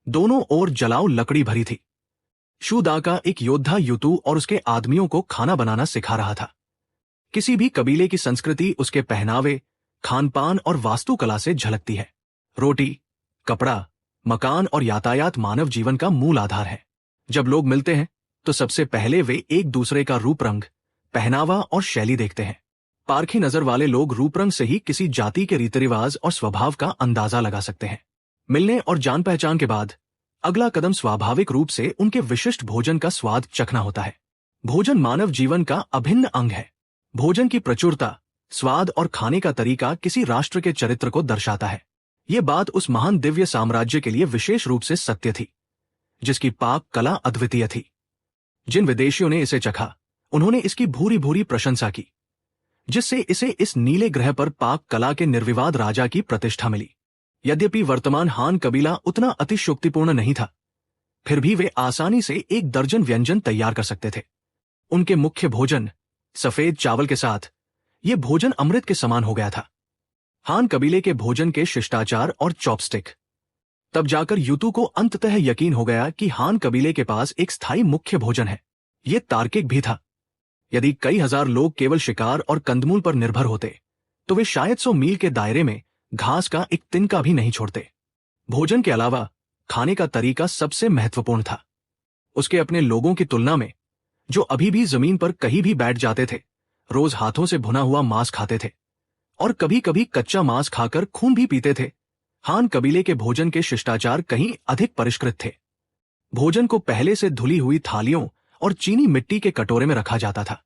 दोनों ओर जलाऊ लकड़ी भरी थी। शू दा का एक योद्धा युतु और उसके आदमियों को खाना बनाना सिखा रहा था। किसी भी कबीले की संस्कृति उसके पहनावे, खानपान और वास्तुकला से झलकती है। रोटी, कपड़ा, मकान और यातायात मानव जीवन का मूल आधार है। जब लोग मिलते हैं तो सबसे पहले वे एक दूसरे का रूप रंग, पहनावा और शैली देखते हैं। पारखी नजर वाले लोग रूप रंग से ही किसी जाति के रीति रिवाज और स्वभाव का अंदाजा लगा सकते हैं। मिलने और जान पहचान के बाद अगला कदम स्वाभाविक रूप से उनके विशिष्ट भोजन का स्वाद चखना होता है। भोजन मानव जीवन का अभिन्न अंग है। भोजन की प्रचुरता, स्वाद और खाने का तरीका किसी राष्ट्र के चरित्र को दर्शाता है। ये बात उस महान दिव्य साम्राज्य के लिए विशेष रूप से सत्य थी, जिसकी पाक कला अद्वितीय थी। जिन विदेशियों ने इसे चखा, उन्होंने इसकी भूरी भूरी प्रशंसा की, जिससे इसे इस नीले ग्रह पर पाक कला के निर्विवाद राजा की प्रतिष्ठा मिली। यद्यपि वर्तमान हान कबीला उतना अतिशयोक्तिपूर्ण नहीं था, फिर भी वे आसानी से 1 दर्जन व्यंजन तैयार कर सकते थे। उनके मुख्य भोजन सफेद चावल के साथ ये भोजन अमृत के समान हो गया था। हान कबीले के भोजन के शिष्टाचार और चॉपस्टिक। तब जाकर युतु को अंततः यकीन हो गया कि हान कबीले के पास एक स्थायी मुख्य भोजन है। ये तार्किक भी था। यदि कई हजार लोग केवल शिकार और कंदमूल पर निर्भर होते तो वे शायद 100 मील के दायरे में घास का एक तिनका भी नहीं छोड़ते। भोजन के अलावा खाने का तरीका सबसे महत्वपूर्ण था। उसके अपने लोगों की तुलना में, जो अभी भी जमीन पर कहीं भी बैठ जाते थे, रोज हाथों से भुना हुआ मांस खाते थे और कभी कभी कच्चा मांस खाकर खून भी पीते थे, हान कबीले के भोजन के शिष्टाचार कहीं अधिक परिष्कृत थे। भोजन को पहले से धुली हुई थालियों और चीनी मिट्टी के कटोरे में रखा जाता था,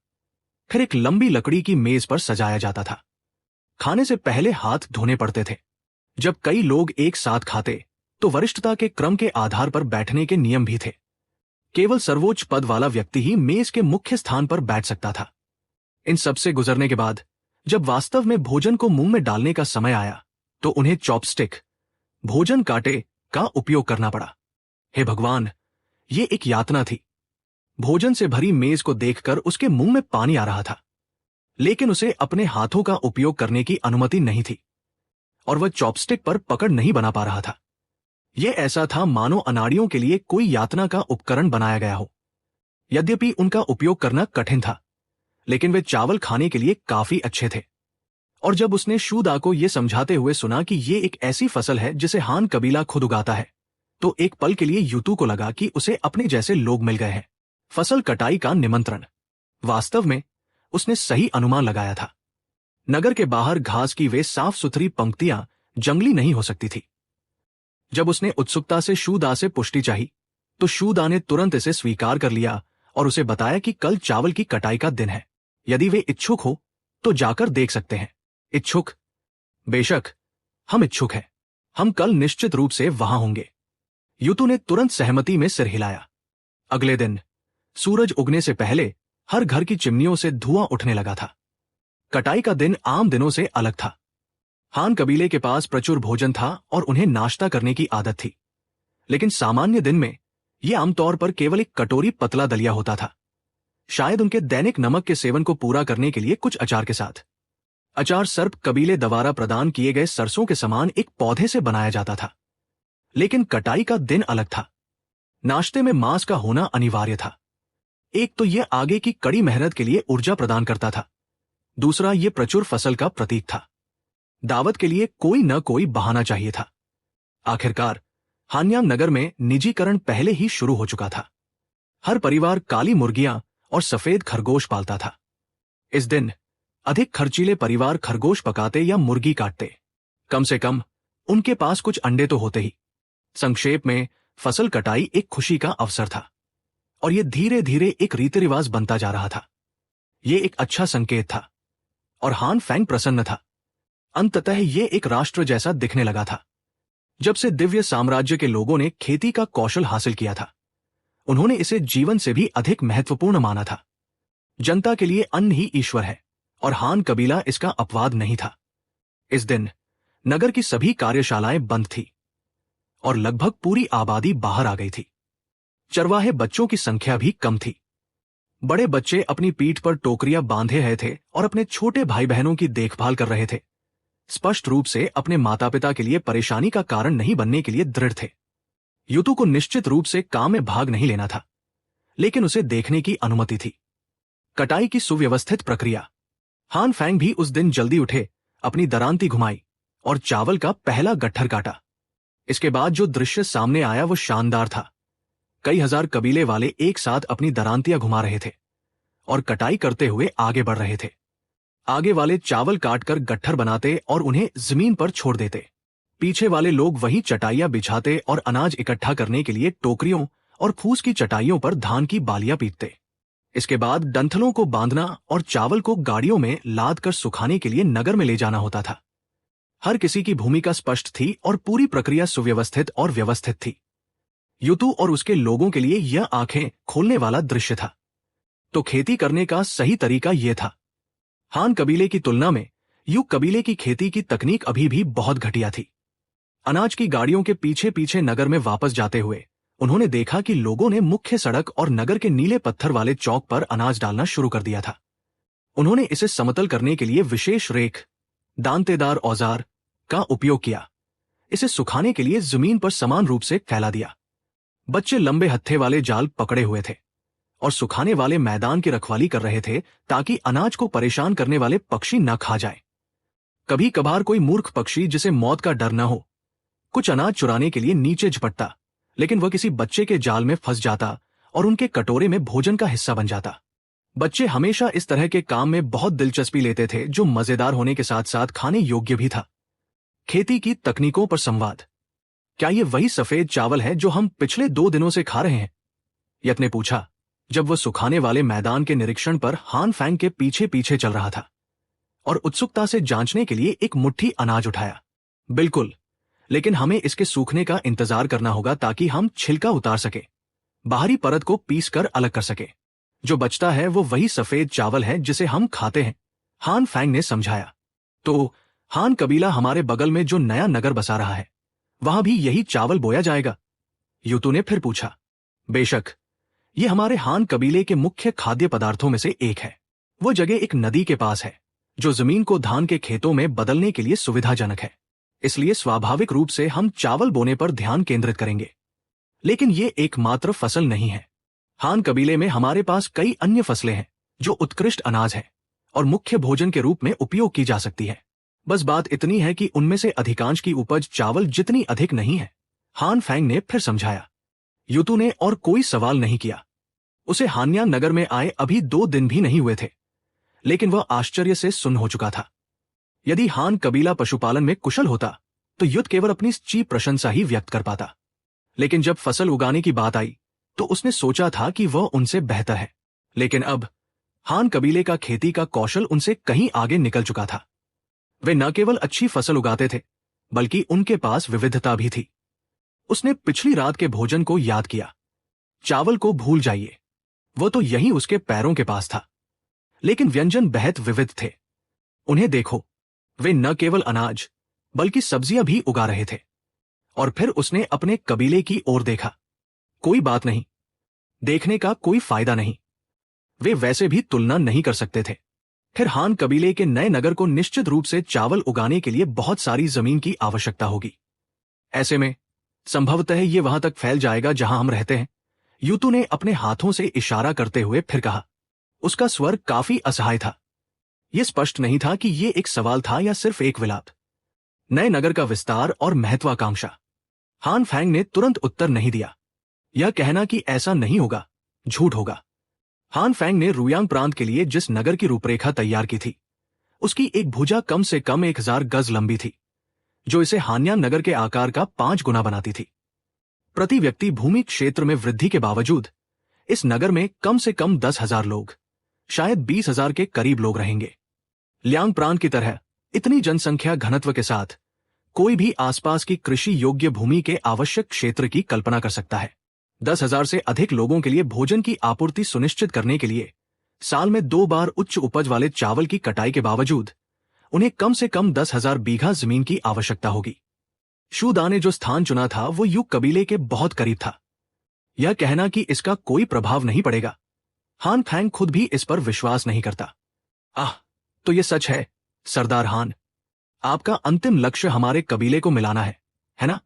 फिर एक लंबी लकड़ी की मेज पर सजाया जाता था। खाने से पहले हाथ धोने पड़ते थे। जब कई लोग एक साथ खाते तो वरिष्ठता के क्रम के आधार पर बैठने के नियम भी थे। केवल सर्वोच्च पद वाला व्यक्ति ही मेज के मुख्य स्थान पर बैठ सकता था। इन सब से गुजरने के बाद जब वास्तव में भोजन को मुंह में डालने का समय आया तो उन्हें चॉपस्टिक, भोजन कांटे का उपयोग करना पड़ा। हे भगवान, ये एक यातना थी। भोजन से भरी मेज को देखकर उसके मुंह में पानी आ रहा था, लेकिन उसे अपने हाथों का उपयोग करने की अनुमति नहीं थी और वह चॉपस्टिक पर पकड़ नहीं बना पा रहा था। यह ऐसा था मानो अनाड़ियों के लिए कोई यातना का उपकरण बनाया गया हो। यद्यपि उनका उपयोग करना कठिन था, लेकिन वे चावल खाने के लिए काफी अच्छे थे। और जब उसने शू दा को यह समझाते हुए सुना कि यह एक ऐसी फसल है जिसे हान कबीला खुद उगाता है, तो एक पल के लिए युतु को लगा कि उसे अपने जैसे लोग मिल गए हैं। फसल कटाई का निमंत्रण। वास्तव में उसने सही अनुमान लगाया था। नगर के बाहर घास की वे साफ सुथरी पंक्तियां जंगली नहीं हो सकती थी। जब उसने उत्सुकता से शू दा से पुष्टि चाही तो शू दा ने तुरंत इसे स्वीकार कर लिया और उसे बताया कि कल चावल की कटाई का दिन है। यदि वे इच्छुक हो तो जाकर देख सकते हैं। इच्छुक? बेशक, हम इच्छुक हैं। हम कल निश्चित रूप से वहां होंगे। युतु ने तुरंत सहमति में सिर हिलाया। अगले दिन सूरज उगने से पहले हर घर की चिमनियों से धुआं उठने लगा था। कटाई का दिन आम दिनों से अलग था। हान कबीले के पास प्रचुर भोजन था और उन्हें नाश्ता करने की आदत थी, लेकिन सामान्य दिन में यह आमतौर पर केवल एक कटोरी पतला दलिया होता था, शायद उनके दैनिक नमक के सेवन को पूरा करने के लिए कुछ अचार के साथ। अचार सर्प कबीले द्वारा प्रदान किए गए सरसों के समान एक पौधे से बनाया जाता था। लेकिन कटाई का दिन अलग था। नाश्ते में मांस का होना अनिवार्य था। एक तो यह आगे की कड़ी मेहनत के लिए ऊर्जा प्रदान करता था, दूसरा यह प्रचुर फसल का प्रतीक था। दावत के लिए कोई न कोई बहाना चाहिए था। आखिरकार हान्यांग नगर में निजीकरण पहले ही शुरू हो चुका था। हर परिवार काली मुर्गियां और सफेद खरगोश पालता था। इस दिन अधिक खर्चीले परिवार खरगोश पकाते या मुर्गी काटते। कम से कम उनके पास कुछ अंडे तो होते ही। संक्षेप में, फसल कटाई एक खुशी का अवसर था और यह धीरे धीरे एक रीति रिवाज बनता जा रहा था। यह एक अच्छा संकेत था और हान फैंग प्रसन्न था। अंततः यह एक राष्ट्र जैसा दिखने लगा था। जब से दिव्य साम्राज्य के लोगों ने खेती का कौशल हासिल किया था, उन्होंने इसे जीवन से भी अधिक महत्वपूर्ण माना था। जनता के लिए अन्न ही ईश्वर है और हान कबीला इसका अपवाद नहीं था। इस दिन नगर की सभी कार्यशालाएं बंद थी और लगभग पूरी आबादी बाहर आ गई थी। चरवाहे बच्चों की संख्या भी कम थी। बड़े बच्चे अपनी पीठ पर टोकरियां बांधे रहे थे और अपने छोटे भाई बहनों की देखभाल कर रहे थे, स्पष्ट रूप से अपने माता पिता के लिए परेशानी का कारण नहीं बनने के लिए दृढ़ थे। युतु को निश्चित रूप से काम में भाग नहीं लेना था, लेकिन उसे देखने की अनुमति थी। कटाई की सुव्यवस्थित प्रक्रिया। हान फैंग भी उस दिन जल्दी उठे, अपनी दरांती घुमाई और चावल का पहला गट्ठर काटा। इसके बाद जो दृश्य सामने आया वो शानदार था। कई हजार कबीले वाले एक साथ अपनी दरांतियां घुमा रहे थे और कटाई करते हुए आगे बढ़ रहे थे। आगे वाले चावल काटकर गट्ठर बनाते और उन्हें जमीन पर छोड़ देते। पीछे वाले लोग वही चटाइयां बिछाते और अनाज इकट्ठा करने के लिए टोकरियों और फूस की चटाइयों पर धान की बालियां पीटते। इसके बाद डंठलों को बांधना और चावल को गाड़ियों में लाद कर सुखाने के लिए नगर में ले जाना होता था। हर किसी की भूमिका स्पष्ट थी और पूरी प्रक्रिया सुव्यवस्थित और व्यवस्थित थी। युतु और उसके लोगों के लिए यह आंखें खोलने वाला दृश्य था। तो खेती करने का सही तरीका यह था। हान कबीले की तुलना में यू कबीले की खेती की तकनीक अभी भी बहुत घटिया थी। अनाज की गाड़ियों के पीछे पीछे नगर में वापस जाते हुए उन्होंने देखा कि लोगों ने मुख्य सड़क और नगर के नीले पत्थर वाले चौक पर अनाज डालना शुरू कर दिया था। उन्होंने इसे समतल करने के लिए विशेष रेख, दांतेदार औजार का उपयोग किया। इसे सुखाने के लिए जमीन पर समान रूप से फैला दिया। बच्चे लंबे हत्थे वाले जाल पकड़े हुए थे और सुखाने वाले मैदान की रखवाली कर रहे थे ताकि अनाज को परेशान करने वाले पक्षी न खा जाए। कभी कभार कोई मूर्ख पक्षी जिसे मौत का डर न हो कुछ अनाज चुराने के लिए नीचे झपटता, लेकिन वह किसी बच्चे के जाल में फंस जाता और उनके कटोरे में भोजन का हिस्सा बन जाता। बच्चे हमेशा इस तरह के काम में बहुत दिलचस्पी लेते थे, जो मजेदार होने के साथ साथ खाने योग्य भी था। खेती की तकनीकों पर संवाद। क्या ये वही सफेद चावल है जो हम पिछले 2 दिनों से खा रहे हैं? यत ने पूछा जब वह सुखाने वाले मैदान के निरीक्षण पर हान फैंग के पीछे पीछे चल रहा था और उत्सुकता से जांचने के लिए एक मुट्ठी अनाज उठाया। बिल्कुल, लेकिन हमें इसके सूखने का इंतजार करना होगा ताकि हम छिलका उतार सके, बाहरी परत को पीस कर अलग कर सके। जो बचता है वो वही सफेद चावल है जिसे हम खाते हैं, हान फैंग ने समझाया। तो हान कबीला हमारे बगल में जो नया नगर बसा रहा है, वहां भी यही चावल बोया जाएगा? युतु ने फिर पूछा। बेशक, ये हमारे हान कबीले के मुख्य खाद्य पदार्थों में से एक है। वो जगह एक नदी के पास है जो जमीन को धान के खेतों में बदलने के लिए सुविधाजनक है, इसलिए स्वाभाविक रूप से हम चावल बोने पर ध्यान केंद्रित करेंगे। लेकिन ये एकमात्र फसल नहीं है। हान कबीले में हमारे पास कई अन्य फसलें हैं जो उत्कृष्ट अनाज है और मुख्य भोजन के रूप में उपयोग की जा सकती है। बस बात इतनी है कि उनमें से अधिकांश की उपज चावल जितनी अधिक नहीं है, हान फैंग ने फिर समझाया। युतु ने और कोई सवाल नहीं किया। उसे हान्यान नगर में आए अभी 2 दिन भी नहीं हुए थे, लेकिन वह आश्चर्य से सुन्न हो चुका था। यदि हान कबीला पशुपालन में कुशल होता तो युद्ध केवल अपनी सच्ची प्रशंसा ही व्यक्त कर पाता, लेकिन जब फसल उगाने की बात आई तो उसने सोचा था कि वह उनसे बेहतर है। लेकिन अब हान कबीले का खेती का कौशल उनसे कहीं आगे निकल चुका था। वे न केवल अच्छी फसल उगाते थे, बल्कि उनके पास विविधता भी थी। उसने पिछली रात के भोजन को याद किया। चावल को भूल जाइए, वो तो यहीं उसके पैरों के पास था, लेकिन व्यंजन बेहद विविध थे। उन्हें देखो, वे न केवल अनाज बल्कि सब्जियां भी उगा रहे थे। और फिर उसने अपने कबीले की ओर देखा। कोई बात नहीं, देखने का कोई फायदा नहीं, वे वैसे भी तुलना नहीं कर सकते थे। फिर हान कबीले के नए नगर को निश्चित रूप से चावल उगाने के लिए बहुत सारी जमीन की आवश्यकता होगी। ऐसे में संभवतः ये वहां तक फैल जाएगा जहां हम रहते हैं। युतु ने अपने हाथों से इशारा करते हुए फिर कहा। उसका स्वर काफी असहाय था। यह स्पष्ट नहीं था कि यह एक सवाल था या सिर्फ एक विलाप। नए नगर का विस्तार और महत्वाकांक्षा। हान फैंग ने तुरंत उत्तर नहीं दिया। यह कहना कि ऐसा नहीं होगा झूठ होगा। हान फैंग ने रुयांग प्रांत के लिए जिस नगर की रूपरेखा तैयार की थी, उसकी एक भुजा कम से कम 1000 गज लंबी थी, जो इसे हान्यान नगर के आकार का 5 गुना बनाती थी। प्रति व्यक्ति भूमि क्षेत्र में वृद्धि के बावजूद इस नगर में कम से कम 10,000 लोग, शायद 20,000 के करीब लोग रहेंगे। लियांग प्रांत की तरह इतनी जनसंख्या घनत्व के साथ कोई भी आसपास की कृषि योग्य भूमि के आवश्यक क्षेत्र की कल्पना कर सकता है। 10,000 से अधिक लोगों के लिए भोजन की आपूर्ति सुनिश्चित करने के लिए साल में 2 बार उच्च उपज वाले चावल की कटाई के बावजूद उन्हें कम से कम 10,000 बीघा जमीन की आवश्यकता होगी। शू दा ने जो स्थान चुना था वो यू कबीले के बहुत करीब था। यह कहना कि इसका कोई प्रभाव नहीं पड़ेगा, हान फैंग खुद भी इस पर विश्वास नहीं करता। तो ये सच है सरदार हान, आपका अंतिम लक्ष्य हमारे कबीले को मिलाना है ना?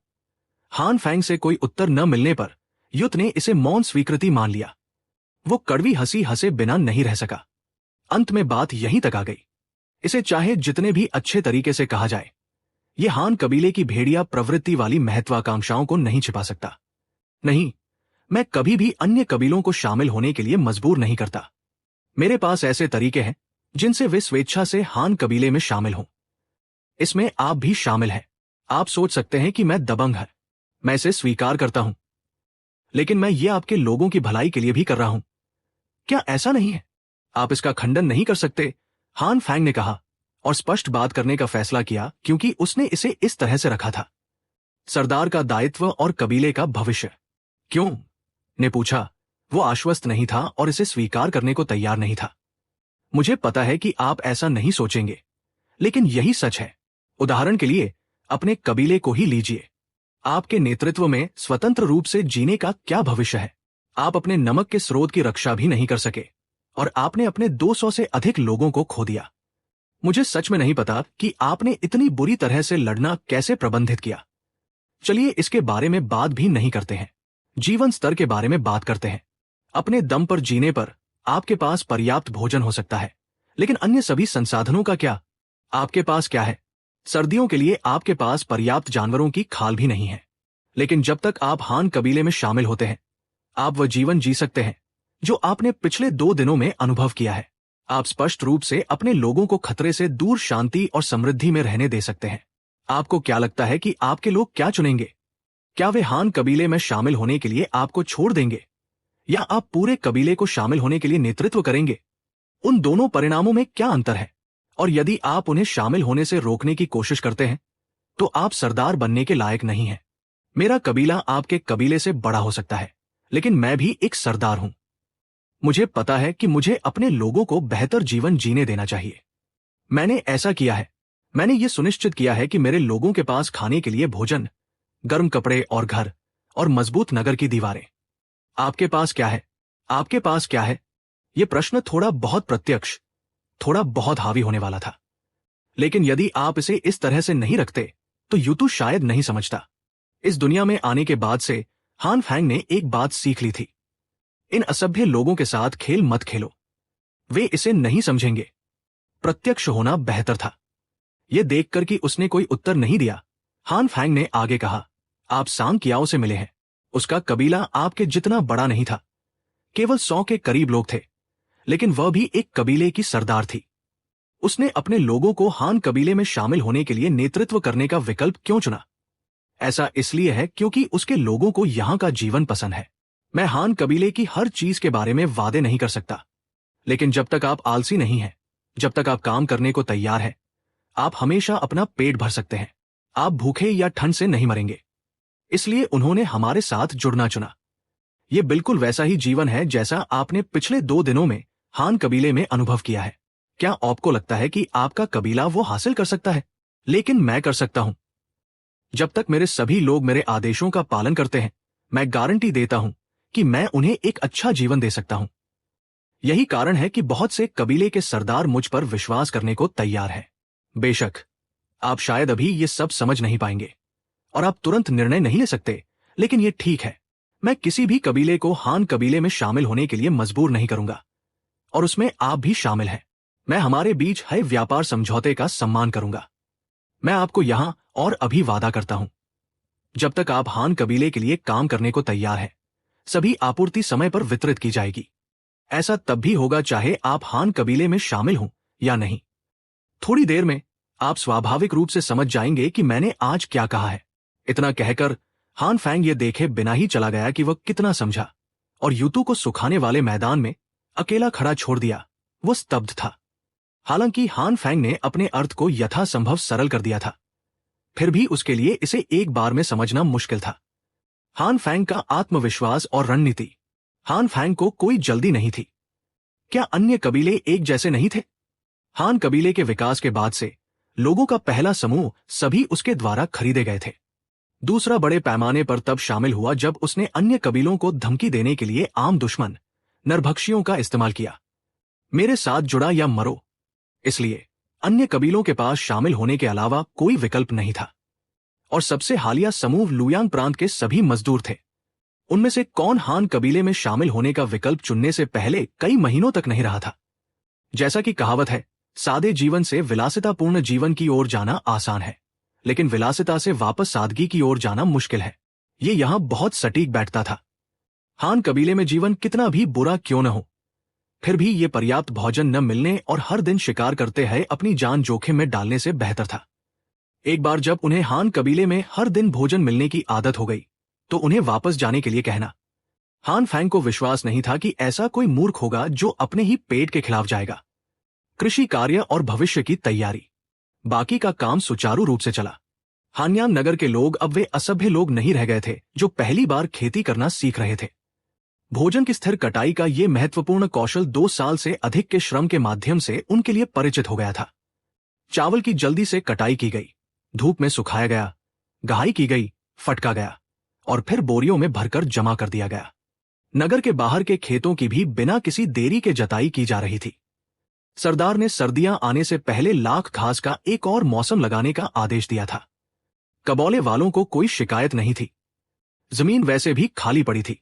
हान फैंग से कोई उत्तर न मिलने पर युत ने इसे मौन स्वीकृति मान लिया। वो कड़वी हंसी हंसे बिना नहीं रह सका। अंत में बात यहीं तक आ गई। इसे चाहे जितने भी अच्छे तरीके से कहा जाए, ये हान कबीले की भेड़िया प्रवृत्ति वाली महत्वाकांक्षाओं को नहीं छिपा सकता। नहीं, मैं कभी भी अन्य कबीलों को शामिल होने के लिए मजबूर नहीं करता। मेरे पास ऐसे तरीके हैं जिनसे वे स्वेच्छा से हान कबीले में शामिल हों। इसमें आप भी शामिल हैं। आप सोच सकते हैं कि मैं दबंग है, मैं इसे स्वीकार करता हूं, लेकिन मैं ये आपके लोगों की भलाई के लिए भी कर रहा हूं। क्या ऐसा नहीं है? आप इसका खंडन नहीं कर सकते, हान फैंग ने कहा और स्पष्ट बात करने का फैसला किया क्योंकि उसने इसे इस तरह से रखा था। सरदार का दायित्व और कबीले का भविष्य। क्यों? ने पूछा। वो आश्वस्त नहीं था और इसे स्वीकार करने को तैयार नहीं था। मुझे पता है कि आप ऐसा नहीं सोचेंगे, लेकिन यही सच है। उदाहरण के लिए अपने कबीले को ही लीजिए। आपके नेतृत्व में स्वतंत्र रूप से जीने का क्या भविष्य है? आप अपने नमक के स्रोत की रक्षा भी नहीं कर सके और आपने अपने 200 से अधिक लोगों को खो दिया। मुझे सच में नहीं पता कि आपने इतनी बुरी तरह से लड़ना कैसे प्रबंधित किया। चलिए इसके बारे में बात भी नहीं करते हैं, जीवन स्तर के बारे में बात करते हैं। अपने दम पर जीने पर आपके पास पर्याप्त भोजन हो सकता है, लेकिन अन्य सभी संसाधनों का क्या? आपके पास क्या है? सर्दियों के लिए आपके पास पर्याप्त जानवरों की खाल भी नहीं है। लेकिन जब तक आप हान कबीले में शामिल होते हैं, आप वह जीवन जी सकते हैं जो आपने पिछले 2 दिनों में अनुभव किया है। आप स्पष्ट रूप से अपने लोगों को खतरे से दूर शांति और समृद्धि में रहने दे सकते हैं। आपको क्या लगता है कि आपके लोग क्या चुनेंगे? क्या वे हान कबीले में शामिल होने के लिए आपको छोड़ देंगे, या आप पूरे कबीले को शामिल होने के लिए नेतृत्व करेंगे? उन दोनों परिणामों में क्या अंतर है? और यदि आप उन्हें शामिल होने से रोकने की कोशिश करते हैं, तो आप सरदार बनने के लायक नहीं हैं। मेरा कबीला आपके कबीले से बड़ा हो सकता है, लेकिन मैं भी एक सरदार हूं। मुझे पता है कि मुझे अपने लोगों को बेहतर जीवन जीने देना चाहिए। मैंने ऐसा किया है। मैंने ये सुनिश्चित किया है कि मेरे लोगों के पास खाने के लिए भोजन, गर्म कपड़े और घर और मजबूत नगर की दीवारें। आपके पास क्या है? आपके पास क्या है? ये प्रश्न थोड़ा बहुत प्रत्यक्ष, थोड़ा बहुत हावी होने वाला था। लेकिन यदि आप इसे इस तरह से नहीं रखते, तो यूतू शायद नहीं समझता। इस दुनिया में आने के बाद से हान फैंग ने एक बात सीख ली थी। इन असभ्य लोगों के साथ खेल मत खेलो। वे इसे नहीं समझेंगे। प्रत्यक्ष होना बेहतर था। यह देखकर कि उसने कोई उत्तर नहीं दिया, हान फैंग ने आगे कहा, आप सांग कियाओ से मिले हैं। उसका कबीला आपके जितना बड़ा नहीं था। केवल 100 के करीब लोग थे, लेकिन वह भी एक कबीले की सरदार थी। उसने अपने लोगों को हान कबीले में शामिल होने के लिए नेतृत्व करने का विकल्प क्यों चुना? ऐसा इसलिए है क्योंकि उसके लोगों को यहां का जीवन पसंद है। मैं हान कबीले की हर चीज के बारे में वादे नहीं कर सकता, लेकिन जब तक आप आलसी नहीं हैं, जब तक आप काम करने को तैयार हैं, आप हमेशा अपना पेट भर सकते हैं। आप भूखे या ठंड से नहीं मरेंगे। इसलिए उन्होंने हमारे साथ जुड़ना चुना। यह बिल्कुल वैसा ही जीवन है जैसा आपने पिछले 2 दिनों में हान कबीले में अनुभव किया है। क्या आपको लगता है कि आपका कबीला वो हासिल कर सकता है? लेकिन मैं कर सकता हूं। जब तक मेरे सभी लोग मेरे आदेशों का पालन करते हैं, मैं गारंटी देता हूं कि मैं उन्हें एक अच्छा जीवन दे सकता हूं। यही कारण है कि बहुत से कबीले के सरदार मुझ पर विश्वास करने को तैयार हैं। बेशक आप शायद अभी ये सब समझ नहीं पाएंगे और आप तुरंत निर्णय नहीं ले सकते, लेकिन ये ठीक है। मैं किसी भी कबीले को हान कबीले में शामिल होने के लिए मजबूर नहीं करूंगा, और उसमें आप भी शामिल हैं। मैं हमारे बीच है व्यापार समझौते का सम्मान करूंगा। मैं आपको यहां और अभी वादा करता हूं, जब तक आप हान कबीले के लिए काम करने को तैयार हैं, सभी आपूर्ति समय पर वितरित की जाएगी। ऐसा तब भी होगा चाहे आप हान कबीले में शामिल हों या नहीं। थोड़ी देर में आप स्वाभाविक रूप से समझ जाएंगे कि मैंने आज क्या कहा है। इतना कहकर हान फैंग ये देखे बिना ही चला गया कि वह कितना समझा, और यूतू को सुखाने वाले मैदान में अकेला खड़ा छोड़ दिया। वो स्तब्ध था। हालांकि हान फैंग ने अपने अर्थ को यथासंभव सरल कर दिया था, फिर भी उसके लिए इसे एक बार में समझना मुश्किल था। हान फैंग का आत्मविश्वास और रणनीति। हान फैंग को कोई जल्दी नहीं थी। क्या अन्य कबीले एक जैसे नहीं थे? हान कबीले के विकास के बाद से लोगों का पहला समूह सभी उसके द्वारा खरीदे गए थे। दूसरा बड़े पैमाने पर तब शामिल हुआ जब उसने अन्य कबीलों को धमकी देने के लिए आम दुश्मन नरभक्षियों का इस्तेमाल किया। मेरे साथ जुड़ा या मरो। इसलिए अन्य कबीलों के पास शामिल होने के अलावा कोई विकल्प नहीं था। और सबसे हालिया समूह लुयांग प्रांत के सभी मजदूर थे। उनमें से कौन हान कबीले में शामिल होने का विकल्प चुनने से पहले कई महीनों तक नहीं रहा था। जैसा कि कहावत है, सादे जीवन से विलासितापूर्ण जीवन की ओर जाना आसान है, लेकिन विलासिता से वापस सादगी की ओर जाना मुश्किल है। ये यहां बहुत सटीक बैठता था। हान कबीले में जीवन कितना भी बुरा क्यों न हो, फिर भी ये पर्याप्त भोजन न मिलने और हर दिन शिकार करते हैं अपनी जान जोखिम में डालने से बेहतर था। एक बार जब उन्हें हान कबीले में हर दिन भोजन मिलने की आदत हो गई तो उन्हें वापस जाने के लिए कहना। हान फैंग को विश्वास नहीं था कि ऐसा कोई मूर्ख होगा जो अपने ही पेट के खिलाफ जाएगा। कृषि कार्य और भविष्य की तैयारी, बाकी का काम सुचारू रूप से चला। हानयान नगर के लोग अब वे असभ्य लोग नहीं रह गए थे जो पहली बार खेती करना सीख रहे थे। भोजन की स्थिर कटाई का ये महत्वपूर्ण कौशल 2 साल से अधिक के श्रम के माध्यम से उनके लिए परिचित हो गया था। चावल की जल्दी से कटाई की गई, धूप में सुखाया गया, गहाई की गई, फटका गया और फिर बोरियों में भरकर जमा कर दिया गया। नगर के बाहर के खेतों की भी बिना किसी देरी के जताई की जा रही थी। सरदार ने सर्दियां आने से पहले लाख घास का एक और मौसम लगाने का आदेश दिया था। कबौले वालों को कोई शिकायत नहीं थी। जमीन वैसे भी खाली पड़ी थी।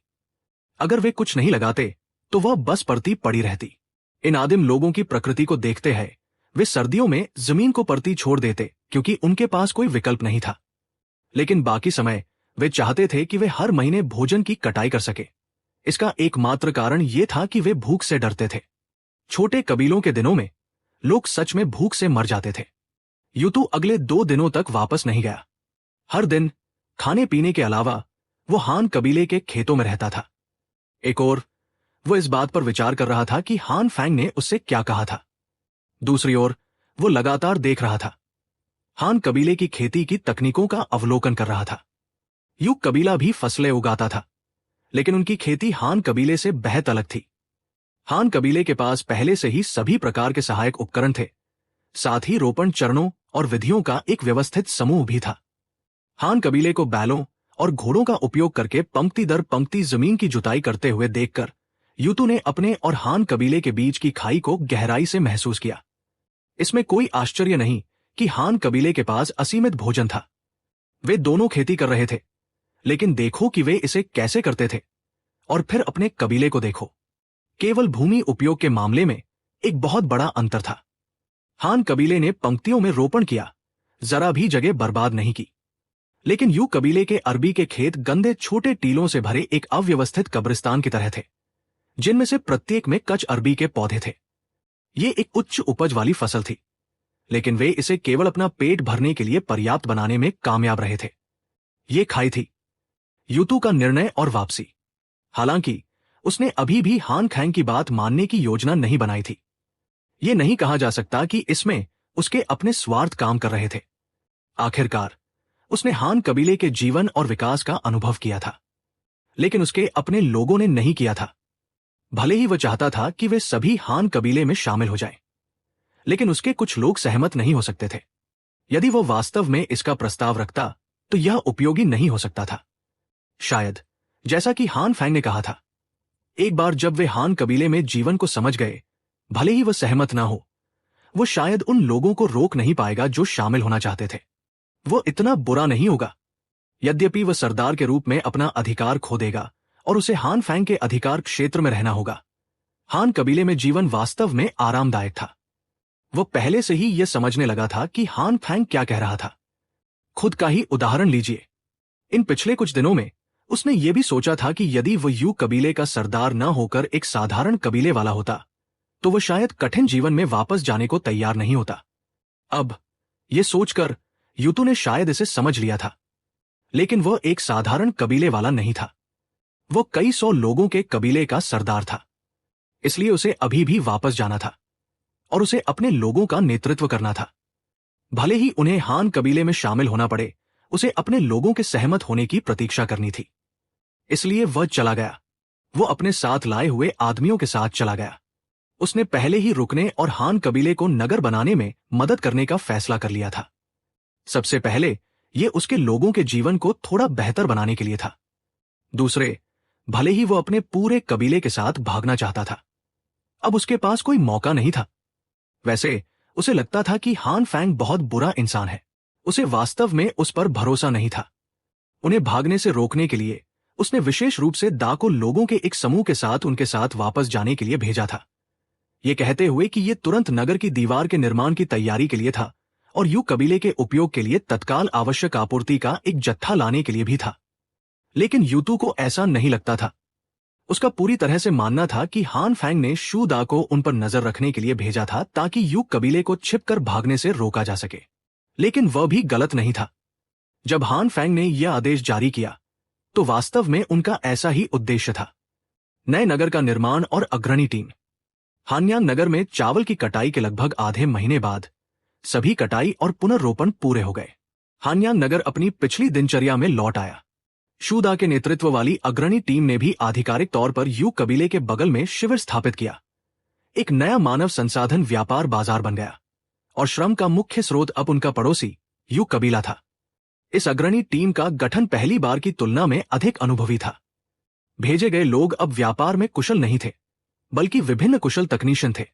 अगर वे कुछ नहीं लगाते तो वह बस पड़ती पड़ी रहती। इन आदिम लोगों की प्रकृति को देखते हैं वे सर्दियों में जमीन को पड़ती छोड़ देते क्योंकि उनके पास कोई विकल्प नहीं था। लेकिन बाकी समय वे चाहते थे कि वे हर महीने भोजन की कटाई कर सके। इसका एकमात्र कारण ये था कि वे भूख से डरते थे। छोटे कबीलों के दिनों में लोग सच में भूख से मर जाते थे। यूतू अगले 2 दिनों तक वापस नहीं गया। हर दिन खाने पीने के अलावा वो हान कबीले के खेतों में रहता था। एक ओर वो इस बात पर विचार कर रहा था कि हान फैंग ने उससे क्या कहा था। दूसरी ओर वो लगातार देख रहा था। हान कबीले की खेती की तकनीकों का अवलोकन कर रहा था। यू कबीला भी फसलें उगाता था, लेकिन उनकी खेती हान कबीले से बेहद अलग थी। हान कबीले के पास पहले से ही सभी प्रकार के सहायक उपकरण थे, साथ ही रोपण चरणों और विधियों का एक व्यवस्थित समूह भी था। हान कबीले को बैलों और घोड़ों का उपयोग करके पंक्ति दर पंक्ति जमीन की जुताई करते हुए देखकर यूतू ने अपने और हान कबीले के बीच की खाई को गहराई से महसूस किया। इसमें कोई आश्चर्य नहीं कि हान कबीले के पास असीमित भोजन था। वे दोनों खेती कर रहे थे, लेकिन देखो कि वे इसे कैसे करते थे। और फिर अपने कबीले को देखो। केवल भूमि उपयोग के मामले में एक बहुत बड़ा अंतर था। हान कबीले ने पंक्तियों में रोपण किया, जरा भी जगह बर्बाद नहीं की। लेकिन यू कबीले के अरबी के खेत गंदे छोटे टीलों से भरे एक अव्यवस्थित कब्रिस्तान की तरह थे, जिनमें से प्रत्येक में कच अरबी के पौधे थे। ये एक उच्च उपज वाली फसल थी, लेकिन वे इसे केवल अपना पेट भरने के लिए पर्याप्त बनाने में कामयाब रहे थे। ये खाई थी यूतू का निर्णय और वापसी। हालांकि उसने अभी भी हान खैंग की बात मानने की योजना नहीं बनाई थी। ये नहीं कहा जा सकता कि इसमें उसके अपने स्वार्थ काम कर रहे थे। आखिरकार उसने हान कबीले के जीवन और विकास का अनुभव किया था, लेकिन उसके अपने लोगों ने नहीं किया था। भले ही वह चाहता था कि वे सभी हान कबीले में शामिल हो जाएं, लेकिन उसके कुछ लोग सहमत नहीं हो सकते थे। यदि वो वास्तव में इसका प्रस्ताव रखता तो यह उपयोगी नहीं हो सकता था। शायद जैसा कि हान फैंग ने कहा था, एक बार जब वे हान कबीले में जीवन को समझ गए, भले ही वह सहमत ना हो, वो शायद उन लोगों को रोक नहीं पाएगा जो शामिल होना चाहते थे। वो इतना बुरा नहीं होगा। यद्यपि वह सरदार के रूप में अपना अधिकार खो देगा और उसे हान फैंग के अधिकार क्षेत्र में रहना होगा। हान कबीले में जीवन वास्तव में आरामदायक था। वो पहले से ही यह समझने लगा था कि हान फैंग क्या कह रहा था। खुद का ही उदाहरण लीजिए। इन पिछले कुछ दिनों में उसने ये भी सोचा था कि यदि वो यू कबीले का सरदार न होकर एक साधारण कबीले वाला होता तो वह शायद कठिन जीवन में वापस जाने को तैयार नहीं होता। अब ये सोचकर यूतू ने शायद इसे समझ लिया था, लेकिन वह एक साधारण कबीले वाला नहीं था। वो कई 100 लोगों के कबीले का सरदार था। इसलिए उसे अभी भी वापस जाना था और उसे अपने लोगों का नेतृत्व करना था। भले ही उन्हें हान कबीले में शामिल होना पड़े, उसे अपने लोगों के सहमत होने की प्रतीक्षा करनी थी। इसलिए वह चला गया। वो अपने साथ लाए हुए आदमियों के साथ चला गया। उसने पहले ही रुकने और हान कबीले को नगर बनाने में मदद करने का फैसला कर लिया था। सबसे पहले यह उसके लोगों के जीवन को थोड़ा बेहतर बनाने के लिए था। दूसरे, भले ही वो अपने पूरे कबीले के साथ भागना चाहता था, अब उसके पास कोई मौका नहीं था। वैसे उसे लगता था कि हान फैंग बहुत बुरा इंसान है। उसे वास्तव में उस पर भरोसा नहीं था। उन्हें भागने से रोकने के लिए उसने विशेष रूप से दा को लोगों के एक समूह के साथ उनके साथ वापस जाने के लिए भेजा था, ये कहते हुए कि ये तुरंत नगर की दीवार के निर्माण की तैयारी के लिए था और यू कबीले के उपयोग के लिए तत्काल आवश्यक आपूर्ति का एक जत्था लाने के लिए भी था। लेकिन यूतू को ऐसा नहीं लगता था। उसका पूरी तरह से मानना था कि हान फैंग ने शू दा को उन पर नजर रखने के लिए भेजा था ताकि यू कबीले को छिपकर भागने से रोका जा सके। लेकिन वह भी गलत नहीं था। जब हान फैंग ने यह आदेश जारी किया तो वास्तव में उनका ऐसा ही उद्देश्य था। नए नगर का निर्माण और अग्रणी टीम। हानयांग नगर में चावल की कटाई के लगभग आधे महीने बाद सभी कटाई और पुनर्रोपण पूरे हो गए। हानयांग नगर अपनी पिछली दिनचर्या में लौट आया। शू दा के नेतृत्व वाली अग्रणी टीम ने भी आधिकारिक तौर पर यू कबीले के बगल में शिविर स्थापित किया। एक नया मानव संसाधन व्यापार बाजार बन गया और श्रम का मुख्य स्रोत अब उनका पड़ोसी यू कबीला था। इस अग्रणी टीम का गठन पहली बार की तुलना में अधिक अनुभवी था। भेजे गए लोग अब व्यापार में कुशल नहीं थे, बल्कि विभिन्न कुशल तकनीशियन थे।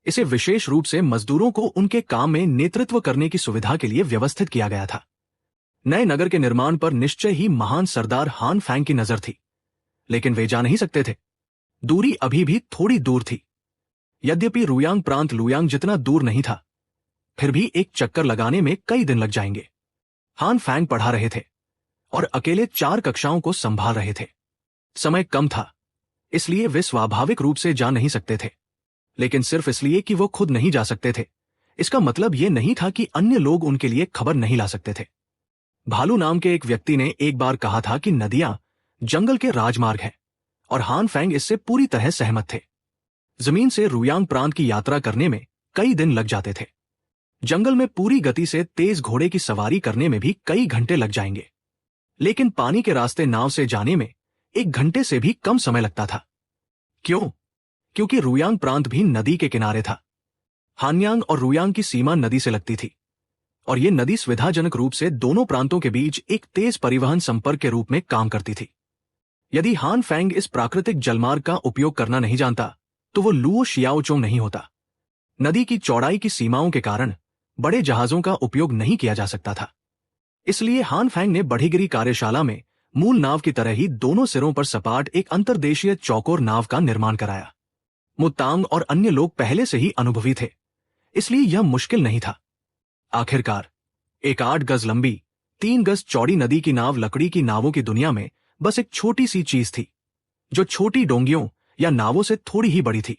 इसे विशेष रूप से मजदूरों को उनके काम में नेतृत्व करने की सुविधा के लिए व्यवस्थित किया गया था। नए नगर के निर्माण पर निश्चय ही महान सरदार हान फैंग की नजर थी, लेकिन वे जा नहीं सकते थे। दूरी अभी भी थोड़ी दूर थी। यद्यपि रुयांग प्रांत लुयांग जितना दूर नहीं था, फिर भी एक चक्कर लगाने में कई दिन लग जाएंगे। हान फैंग पढ़ा रहे थे और अकेले 4 कक्षाओं को संभाल रहे थे। समय कम था, इसलिए वे स्वाभाविक रूप से जा नहीं सकते थे। लेकिन सिर्फ इसलिए कि वो खुद नहीं जा सकते थे, इसका मतलब यह नहीं था कि अन्य लोग उनके लिए खबर नहीं ला सकते थे। भालू नाम के एक व्यक्ति ने एक बार कहा था कि नदियां जंगल के राजमार्ग हैं, और हान फैंग इससे पूरी तरह सहमत थे। जमीन से रुयांग प्रांत की यात्रा करने में कई दिन लग जाते थे। जंगल में पूरी गति से तेज घोड़े की सवारी करने में भी कई घंटे लग जाएंगे। लेकिन पानी के रास्ते नाव से जाने में 1 घंटे से भी कम समय लगता था। क्यों? क्योंकि रुयांग प्रांत भी नदी के किनारे था। हानयांग और रुयांग की सीमा नदी से लगती थी, और ये नदी सुविधाजनक रूप से दोनों प्रांतों के बीच एक तेज परिवहन संपर्क के रूप में काम करती थी। यदि हान फैंग इस प्राकृतिक जलमार्ग का उपयोग करना नहीं जानता, तो वो लुओ शियाओचोंग नहीं होता। नदी की चौड़ाई की सीमाओं के कारण बड़े जहाजों का उपयोग नहीं किया जा सकता था। इसलिए हान फैंग ने बढ़ीगिरी कार्यशाला में मूल नाव की तरह ही दोनों सिरों पर सपाट एक अंतर्देशीय चौकोर नाव का निर्माण कराया। मुत्तांग और अन्य लोग पहले से ही अनुभवी थे, इसलिए यह मुश्किल नहीं था। आखिरकार एक 8 गज लंबी 3 गज चौड़ी नदी की नाव लकड़ी की नावों की दुनिया में बस एक छोटी सी चीज थी, जो छोटी डोंगियों या नावों से थोड़ी ही बड़ी थी।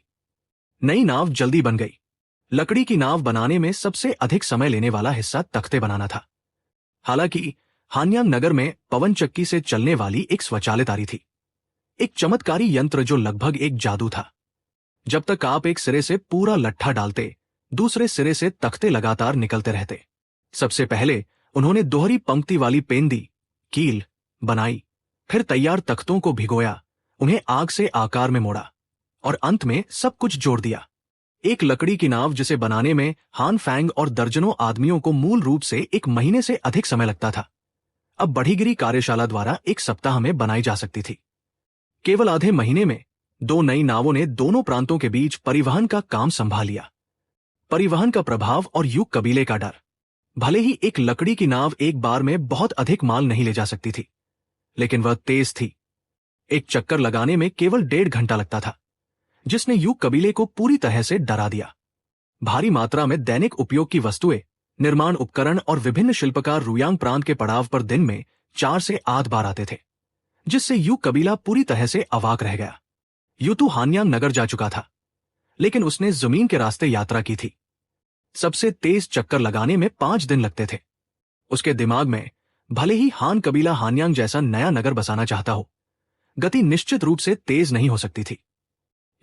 नई नाव जल्दी बन गई। लकड़ी की नाव बनाने में सबसे अधिक समय लेने वाला हिस्सा तख्ते बनाना था। हालांकि हानयांग नगर में पवन चक्की से चलने वाली एक स्वचालित आरी थी, एक चमत्कारी यंत्र जो लगभग एक जादू था। जब तक आप एक सिरे से पूरा लट्ठा डालते, दूसरे सिरे से तख्ते लगातार निकलते रहते। सबसे पहले उन्होंने दोहरी पंक्ति वाली पेंदी कील बनाई, फिर तैयार तख्तों को भिगोया, उन्हें आग से आकार में मोड़ा और अंत में सब कुछ जोड़ दिया। एक लकड़ी की नाव जिसे बनाने में हान फैंग और दर्जनों आदमियों को मूल रूप से 1 महीने से अधिक समय लगता था, अब बढ़ीगिरी कार्यशाला द्वारा 1 सप्ताह में बनाई जा सकती थी। केवल आधे महीने में 2 नई नावों ने दोनों प्रांतों के बीच परिवहन का काम संभाल लिया। परिवहन का प्रभाव और यू कबीले का डर। भले ही एक लकड़ी की नाव एक बार में बहुत अधिक माल नहीं ले जा सकती थी, लेकिन वह तेज थी। एक चक्कर लगाने में केवल 1.5 घंटा लगता था, जिसने यू कबीले को पूरी तरह से डरा दिया। भारी मात्रा में दैनिक उपयोग की वस्तुएं, निर्माण उपकरण और विभिन्न शिल्पकार रुयांग प्रांत के पड़ाव पर दिन में 4 से 8 बार आते थे, जिससे यू कबीला पूरी तरह से अवाक रह गया। यूतू हानयांग नगर जा चुका था, लेकिन उसने जमीन के रास्ते यात्रा की थी। सबसे तेज चक्कर लगाने में 5 दिन लगते थे। उसके दिमाग में भले ही हान कबीला हानयांग जैसा नया नगर बसाना चाहता हो, गति निश्चित रूप से तेज नहीं हो सकती थी।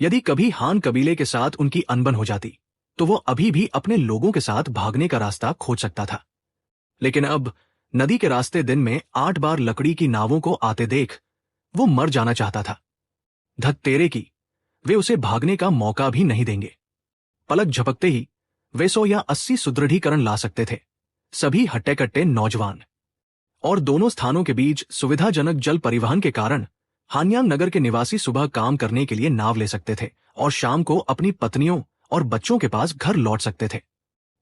यदि कभी हान कबीले के साथ उनकी अनबन हो जाती, तो वो अभी भी अपने लोगों के साथ भागने का रास्ता खोज सकता था। लेकिन अब नदी के रास्ते दिन में 8 बार लकड़ी की नावों को आते देख वो मर जाना चाहता था। धत तेरे की, वे उसे भागने का मौका भी नहीं देंगे। पलक झपकते ही वे 100 या 80 सुदृढ़ीकरण ला सकते थे, सभी हट्टे-कट्टे नौजवान। और दोनों स्थानों के बीच सुविधाजनक जल परिवहन के कारण हानयांग नगर के निवासी सुबह काम करने के लिए नाव ले सकते थे और शाम को अपनी पत्नियों और बच्चों के पास घर लौट सकते थे।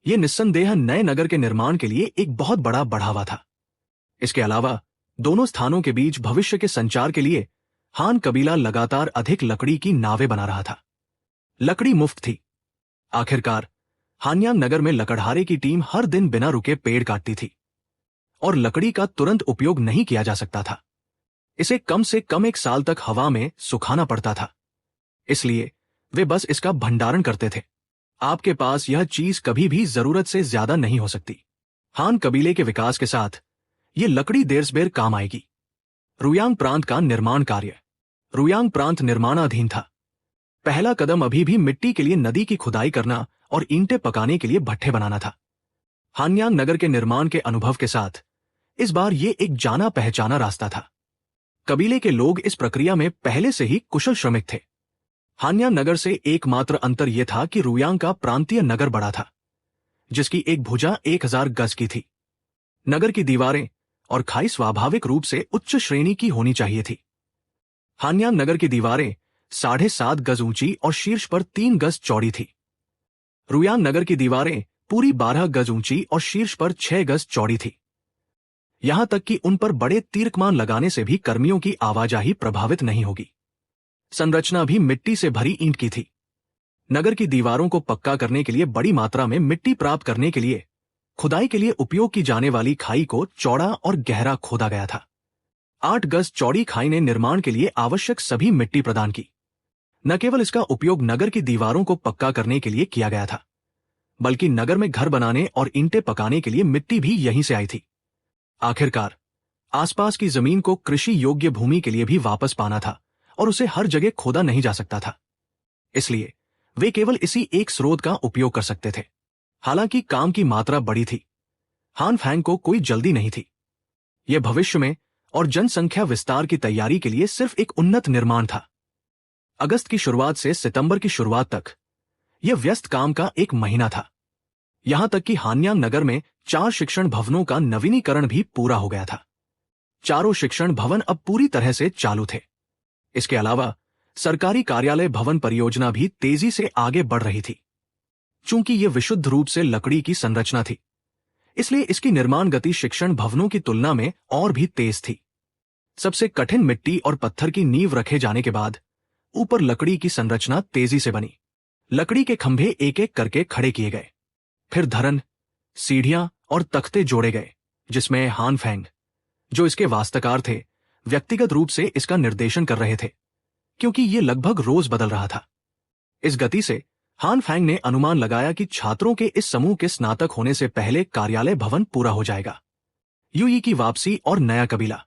ये निस्संदेह नए नगर के निर्माण के लिए एक बहुत बड़ा बढ़ावा था। इसके अलावा दोनों स्थानों के बीच भविष्य के संचार के लिए हान कबीला लगातार अधिक लकड़ी की नावें बना रहा था। लकड़ी मुफ्त थी। आखिरकार हान्यांग नगर में लकड़हारे की टीम हर दिन बिना रुके पेड़ काटती थी और लकड़ी का तुरंत उपयोग नहीं किया जा सकता था। इसे कम से कम 1 साल तक हवा में सुखाना पड़ता था, इसलिए वे बस इसका भंडारण करते थे। आपके पास यह चीज कभी भी जरूरत से ज्यादा नहीं हो सकती। हान कबीले के विकास के साथ ये लकड़ी देर सबेर काम आएगी। रुयांग प्रांत का निर्माण कार्य। रुयांग प्रांत निर्माणाधीन था। पहला कदम अभी भी मिट्टी के लिए नदी की खुदाई करना और ईंटें पकाने के लिए भट्ठे बनाना था। हान्यांग नगर के निर्माण के अनुभव के साथ इस बार ये एक जाना पहचाना रास्ता था। कबीले के लोग इस प्रक्रिया में पहले से ही कुशल श्रमिक थे। हान्यांग नगर से एकमात्र अंतर यह था कि रुयांग का प्रांतीय नगर बड़ा था, जिसकी एक भुजा 1000 गज की थी। नगर की दीवारें और खाई स्वाभाविक रूप से उच्च श्रेणी की होनी चाहिए थी। हान्यांग नगर की दीवारें 7.5 गज ऊंची और शीर्ष पर 3 गज चौड़ी थी। रुयांग नगर की दीवारें पूरी 12 गज ऊंची और शीर्ष पर 6 गज चौड़ी थी। यहां तक कि उन पर बड़े तीरकमान लगाने से भी कर्मियों की आवाजाही प्रभावित नहीं होगी। संरचना भी मिट्टी से भरी ईंट की थी। नगर की दीवारों को पक्का करने के लिए बड़ी मात्रा में मिट्टी प्राप्त करने के लिए खुदाई के लिए उपयोग की जाने वाली खाई को चौड़ा और गहरा खोदा गया था। 8 गज चौड़ी खाई ने निर्माण के लिए आवश्यक सभी मिट्टी प्रदान की। न केवल इसका उपयोग नगर की दीवारों को पक्का करने के लिए किया गया था, बल्कि नगर में घर बनाने और ईंटें पकाने के लिए मिट्टी भी यहीं से आई थी। आखिरकार आसपास की जमीन को कृषि योग्य भूमि के लिए भी वापस पाना था और उसे हर जगह खोदा नहीं जा सकता था, इसलिए वे केवल इसी एक स्रोत का उपयोग कर सकते थे। हालांकि काम की मात्रा बड़ी थी, हान फैंग को कोई जल्दी नहीं थी। यह भविष्य में और जनसंख्या विस्तार की तैयारी के लिए सिर्फ एक उन्नत निर्माण था। अगस्त की शुरुआत से सितंबर की शुरुआत तक यह व्यस्त काम का एक महीना था। यहां तक कि हान्यांग नगर में 4 शिक्षण भवनों का नवीनीकरण भी पूरा हो गया था। चारों शिक्षण भवन अब पूरी तरह से चालू थे। इसके अलावा सरकारी कार्यालय भवन परियोजना भी तेजी से आगे बढ़ रही थी। चूंकि यह विशुद्ध रूप से लकड़ी की संरचना थी, इसलिए इसकी निर्माण गति शिक्षण भवनों की तुलना में और भी तेज थी। सबसे कठिन मिट्टी और पत्थर की नींव रखे जाने के बाद ऊपर लकड़ी की संरचना तेजी से बनी। लकड़ी के खंभे एक एक करके खड़े किए गए, फिर धरन, सीढ़ियां और तख्ते जोड़े गए, जिसमें हान फैंग, जो इसके वास्तुकार थे, व्यक्तिगत रूप से इसका निर्देशन कर रहे थे, क्योंकि यह लगभग रोज बदल रहा था। इस गति से हान फैंग ने अनुमान लगाया कि छात्रों के इस समूह के स्नातक होने से पहले कार्यालय भवन पूरा हो जाएगा। यूई की वापसी और नया कबीला।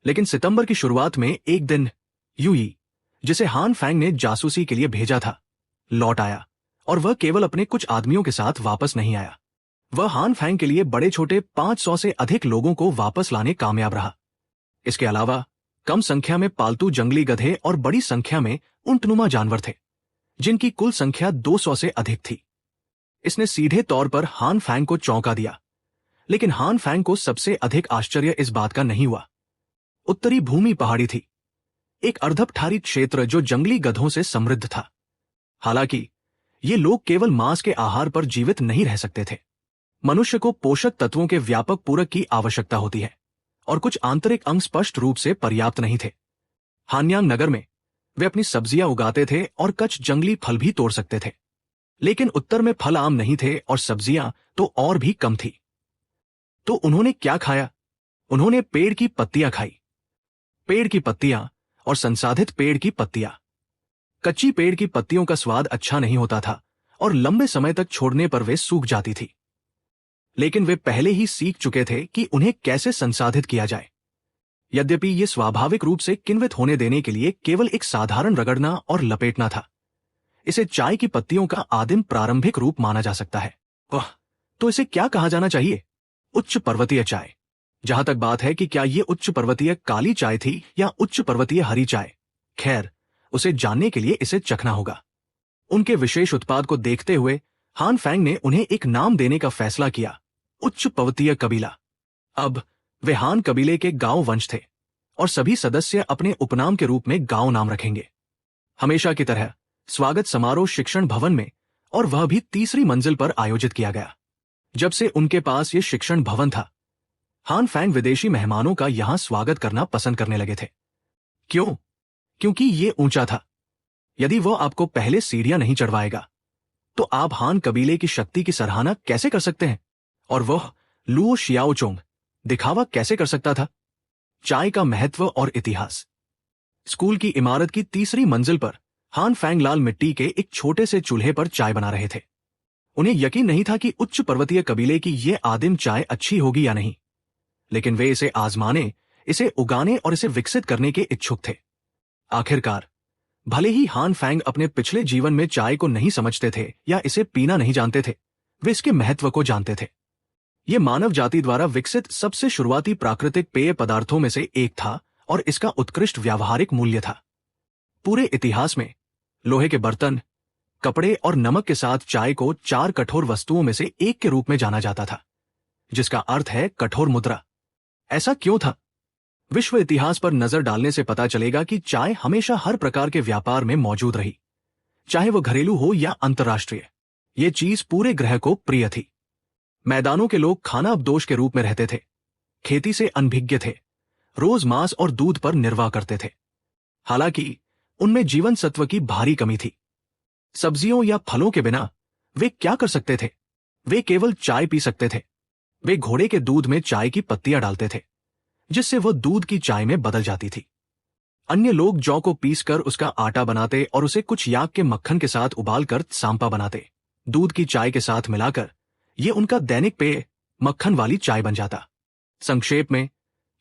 लेकिन सितंबर की शुरुआत में एक दिन यूई, जिसे हान फैंग ने जासूसी के लिए भेजा था, लौट आया, और वह केवल अपने कुछ आदमियों के साथ वापस नहीं आया। वह हान फैंग के लिए बड़े छोटे 500 से अधिक लोगों को वापस लाने कामयाब रहा। इसके अलावा कम संख्या में पालतू जंगली गधे और बड़ी संख्या में ऊंटनुमा जानवर थे, जिनकी कुल संख्या 200 से अधिक थी। इसने सीधे तौर पर हान फैंग को चौंका दिया, लेकिन हान फैंग को सबसे अधिक आश्चर्य इस बात का नहीं हुआ। उत्तरी भूमि पहाड़ी थी, एक अर्धपठारी क्षेत्र जो जंगली गधों से समृद्ध था। हालांकि ये लोग केवल मांस के आहार पर जीवित नहीं रह सकते थे। मनुष्य को पोषक तत्वों के व्यापक पूरक की आवश्यकता होती है, और कुछ आंतरिक अंग स्पष्ट रूप से पर्याप्त नहीं थे। हान्यांग नगर में वे अपनी सब्जियां उगाते थे और कुछ जंगली फल भी तोड़ सकते थे, लेकिन उत्तर में फल आम नहीं थे और सब्जियां तो और भी कम थी। तो उन्होंने क्या खाया? उन्होंने पेड़ की पत्तियां खाई। पेड़ की पत्तियां और संसाधित पेड़ की पत्तियां। कच्ची पेड़ की पत्तियों का स्वाद अच्छा नहीं होता था और लंबे समय तक छोड़ने पर वे सूख जाती थी, लेकिन वे पहले ही सीख चुके थे कि उन्हें कैसे संसाधित किया जाए। यद्यपि यह स्वाभाविक रूप से किण्वित होने देने के लिए केवल एक साधारण रगड़ना और लपेटना था, इसे चाय की पत्तियों का आदिम प्रारंभिक रूप माना जा सकता है। तो इसे क्या कहा जाना चाहिए? उच्च पर्वतीय चाय। जहां तक बात है कि क्या यह उच्च पर्वतीय काली चाय थी या उच्च पर्वतीय हरी चाय, खैर उसे जानने के लिए इसे चखना होगा। उनके विशेष उत्पाद को देखते हुए हान फैंग ने उन्हें एक नाम देने का फैसला किया, उच्च पर्वतीय कबीला। अब वे हान कबीले के गांव वंश थे और सभी सदस्य अपने उपनाम के रूप में गांव नाम रखेंगे। हमेशा की तरह स्वागत समारोह शिक्षण भवन में, और वह भी तीसरी मंजिल पर आयोजित किया गया। जब से उनके पास ये शिक्षण भवन था, हान फैंग विदेशी मेहमानों का यहां स्वागत करना पसंद करने लगे थे। क्यों? क्योंकि ये ऊंचा था। यदि वो आपको पहले सीढ़ियां नहीं चढ़वाएगा, तो आप हान कबीले की शक्ति की सराहना कैसे कर सकते हैं? और वह लुओ शियाओचोंग दिखावा कैसे कर सकता था? चाय का महत्व और इतिहास। स्कूल की इमारत की तीसरी मंजिल पर हान फैंग लाल मिट्टी के एक छोटे से चूल्हे पर चाय बना रहे थे। उन्हें यकीन नहीं था कि उच्च पर्वतीय कबीले की ये आदिम चाय अच्छी होगी या नहीं, लेकिन वे इसे आजमाने, इसे उगाने और इसे विकसित करने के इच्छुक थे। आखिरकार, भले ही हान फैंग अपने पिछले जीवन में चाय को नहीं समझते थे या इसे पीना नहीं जानते थे, वे इसके महत्व को जानते थे। यह मानव जाति द्वारा विकसित सबसे शुरुआती प्राकृतिक पेय पदार्थों में से एक था और इसका उत्कृष्ट व्यावहारिक मूल्य था। पूरे इतिहास में लोहे के बर्तन, कपड़े और नमक के साथ चाय को 4 कठोर वस्तुओं में से एक के रूप में जाना जाता था, जिसका अर्थ है कठोर मुद्रा। ऐसा क्यों था? विश्व इतिहास पर नजर डालने से पता चलेगा कि चाय हमेशा हर प्रकार के व्यापार में मौजूद रही, चाहे वो घरेलू हो या अंतर्राष्ट्रीय। ये चीज पूरे ग्रह को प्रिय थी। मैदानों के लोग खानाबदोश के रूप में रहते थे, खेती से अनभिज्ञ थे, रोज मांस और दूध पर निर्वाह करते थे। हालांकि उनमें जीवन सत्व की भारी कमी थी। सब्जियों या फलों के बिना वे क्या कर सकते थे? वे केवल चाय पी सकते थे। वे घोड़े के दूध में चाय की पत्तियां डालते थे, जिससे वह दूध की चाय में बदल जाती थी। अन्य लोग जौ को पीसकर उसका आटा बनाते और उसे कुछ याक के मक्खन के साथ उबालकर सांपा बनाते। दूध की चाय के साथ मिलाकर ये उनका दैनिक पेय मक्खन वाली चाय बन जाता। संक्षेप में,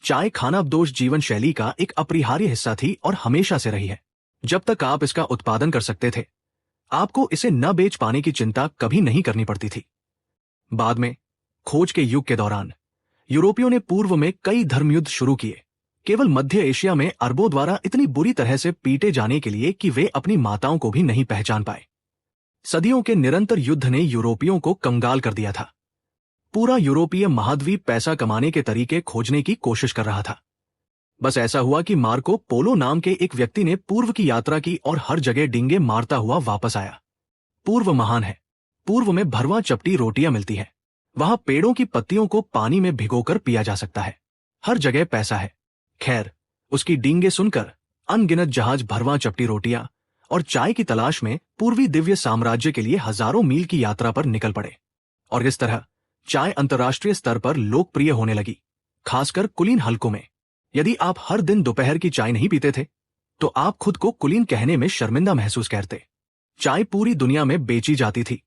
चाय खानाबदोश जीवन शैली का एक अपरिहार्य हिस्सा थी और हमेशा से रही है। जब तक आप इसका उत्पादन कर सकते थे, आपको इसे न बेच पाने की चिंता कभी नहीं करनी पड़ती थी। बाद में, खोज के युग के दौरान यूरोपियों ने पूर्व में कई धर्मयुद्ध शुरू किए, केवल मध्य एशिया में अरबों द्वारा इतनी बुरी तरह से पीटे जाने के लिए कि वे अपनी माताओं को भी नहीं पहचान पाए। सदियों के निरंतर युद्ध ने यूरोपियों को कंगाल कर दिया था। पूरा यूरोपीय महाद्वीप पैसा कमाने के तरीके खोजने की कोशिश कर रहा था। बस ऐसा हुआ कि मार्को पोलो नाम के एक व्यक्ति ने पूर्व की यात्रा की और हर जगह डिंगे मारता हुआ वापस आया। पूर्व महान है। पूर्व में भरवा चपटी रोटियां मिलती हैं। वहां पेड़ों की पत्तियों को पानी में भिगोकर पिया जा सकता है। हर जगह पैसा है। खैर, उसकी डींगे सुनकर अनगिनत जहाज भरवा चपटी रोटियां और चाय की तलाश में पूर्वी दिव्य साम्राज्य के लिए हजारों मील की यात्रा पर निकल पड़े। और इस तरह चाय अंतर्राष्ट्रीय स्तर पर लोकप्रिय होने लगी, खासकर कुलीन हलकों में। यदि आप हर दिन दोपहर की चाय नहीं पीते थे, तो आप खुद को कुलीन कहने में शर्मिंदा महसूस करते। चाय पूरी दुनिया में बेची जाती थी,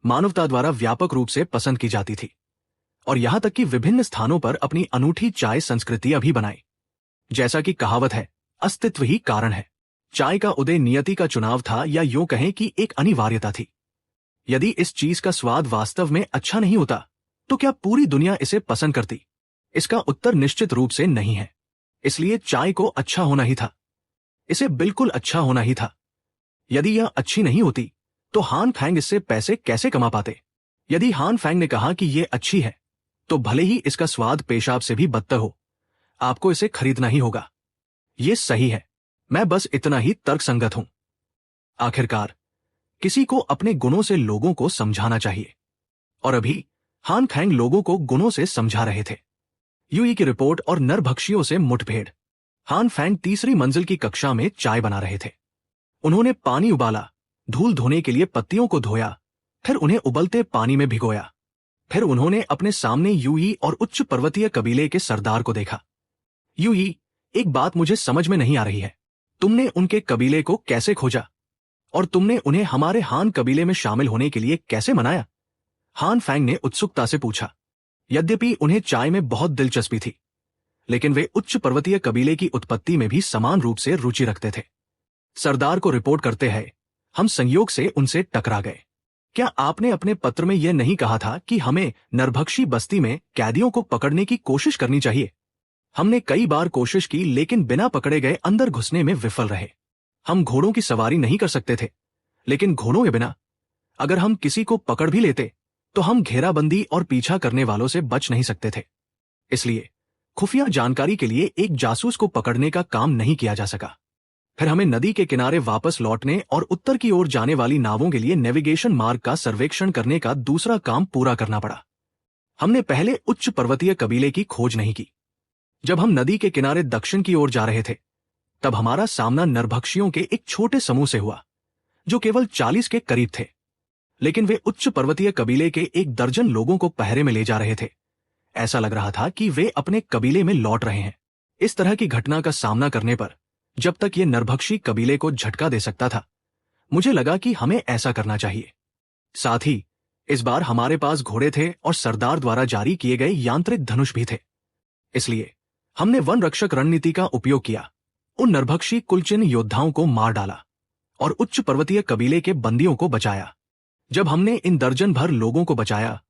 मानवता द्वारा व्यापक रूप से पसंद की जाती थी, और यहां तक कि विभिन्न स्थानों पर अपनी अनूठी चाय संस्कृतियां भी बनाई। जैसा कि कहावत है, अस्तित्व ही कारण है। चाय का उदय नियति का चुनाव था, या यूं कहें कि एक अनिवार्यता थी। यदि इस चीज का स्वाद वास्तव में अच्छा नहीं होता, तो क्या पूरी दुनिया इसे पसंद करती? इसका उत्तर निश्चित रूप से नहीं है। इसलिए चाय को अच्छा होना ही था। इसे बिल्कुल अच्छा होना ही था। यदि यह अच्छी नहीं होती, तो हान फैंग इससे पैसे कैसे कमा पाते? यदि हान फैंग ने कहा कि यह अच्छी है, तो भले ही इसका स्वाद पेशाब से भी बदतर हो, आपको इसे खरीदना ही होगा। यह सही है। मैं बस इतना ही तर्कसंगत हूं। आखिरकार, किसी को अपने गुणों से लोगों को समझाना चाहिए, और अभी हान फैंग लोगों को गुणों से समझा रहे थे। यूई की रिपोर्ट और नरभक्षियों से मुठभेड़। हान फैंग तीसरी मंजिल की कक्षा में चाय बना रहे थे। उन्होंने पानी उबाला, धूल धोने के लिए पत्तियों को धोया, फिर उन्हें उबलते पानी में भिगोया। फिर उन्होंने अपने सामने यूई और उच्च पर्वतीय कबीले के सरदार को देखा। यूई, एक बात मुझे समझ में नहीं आ रही है। तुमने उनके कबीले को कैसे खोजा, और तुमने उन्हें हमारे हान कबीले में शामिल होने के लिए कैसे मनाया? हान फैंग ने उत्सुकता से पूछा। यद्यपि उन्हें चाय में बहुत दिलचस्पी थी, लेकिन वे उच्च पर्वतीय कबीले की उत्पत्ति में भी समान रूप से रुचि रखते थे। सरदार को रिपोर्ट करते हैं, हम संयोग से उनसे टकरा गए। क्या आपने अपने पत्र में यह नहीं कहा था कि हमें नरभक्षी बस्ती में कैदियों को पकड़ने की कोशिश करनी चाहिए? हमने कई बार कोशिश की, लेकिन बिना पकड़े गए अंदर घुसने में विफल रहे। हम घोड़ों की सवारी नहीं कर सकते थे, लेकिन घोड़ों के बिना अगर हम किसी को पकड़ भी लेते, तो हम घेराबंदी और पीछा करने वालों से बच नहीं सकते थे। इसलिए खुफिया जानकारी के लिए एक जासूस को पकड़ने का काम नहीं किया जा सका। फिर हमें नदी के किनारे वापस लौटने और उत्तर की ओर जाने वाली नावों के लिए नेविगेशन मार्ग का सर्वेक्षण करने का दूसरा काम पूरा करना पड़ा। हमने पहले उच्च पर्वतीय कबीले की खोज नहीं की। जब हम नदी के किनारे दक्षिण की ओर जा रहे थे, तब हमारा सामना नरभक्षियों के एक छोटे समूह से हुआ, जो केवल 40 के करीब थे। लेकिन वे उच्च पर्वतीय कबीले के 1 दर्जन लोगों को पहरे में ले जा रहे थे। ऐसा लग रहा था कि वे अपने कबीले में लौट रहे हैं। इस तरह की घटना का सामना करने पर जब तक ये नरभक्षी कबीले को झटका दे सकता था, मुझे लगा कि हमें ऐसा करना चाहिए। साथ ही इस बार हमारे पास घोड़े थे और सरदार द्वारा जारी किए गए यांत्रिक धनुष भी थे। इसलिए हमने वन रक्षक रणनीति का उपयोग किया, उन नरभक्षी कुलचिन योद्धाओं को मार डाला और उच्च पर्वतीय कबीले के बंदियों को बचाया। जब हमने इन दर्जन भर लोगों को बचाया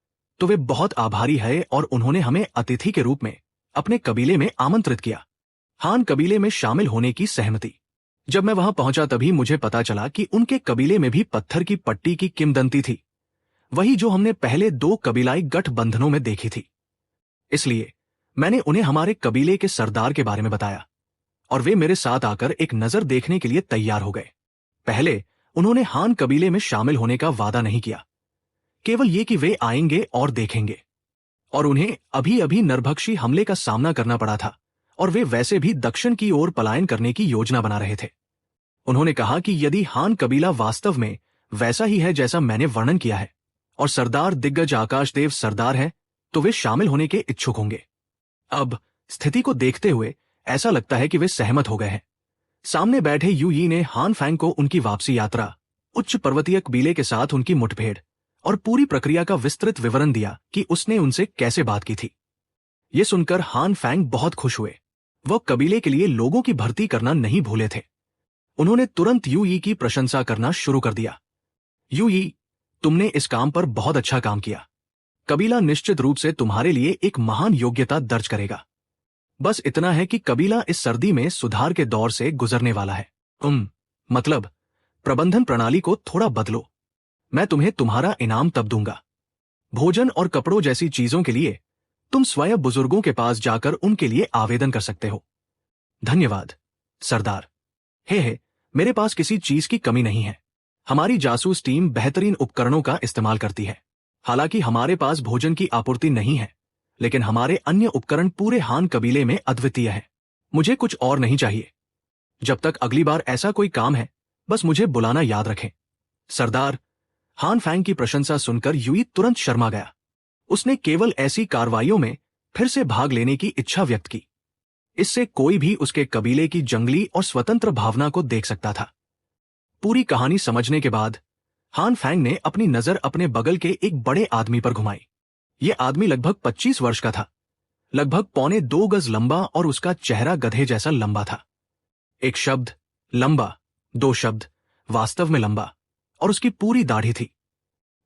तो वे बहुत आभारी है और उन्होंने हमें अतिथि के रूप में अपने कबीले में आमंत्रित किया। हान कबीले में शामिल होने की सहमति। जब मैं वहां पहुंचा तभी मुझे पता चला कि उनके कबीले में भी पत्थर की पट्टी की किंवदंती थी, वही जो हमने पहले 2 कबीलाई गठबंधनों में देखी थी। इसलिए मैंने उन्हें हमारे कबीले के सरदार के बारे में बताया और वे मेरे साथ आकर एक नजर देखने के लिए तैयार हो गए। पहले उन्होंने हान कबीले में शामिल होने का वादा नहीं किया, केवल ये कि वे आएंगे और देखेंगे। और उन्हें अभी अभी नरभक्षी हमले का सामना करना पड़ा था और वे वैसे भी दक्षिण की ओर पलायन करने की योजना बना रहे थे। उन्होंने कहा कि यदि हान कबीला वास्तव में वैसा ही है जैसा मैंने वर्णन किया है और सरदार दिग्गज आकाशदेव सरदार है, तो वे शामिल होने के इच्छुक होंगे। अब स्थिति को देखते हुए ऐसा लगता है कि वे सहमत हो गए हैं। सामने बैठे यू यी ने हान फैंग को उनकी वापसी यात्रा, उच्च पर्वतीय कबीले के साथ उनकी मुठभेड़ और पूरी प्रक्रिया का विस्तृत विवरण दिया कि उसने उनसे कैसे बात की थी। ये सुनकर हान फैंग बहुत खुश हुए। वह कबीले के लिए लोगों की भर्ती करना नहीं भूले थे। उन्होंने तुरंत यू यी की प्रशंसा करना शुरू कर दिया। यू यी, तुमने इस काम पर बहुत अच्छा काम किया। कबीला निश्चित रूप से तुम्हारे लिए एक महान योग्यता दर्ज करेगा। बस इतना है कि कबीला इस सर्दी में सुधार के दौर से गुजरने वाला है। मतलब प्रबंधन प्रणाली को थोड़ा बदलो। मैं तुम्हें तुम्हारा इनाम तब दूंगा। भोजन और कपड़ों जैसी चीजों के लिए तुम स्वयं बुजुर्गों के पास जाकर उनके लिए आवेदन कर सकते हो। धन्यवाद सरदार। हे, मेरे पास किसी चीज की कमी नहीं है। हमारी जासूस टीम बेहतरीन उपकरणों का इस्तेमाल करती है। हालांकि हमारे पास भोजन की आपूर्ति नहीं है, लेकिन हमारे अन्य उपकरण पूरे हान कबीले में अद्वितीय हैं। मुझे कुछ और नहीं चाहिए। जब तक अगली बार ऐसा कोई काम है, बस मुझे बुलाना याद रखें। सरदार। हान फैंग की प्रशंसा सुनकर यूई तुरंत शर्मा गया। उसने केवल ऐसी कार्रवाइयों में फिर से भाग लेने की इच्छा व्यक्त की। इससे कोई भी उसके कबीले की जंगली और स्वतंत्र भावना को देख सकता था। पूरी कहानी समझने के बाद हान फैंग ने अपनी नजर अपने बगल के एक बड़े आदमी पर घुमाई। यह आदमी लगभग 25 वर्ष का था, लगभग 1.25 गज लंबा और उसका चेहरा गधे जैसा लंबा था। एक शब्द लंबा, 2 शब्द वास्तव में लंबा, और उसकी पूरी दाढ़ी थी।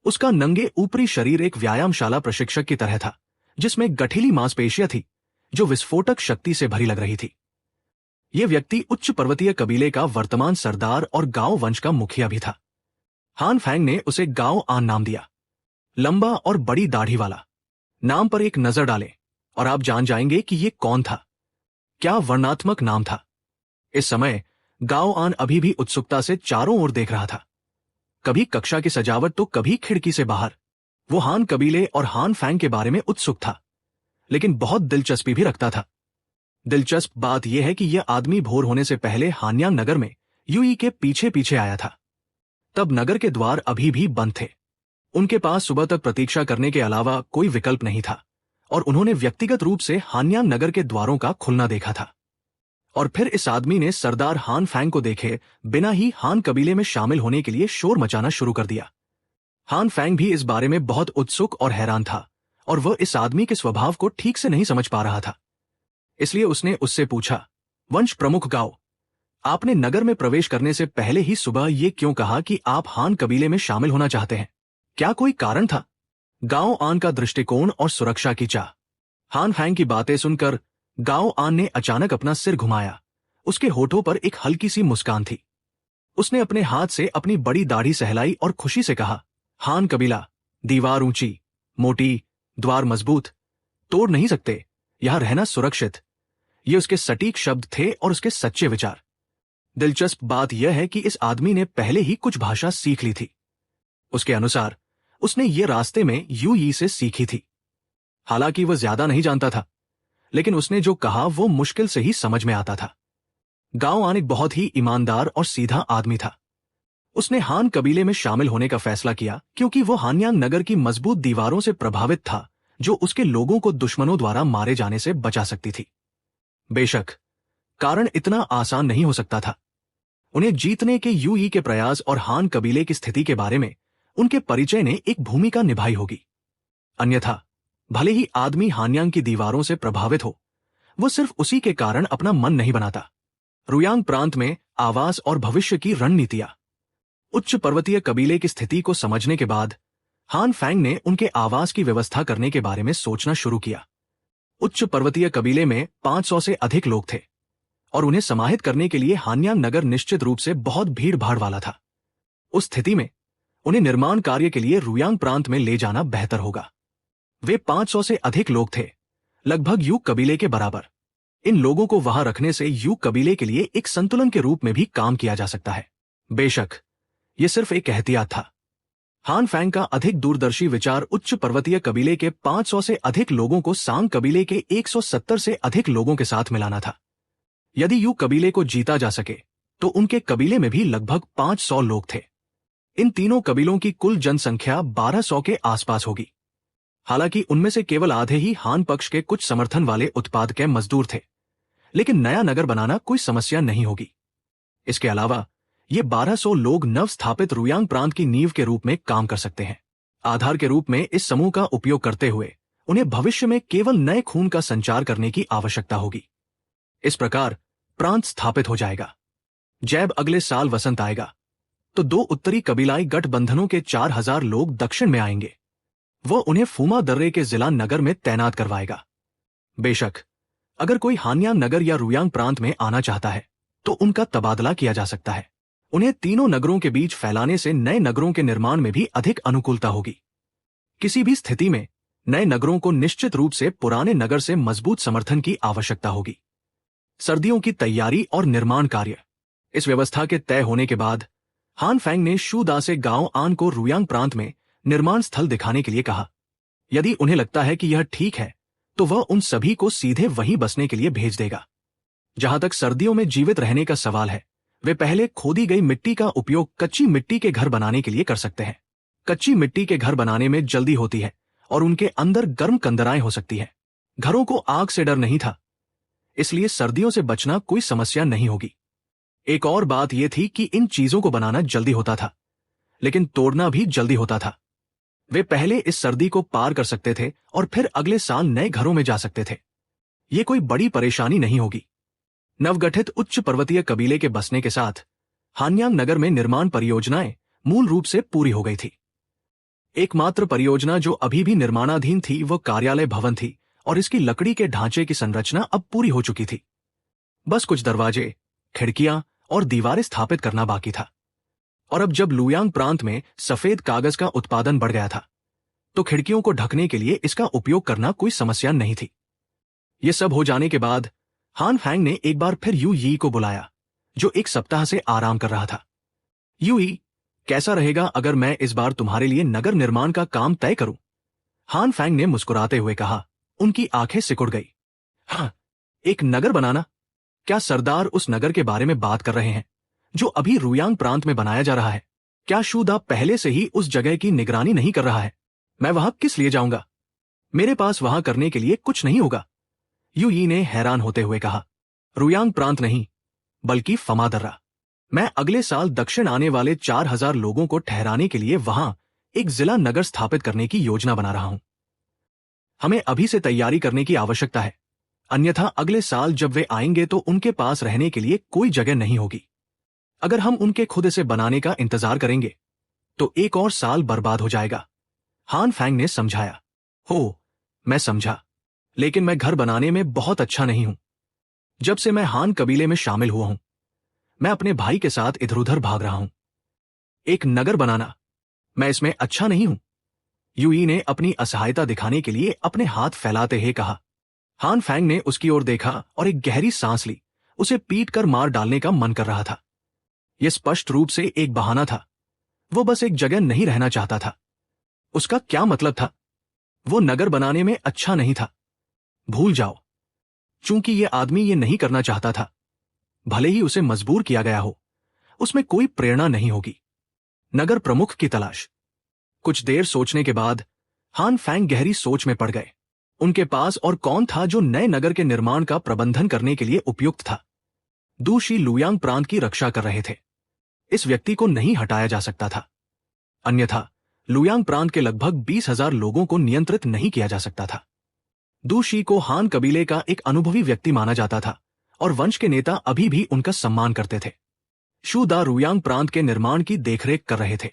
उसका नंगे ऊपरी शरीर एक व्यायामशाला प्रशिक्षक की तरह था, जिसमें गठीली मांसपेशियां थी जो विस्फोटक शक्ति से भरी लग रही थी। यह व्यक्ति उच्च पर्वतीय कबीले का वर्तमान सरदार और गाओ वंश का मुखिया भी था। हान फैंग ने उसे गाओ आन नाम दिया। लंबा और बड़ी दाढ़ी वाला। नाम पर एक नजर डालें और आप जान जाएंगे कि यह कौन था। क्या वर्णनात्मक नाम था। इस समय गाओ आन अभी भी उत्सुकता से चारों ओर देख रहा था, कभी कक्षा की सजावट तो कभी खिड़की से बाहर। वो हान कबीले और हान फैंग के बारे में उत्सुक था, लेकिन बहुत दिलचस्पी भी रखता था। दिलचस्प बात यह है कि यह आदमी भोर होने से पहले हानयांग नगर में यूई के पीछे पीछे आया था। तब नगर के द्वार अभी भी बंद थे। उनके पास सुबह तक प्रतीक्षा करने के अलावा कोई विकल्प नहीं था और उन्होंने व्यक्तिगत रूप से हानयांग नगर के द्वारों का खुलना देखा था। और फिर इस आदमी ने सरदार हान फैंग को देखे बिना ही हान कबीले में शामिल होने के लिए शोर मचाना शुरू कर दिया। हान फैंग भी इस बारे में बहुत उत्सुक और हैरान था और वह इस आदमी के स्वभाव को ठीक से नहीं समझ पा रहा था। इसलिए उसने उससे पूछा, वंश प्रमुख गाओ, आपने नगर में प्रवेश करने से पहले ही सुबह ये क्यों कहा कि आप हान कबीले में शामिल होना चाहते हैं? क्या कोई कारण था? गाओ आन का दृष्टिकोण और सुरक्षा की चाह। हान फैंग की बातें सुनकर गाओ आन ने अचानक अपना सिर घुमाया। उसके होठों पर एक हल्की सी मुस्कान थी। उसने अपने हाथ से अपनी बड़ी दाढ़ी सहलाई और खुशी से कहा, हान कबीला, दीवार ऊंची, मोटी, द्वार मजबूत, तोड़ नहीं सकते, यहां रहना सुरक्षित। ये उसके सटीक शब्द थे और उसके सच्चे विचार। दिलचस्प बात यह है कि इस आदमी ने पहले ही कुछ भाषा सीख ली थी। उसके अनुसार उसने ये रास्ते में यू यी से सीखी थी। हालांकि वह ज्यादा नहीं जानता था, लेकिन उसने जो कहा वो मुश्किल से ही समझ में आता था। गांव आन एक बहुत ही ईमानदार और सीधा आदमी था। उसने हान कबीले में शामिल होने का फैसला किया क्योंकि वो हानयांग नगर की मजबूत दीवारों से प्रभावित था, जो उसके लोगों को दुश्मनों द्वारा मारे जाने से बचा सकती थी। बेशक कारण इतना आसान नहीं हो सकता था। उन्हें जीतने के यूई के प्रयास और हान कबीले की स्थिति के बारे में उनके परिचय ने एक भूमिका निभाई होगी। अन्यथा भले ही आदमी हानयांग की दीवारों से प्रभावित हो, वो सिर्फ उसी के कारण अपना मन नहीं बनाता। रुयांग प्रांत में आवास और भविष्य की रणनीतियां। उच्च पर्वतीय कबीले की स्थिति को समझने के बाद हान फैंग ने उनके आवास की व्यवस्था करने के बारे में सोचना शुरू किया। उच्च पर्वतीय कबीले में 500 से अधिक लोग थे और उन्हें समाहित करने के लिए हानयांग नगर निश्चित रूप से बहुत भीड़ भाड़ वाला था। उस स्थिति में उन्हें निर्माण कार्य के लिए रुयांग प्रांत में ले जाना बेहतर होगा। वे 500 से अधिक लोग थे, लगभग यू कबीले के बराबर। इन लोगों को वहां रखने से यू कबीले के लिए एक संतुलन के रूप में भी काम किया जा सकता है। बेशक यह सिर्फ एक एहतियात था। हान फैंग का अधिक दूरदर्शी विचार उच्च पर्वतीय कबीले के 500 से अधिक लोगों को सांग कबीले के 170 से अधिक लोगों के साथ मिलाना था। यदि यू कबीले को जीता जा सके तो उनके कबीले में भी लगभग 500 लोग थे। इन तीनों कबीलों की कुल जनसंख्या 1200 के आसपास होगी। हालांकि उनमें से केवल आधे ही हान पक्ष के कुछ समर्थन वाले उत्पादक मजदूर थे, लेकिन नया नगर बनाना कोई समस्या नहीं होगी। इसके अलावा ये 1200 लोग नव स्थापित रुयांग प्रांत की नींव के रूप में काम कर सकते हैं। आधार के रूप में इस समूह का उपयोग करते हुए उन्हें भविष्य में केवल नए खून का संचार करने की आवश्यकता होगी। इस प्रकार प्रांत स्थापित हो जाएगा। जैब अगले साल वसंत आएगा तो 2 उत्तरी कबीलाई गठबंधनों के 4000 लोग दक्षिण में आएंगे। वो उन्हें फूमा दर्रे के जिला नगर में तैनात करवाएगा। बेशक अगर कोई हानयांग नगर या रुयांग प्रांत में आना चाहता है तो उनका तबादला किया जा सकता है। उन्हें तीनों नगरों के बीच फैलाने से नए नगरों के निर्माण में भी अधिक अनुकूलता होगी। किसी भी स्थिति में नए नगरों को निश्चित रूप से पुराने नगर से मजबूत समर्थन की आवश्यकता होगी। सर्दियों की तैयारी और निर्माण कार्य। इस व्यवस्था के तय होने के बाद हान फैंग ने शू दा से गांव आन को रुयांग प्रांत में निर्माण स्थल दिखाने के लिए कहा। यदि उन्हें लगता है कि यह ठीक है तो वह उन सभी को सीधे वहीं बसने के लिए भेज देगा। जहां तक सर्दियों में जीवित रहने का सवाल है, वे पहले खोदी गई मिट्टी का उपयोग कच्ची मिट्टी के घर बनाने के लिए कर सकते हैं। कच्ची मिट्टी के घर बनाने में जल्दी होती है और उनके अंदर गर्म कंदराएं हो सकती है। घरों को आग से डर नहीं था, इसलिए सर्दियों से बचना कोई समस्या नहीं होगी। एक और बात यह थी कि इन चीजों को बनाना जल्दी होता था, लेकिन तोड़ना भी जल्दी होता था। वे पहले इस सर्दी को पार कर सकते थे और फिर अगले साल नए घरों में जा सकते थे। ये कोई बड़ी परेशानी नहीं होगी। नवगठित उच्च पर्वतीय कबीले के बसने के साथ हानयांग नगर में निर्माण परियोजनाएं मूल रूप से पूरी हो गई थी। एकमात्र परियोजना जो अभी भी निर्माणाधीन थी वह कार्यालय भवन थी और इसकी लकड़ी के ढांचे की संरचना अब पूरी हो चुकी थी। बस कुछ दरवाजे, खिड़कियां और दीवारें स्थापित करना बाकी था। और अब जब लुयांग प्रांत में सफेद कागज का उत्पादन बढ़ गया था तो खिड़कियों को ढकने के लिए इसका उपयोग करना कोई समस्या नहीं थी। यह सब हो जाने के बाद हान फैंग ने एक बार फिर यू यी को बुलाया, जो एक सप्ताह से आराम कर रहा था। यू यी, कैसा रहेगा अगर मैं इस बार तुम्हारे लिए नगर निर्माण का काम तय करूं? हान फैंग ने मुस्कुराते हुए कहा। उनकी आंखें सिकुड़ गई। हाँ, एक नगर बनाना? क्या सरदार उस नगर के बारे में बात कर रहे हैं जो अभी रुयांग प्रांत में बनाया जा रहा है? क्या शू दा पहले से ही उस जगह की निगरानी नहीं कर रहा है? मैं वहां किस लिए जाऊंगा? मेरे पास वहां करने के लिए कुछ नहीं होगा। यू यी ने हैरान होते हुए कहा। रुयांग प्रांत नहीं, बल्कि फमा दर्रा। मैं अगले साल दक्षिण आने वाले 4000 लोगों को ठहराने के लिए वहां एक जिला नगर स्थापित करने की योजना बना रहा हूं। हमें अभी से तैयारी करने की आवश्यकता है, अन्यथा अगले साल जब वे आएंगे तो उनके पास रहने के लिए कोई जगह नहीं होगी। अगर हम उनके खुद से बनाने का इंतजार करेंगे तो एक और साल बर्बाद हो जाएगा। हान फैंग ने समझाया। हो, मैं समझा, लेकिन मैं घर बनाने में बहुत अच्छा नहीं हूं। जब से मैं हान कबीले में शामिल हुआ हूं, मैं अपने भाई के साथ इधर उधर भाग रहा हूं। एक नगर बनाना, मैं इसमें अच्छा नहीं हूं। यूई ने अपनी असहायता दिखाने के लिए अपने हाथ फैलाते हुए कहा। हान फैंग ने उसकी ओर देखा और एक गहरी सांस ली। उसे पीट कर मार डालने का मन कर रहा था। यह स्पष्ट रूप से एक बहाना था। वो बस एक जगह नहीं रहना चाहता था। उसका क्या मतलब था? वो नगर बनाने में अच्छा नहीं था। भूल जाओ। चूंकि ये आदमी ये नहीं करना चाहता था, भले ही उसे मजबूर किया गया हो, उसमें कोई प्रेरणा नहीं होगी। नगर प्रमुख की तलाश। कुछ देर सोचने के बाद हान फैंग गहरी सोच में पड़ गए। उनके पास और कौन था जो नए नगर के निर्माण का प्रबंधन करने के लिए उपयुक्त था। दू शी लुयांग प्रांत की रक्षा कर रहे थे। इस व्यक्ति को नहीं हटाया जा सकता था। अन्यथा लुयांग प्रांत के लगभग 20,000 लोगों को नियंत्रित नहीं किया जा सकता था। दू शी को हान कबीले का एक अनुभवी व्यक्ति माना जाता था और वंश के नेता अभी भी उनका सम्मान करते थे। शू दा रुयांग प्रांत के निर्माण की देखरेख कर रहे थे।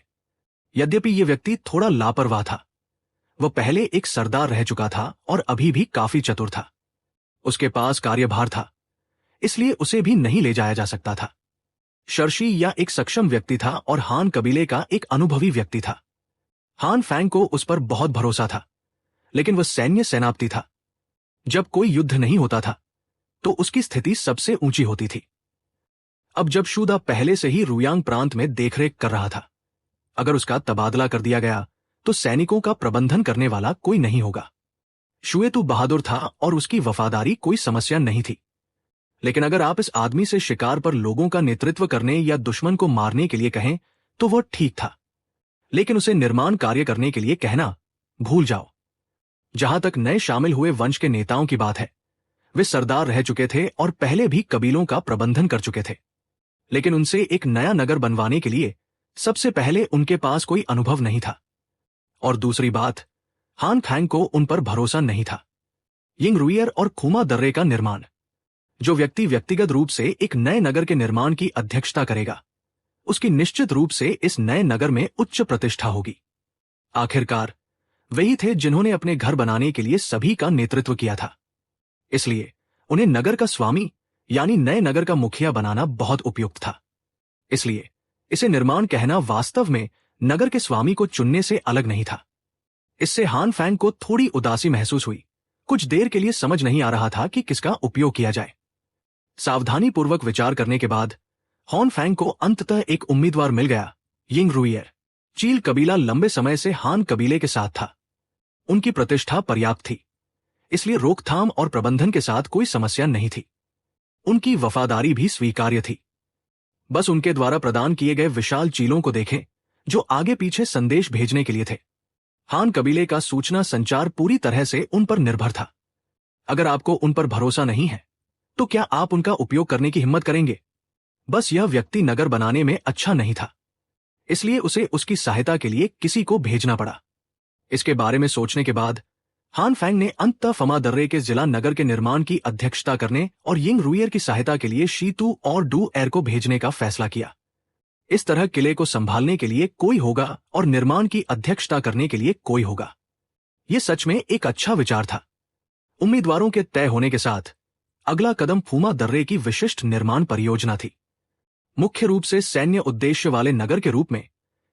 यद्यपि यह व्यक्ति थोड़ा लापरवाह था। वह पहले एक सरदार रह चुका था और अभी भी काफी चतुर था। उसके पास कार्यभार था, इसलिए उसे भी नहीं ले जाया जा सकता था। शर्शी या एक सक्षम व्यक्ति था और हान कबीले का एक अनुभवी व्यक्ति था। हान फैंग को उस पर बहुत भरोसा था, लेकिन वह सैन्य सेनापति था। जब कोई युद्ध नहीं होता था तो उसकी स्थिति सबसे ऊंची होती थी। अब जब शूदा पहले से ही रुयांग प्रांत में देखरेख कर रहा था, अगर उसका तबादला कर दिया गया तो सैनिकों का प्रबंधन करने वाला कोई नहीं होगा। शुएतु बहादुर था और उसकी वफादारी कोई समस्या नहीं थी। लेकिन अगर आप इस आदमी से शिकार पर लोगों का नेतृत्व करने या दुश्मन को मारने के लिए कहें तो वह ठीक था, लेकिन उसे निर्माण कार्य करने के लिए कहना भूल जाओ। जहां तक नए शामिल हुए वंश के नेताओं की बात है, वे सरदार रह चुके थे और पहले भी कबीलों का प्रबंधन कर चुके थे। लेकिन उनसे एक नया नगर बनवाने के लिए सबसे पहले उनके पास कोई अनुभव नहीं था। और दूसरी बात, हान फैंग को उन पर भरोसा नहीं था। यिंग रुइयर और खुमा दर्रे का निर्माण। जो व्यक्ति व्यक्तिगत रूप से एक नए नगर के निर्माण की अध्यक्षता करेगा, उसकी निश्चित रूप से इस नए नगर में उच्च प्रतिष्ठा होगी। आखिरकार वही थे जिन्होंने अपने घर बनाने के लिए सभी का नेतृत्व किया था। इसलिए उन्हें नगर का स्वामी यानी नए नगर का मुखिया बनाना बहुत उपयुक्त था। इसलिए इसे निर्माण कहना वास्तव में नगर के स्वामी को चुनने से अलग नहीं था। इससे हान फैंग को थोड़ी उदासी महसूस हुई। कुछ देर के लिए समझ नहीं आ रहा था कि किसका उपयोग किया जाए। सावधानीपूर्वक विचार करने के बाद हॉन फैंग को अंततः एक उम्मीदवार मिल गया, यिंग रुइयर। चील कबीला लंबे समय से हान कबीले के साथ था। उनकी प्रतिष्ठा पर्याप्त थी, इसलिए रोकथाम और प्रबंधन के साथ कोई समस्या नहीं थी। उनकी वफादारी भी स्वीकार्य थी। बस उनके द्वारा प्रदान किए गए विशाल चीलों को देखें, जो आगे पीछे संदेश भेजने के लिए थे। हान कबीले का सूचना संचार पूरी तरह से उन पर निर्भर था। अगर आपको उन पर भरोसा नहीं है, तो क्या आप उनका उपयोग करने की हिम्मत करेंगे? बस यह व्यक्ति नगर बनाने में अच्छा नहीं था, इसलिए उसे उसकी सहायता के लिए किसी को भेजना पड़ा। इसके बारे में सोचने के बाद हान फैंग ने अंततः फमा दर्रे के जिला नगर के निर्माण की अध्यक्षता करने और यिंग रुइयर की सहायता के लिए शीतू और डू एर को भेजने का फैसला किया। इस तरह किले को संभालने के लिए कोई होगा और निर्माण की अध्यक्षता करने के लिए कोई होगा। यह सच में एक अच्छा विचार था। उम्मीदवारों के तय होने के साथ अगला कदम फूमा दर्रे की विशिष्ट निर्माण परियोजना थी। मुख्य रूप से सैन्य उद्देश्य वाले नगर के रूप में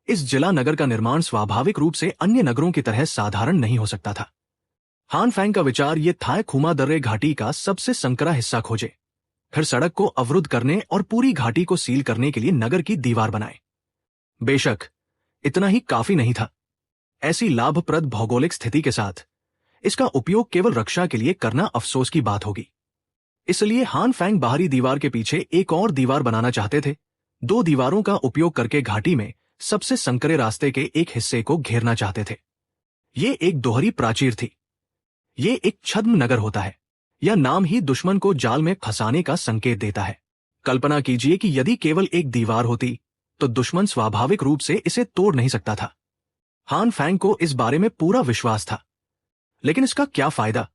इस जिला नगर का निर्माण स्वाभाविक रूप से अन्य नगरों की तरह साधारण नहीं हो सकता था। हान फैंग का विचार यह था, खुमा दर्रे घाटी का सबसे संकरा हिस्सा खोजे, फिर सड़क को अवरुद्ध करने और पूरी घाटी को सील करने के लिए नगर की दीवार बनाए। बेशक इतना ही काफी नहीं था। ऐसी लाभप्रद भौगोलिक स्थिति के साथ इसका उपयोग केवल रक्षा के लिए करना अफसोस की बात होगी। इसलिए हान फैंग बाहरी दीवार के पीछे एक और दीवार बनाना चाहते थे। 2 दीवारों का उपयोग करके घाटी में सबसे संकरे रास्ते के एक हिस्से को घेरना चाहते थे। ये एक दोहरी प्राचीर थी। ये एक छद्म नगर होता है। यह नाम ही दुश्मन को जाल में फंसाने का संकेत देता है। कल्पना कीजिए कि यदि केवल एक दीवार होती तो दुश्मन स्वाभाविक रूप से इसे तोड़ नहीं सकता था। हान फैंग को इस बारे में पूरा विश्वास था। लेकिन इसका क्या फायदा?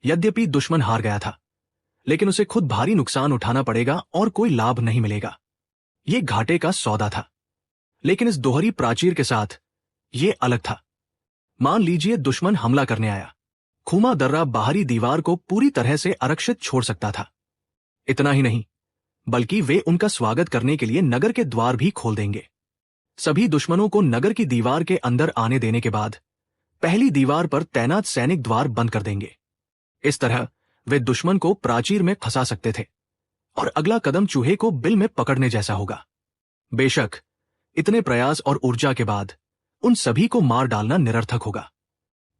यद्यपि दुश्मन हार गया था, लेकिन उसे खुद भारी नुकसान उठाना पड़ेगा और कोई लाभ नहीं मिलेगा। यह घाटे का सौदा था। लेकिन इस दोहरी प्राचीर के साथ यह अलग था। मान लीजिए दुश्मन हमला करने आया। खुमा दर्रा बाहरी दीवार को पूरी तरह से आरक्षित छोड़ सकता था। इतना ही नहीं, बल्कि वे उनका स्वागत करने के लिए नगर के द्वार भी खोल देंगे। सभी दुश्मनों को नगर की दीवार के अंदर आने देने के बाद पहली दीवार पर तैनात सैनिक द्वार बंद कर देंगे। इस तरह वे दुश्मन को प्राचीर में फंसा सकते थे और अगला कदम चूहे को बिल में पकड़ने जैसा होगा। बेशक इतने प्रयास और ऊर्जा के बाद उन सभी को मार डालना निरर्थक होगा।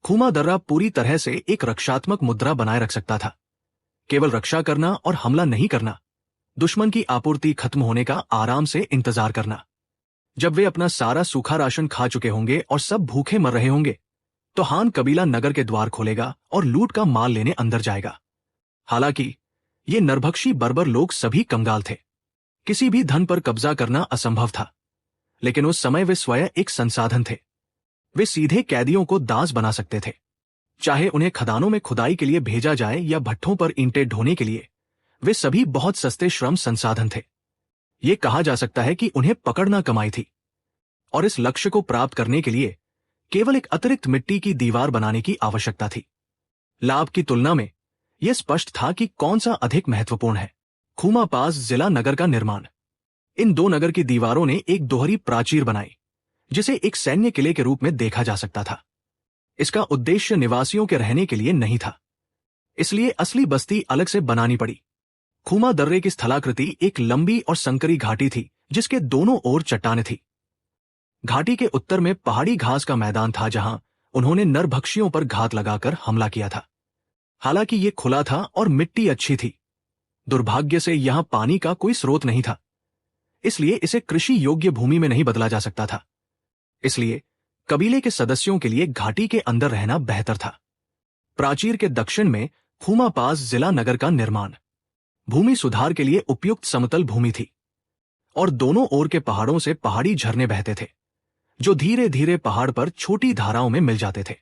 खूमा दर्रा पूरी तरह से एक रक्षात्मक मुद्रा बनाए रख सकता था। केवल रक्षा करना और हमला नहीं करना, दुश्मन की आपूर्ति खत्म होने का आराम से इंतजार करना। जब वे अपना सारा सूखा राशन खा चुके होंगे और सब भूखे मर रहे होंगे, तो हान कबीला नगर के द्वार खोलेगा और लूट का माल लेने अंदर जाएगा। हालांकि ये नरभक्षी बर्बर लोग सभी कंगाल थे। किसी भी धन पर कब्जा करना असंभव था, लेकिन उस समय वे स्वयं एक संसाधन थे। वे सीधे कैदियों को दास बना सकते थे। चाहे उन्हें खदानों में खुदाई के लिए भेजा जाए या भट्ठों पर ईंटें ढोने के लिए, वे सभी बहुत सस्ते श्रम संसाधन थे। ये कहा जा सकता है कि उन्हें पकड़ना कमाई थी, और इस लक्ष्य को प्राप्त करने के लिए केवल एक अतिरिक्त मिट्टी की दीवार बनाने की आवश्यकता थी। लाभ की तुलना में यह स्पष्ट था कि कौन सा अधिक महत्वपूर्ण है। खूमा पास जिला नगर का निर्माण। इन दो नगर की दीवारों ने एक दोहरी प्राचीर बनाई, जिसे एक सैन्य किले के रूप में देखा जा सकता था। इसका उद्देश्य निवासियों के रहने के लिए नहीं था, इसलिए असली बस्ती अलग से बनानी पड़ी। खूमा दर्रे की स्थलाकृति एक लंबी और संकरी घाटी थी, जिसके दोनों ओर चट्टानें थी। घाटी के उत्तर में पहाड़ी घास का मैदान था, जहां उन्होंने नरभक्षियों पर घात लगाकर हमला किया था। हालांकि ये खुला था और मिट्टी अच्छी थी। दुर्भाग्य से यहां पानी का कोई स्रोत नहीं था, इसलिए इसे कृषि योग्य भूमि में नहीं बदला जा सकता था। इसलिए कबीले के सदस्यों के लिए घाटी के अंदर रहना बेहतर था। प्राचीर के दक्षिण में खूमा पास जिला नगर का निर्माण। भूमि सुधार के लिए उपयुक्त समतल भूमि थी, और दोनों ओर के पहाड़ों से पहाड़ी झरने बहते थे, जो धीरे धीरे पहाड़ पर छोटी धाराओं में मिल जाते थे।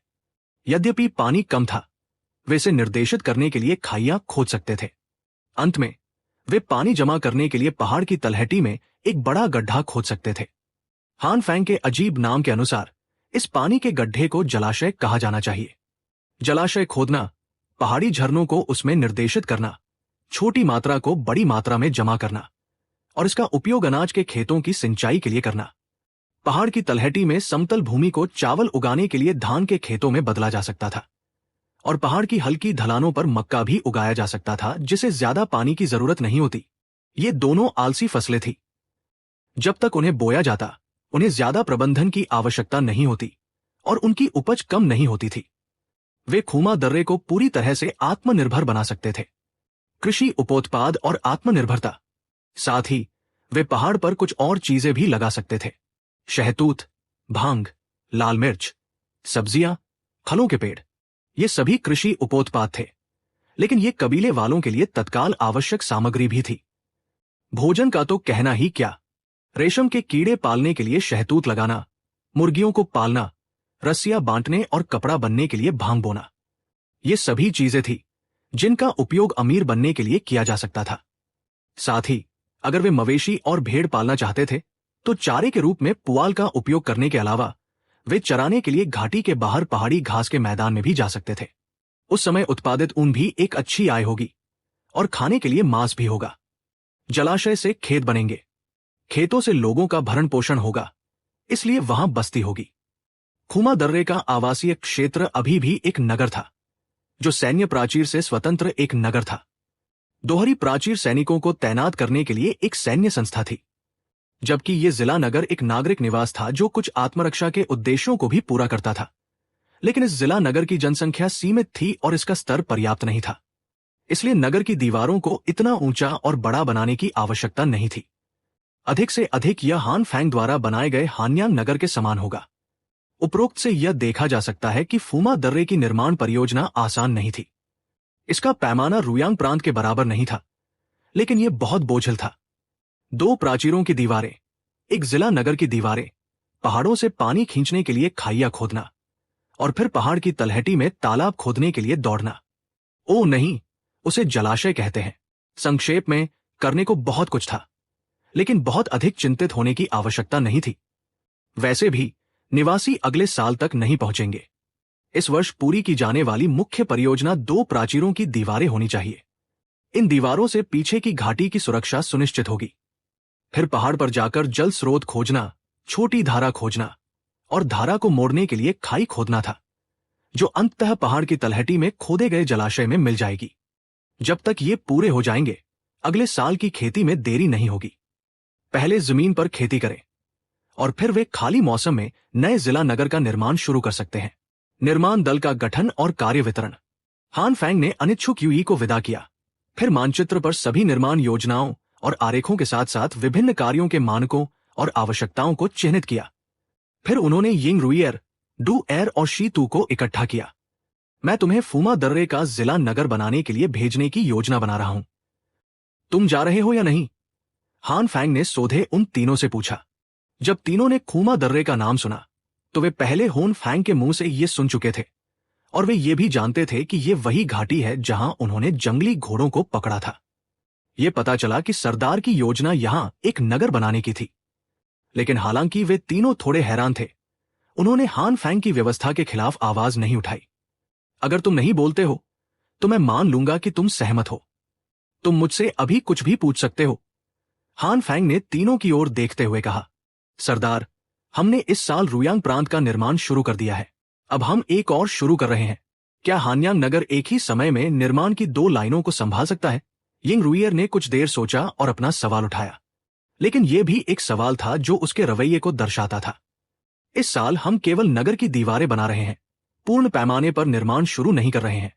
यद्यपि पानी कम था, वे इसे निर्देशित करने के लिए खाइयां खोद सकते थे। अंत में वे पानी जमा करने के लिए पहाड़ की तलहटी में एक बड़ा गड्ढा खोद सकते थे। हान फैंग के अजीब नाम के अनुसार इस पानी के गड्ढे को जलाशय कहा जाना चाहिए। जलाशय खोदना, पहाड़ी झरनों को उसमें निर्देशित करना, छोटी मात्रा को बड़ी मात्रा में जमा करना, और इसका उपयोग अनाज के खेतों की सिंचाई के लिए करना। पहाड़ की तलहटी में समतल भूमि को चावल उगाने के लिए धान के खेतों में बदला जा सकता था, और पहाड़ की हल्की ढलानों पर मक्का भी उगाया जा सकता था, जिसे ज्यादा पानी की जरूरत नहीं होती। ये दोनों आलसी फसलें थी। जब तक उन्हें बोया जाता, उन्हें ज्यादा प्रबंधन की आवश्यकता नहीं होती और उनकी उपज कम नहीं होती थी। वे खूमा दर्रे को पूरी तरह से आत्मनिर्भर बना सकते थे। कृषि उपोत्पाद और आत्मनिर्भरता। साथ ही वे पहाड़ पर कुछ और चीजें भी लगा सकते थे। शहतूत, भांग, लाल मिर्च, सब्जियां, फलों के पेड़, ये सभी कृषि उपोत्पाद थे, लेकिन ये कबीले वालों के लिए तत्काल आवश्यक सामग्री भी थी। भोजन का तो कहना ही क्या। रेशम के कीड़े पालने के लिए शहतूत लगाना, मुर्गियों को पालना, रस्सियां बांटने और कपड़ा बनने के लिए भांग बोना, ये सभी चीजें थी जिनका उपयोग अमीर बनने के लिए किया जा सकता था। साथ ही अगर वे मवेशी और भेड़ पालना चाहते थे, तो चारे के रूप में पुआल का उपयोग करने के अलावा वे चराने के लिए घाटी के बाहर पहाड़ी घास के मैदान में भी जा सकते थे। उस समय उत्पादित ऊन भी एक अच्छी आय होगी, और खाने के लिए मांस भी होगा। जलाशय से खेत बनेंगे, खेतों से लोगों का भरण पोषण होगा, इसलिए वहां बस्ती होगी। खूमा दर्रे का आवासीय क्षेत्र अभी भी एक नगर था, जो सैन्य प्राचीर से स्वतंत्र एक नगर था। दोहरी प्राचीर सैनिकों को तैनात करने के लिए एक सैन्य संस्था थी, जबकि यह जिला नगर एक नागरिक निवास था जो कुछ आत्मरक्षा के उद्देश्यों को भी पूरा करता था। लेकिन इस जिला नगर की जनसंख्या सीमित थी और इसका स्तर पर्याप्त नहीं था, इसलिए नगर की दीवारों को इतना ऊंचा और बड़ा बनाने की आवश्यकता नहीं थी। अधिक से अधिक यह हान फैंग द्वारा बनाए गए हानयांग नगर के समान होगा। उपरोक्त से यह देखा जा सकता है कि फूमा दर्रे की निर्माण परियोजना आसान नहीं थी। इसका पैमाना रुयांग प्रांत के बराबर नहीं था, लेकिन यह बहुत बोझिल था। 2 प्राचीरों की दीवारें, एक जिला नगर की दीवारें, पहाड़ों से पानी खींचने के लिए खाइयां खोदना, और फिर पहाड़ की तलहटी में तालाब खोदने के लिए दौड़ना। ओह नहीं, उसे जलाशय कहते हैं। संक्षेप में, करने को बहुत कुछ था, लेकिन बहुत अधिक चिंतित होने की आवश्यकता नहीं थी। वैसे भी निवासी अगले साल तक नहीं पहुंचेंगे। इस वर्ष पूरी की जाने वाली मुख्य परियोजना 2 प्राचीरों की दीवारें होनी चाहिए। इन दीवारों से पीछे की घाटी की सुरक्षा सुनिश्चित होगी। फिर पहाड़ पर जाकर जल स्रोत खोजना, छोटी धारा खोजना, और धारा को मोड़ने के लिए खाई खोदना था, जो अंततः पहाड़ की तलहटी में खोदे गए जलाशय में मिल जाएगी। जब तक ये पूरे हो जाएंगे, अगले साल की खेती में देरी नहीं होगी। पहले जमीन पर खेती करें, और फिर वे खाली मौसम में नए जिला नगर का निर्माण शुरू कर सकते हैं। निर्माण दल का गठन और कार्य वितरण। हान फैंग ने अनिच्छुक यूई को विदा किया। फिर मानचित्र पर सभी निर्माण योजनाओं और आरेखों के साथ साथ विभिन्न कार्यों के मानकों और आवश्यकताओं को चिन्हित किया। फिर उन्होंने यिंग रुइयर, डू एर और शी तू को इकट्ठा किया। मैं तुम्हें फूमा दर्रे का जिला नगर बनाने के लिए भेजने की योजना बना रहा हूं। तुम जा रहे हो या नहीं? हान फैंग ने सोधे उन तीनों से पूछा। जब तीनों ने खूमा दर्रे का नाम सुना तो वे पहले होन फैंग के मुंह से ये सुन चुके थे और वे ये भी जानते थे कि ये वही घाटी है जहां उन्होंने जंगली घोड़ों को पकड़ा था। ये पता चला कि सरदार की योजना यहां एक नगर बनाने की थी। लेकिन हालांकि वे तीनों थोड़े हैरान थे, उन्होंने हान फैंग की व्यवस्था के खिलाफ आवाज नहीं उठाई। अगर तुम नहीं बोलते हो तो मैं मान लूंगा कि तुम सहमत हो। तुम मुझसे अभी कुछ भी पूछ सकते हो। हान फैंग ने तीनों की ओर देखते हुए कहा, सरदार, हमने इस साल रुयांग प्रांत का निर्माण शुरू कर दिया है। अब हम एक और शुरू कर रहे हैं। क्या हान्यांग नगर एक ही समय में निर्माण की 2 लाइनों को संभाल सकता है? यिंग रुइयर ने कुछ देर सोचा और अपना सवाल उठाया, लेकिन यह भी एक सवाल था जो उसके रवैये को दर्शाता था। इस साल हम केवल नगर की दीवारें बना रहे हैं, पूर्ण पैमाने पर निर्माण शुरू नहीं कर रहे हैं,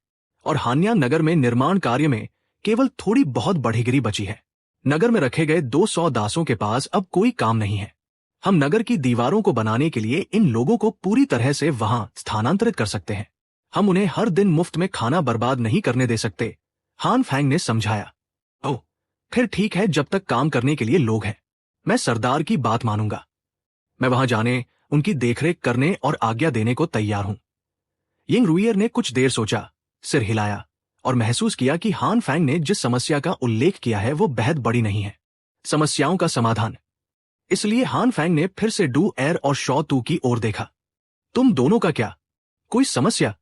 और हान्यांग नगर में निर्माण कार्य में केवल थोड़ी बहुत बढ़ीगिरी बची है। नगर में रखे गए 200 दासों के पास अब कोई काम नहीं है। हम नगर की दीवारों को बनाने के लिए इन लोगों को पूरी तरह से वहां स्थानांतरित कर सकते हैं। हम उन्हें हर दिन मुफ्त में खाना बर्बाद नहीं करने दे सकते, हान फैंग ने समझाया। ओह, फिर ठीक है, जब तक काम करने के लिए लोग हैं, मैं सरदार की बात मानूंगा। मैं वहां जाने, उनकी देखरेख करने और आज्ञा देने को तैयार हूं। यिंग रुइयर ने कुछ देर सोचा, सिर हिलाया और महसूस किया कि हान फैंग ने जिस समस्या का उल्लेख किया है वो बेहद बड़ी नहीं है। समस्याओं का समाधान। इसलिए हान फैंग ने फिर से डू एर और शॉ तू की ओर देखा। तुम दोनों का क्या? कोई समस्या?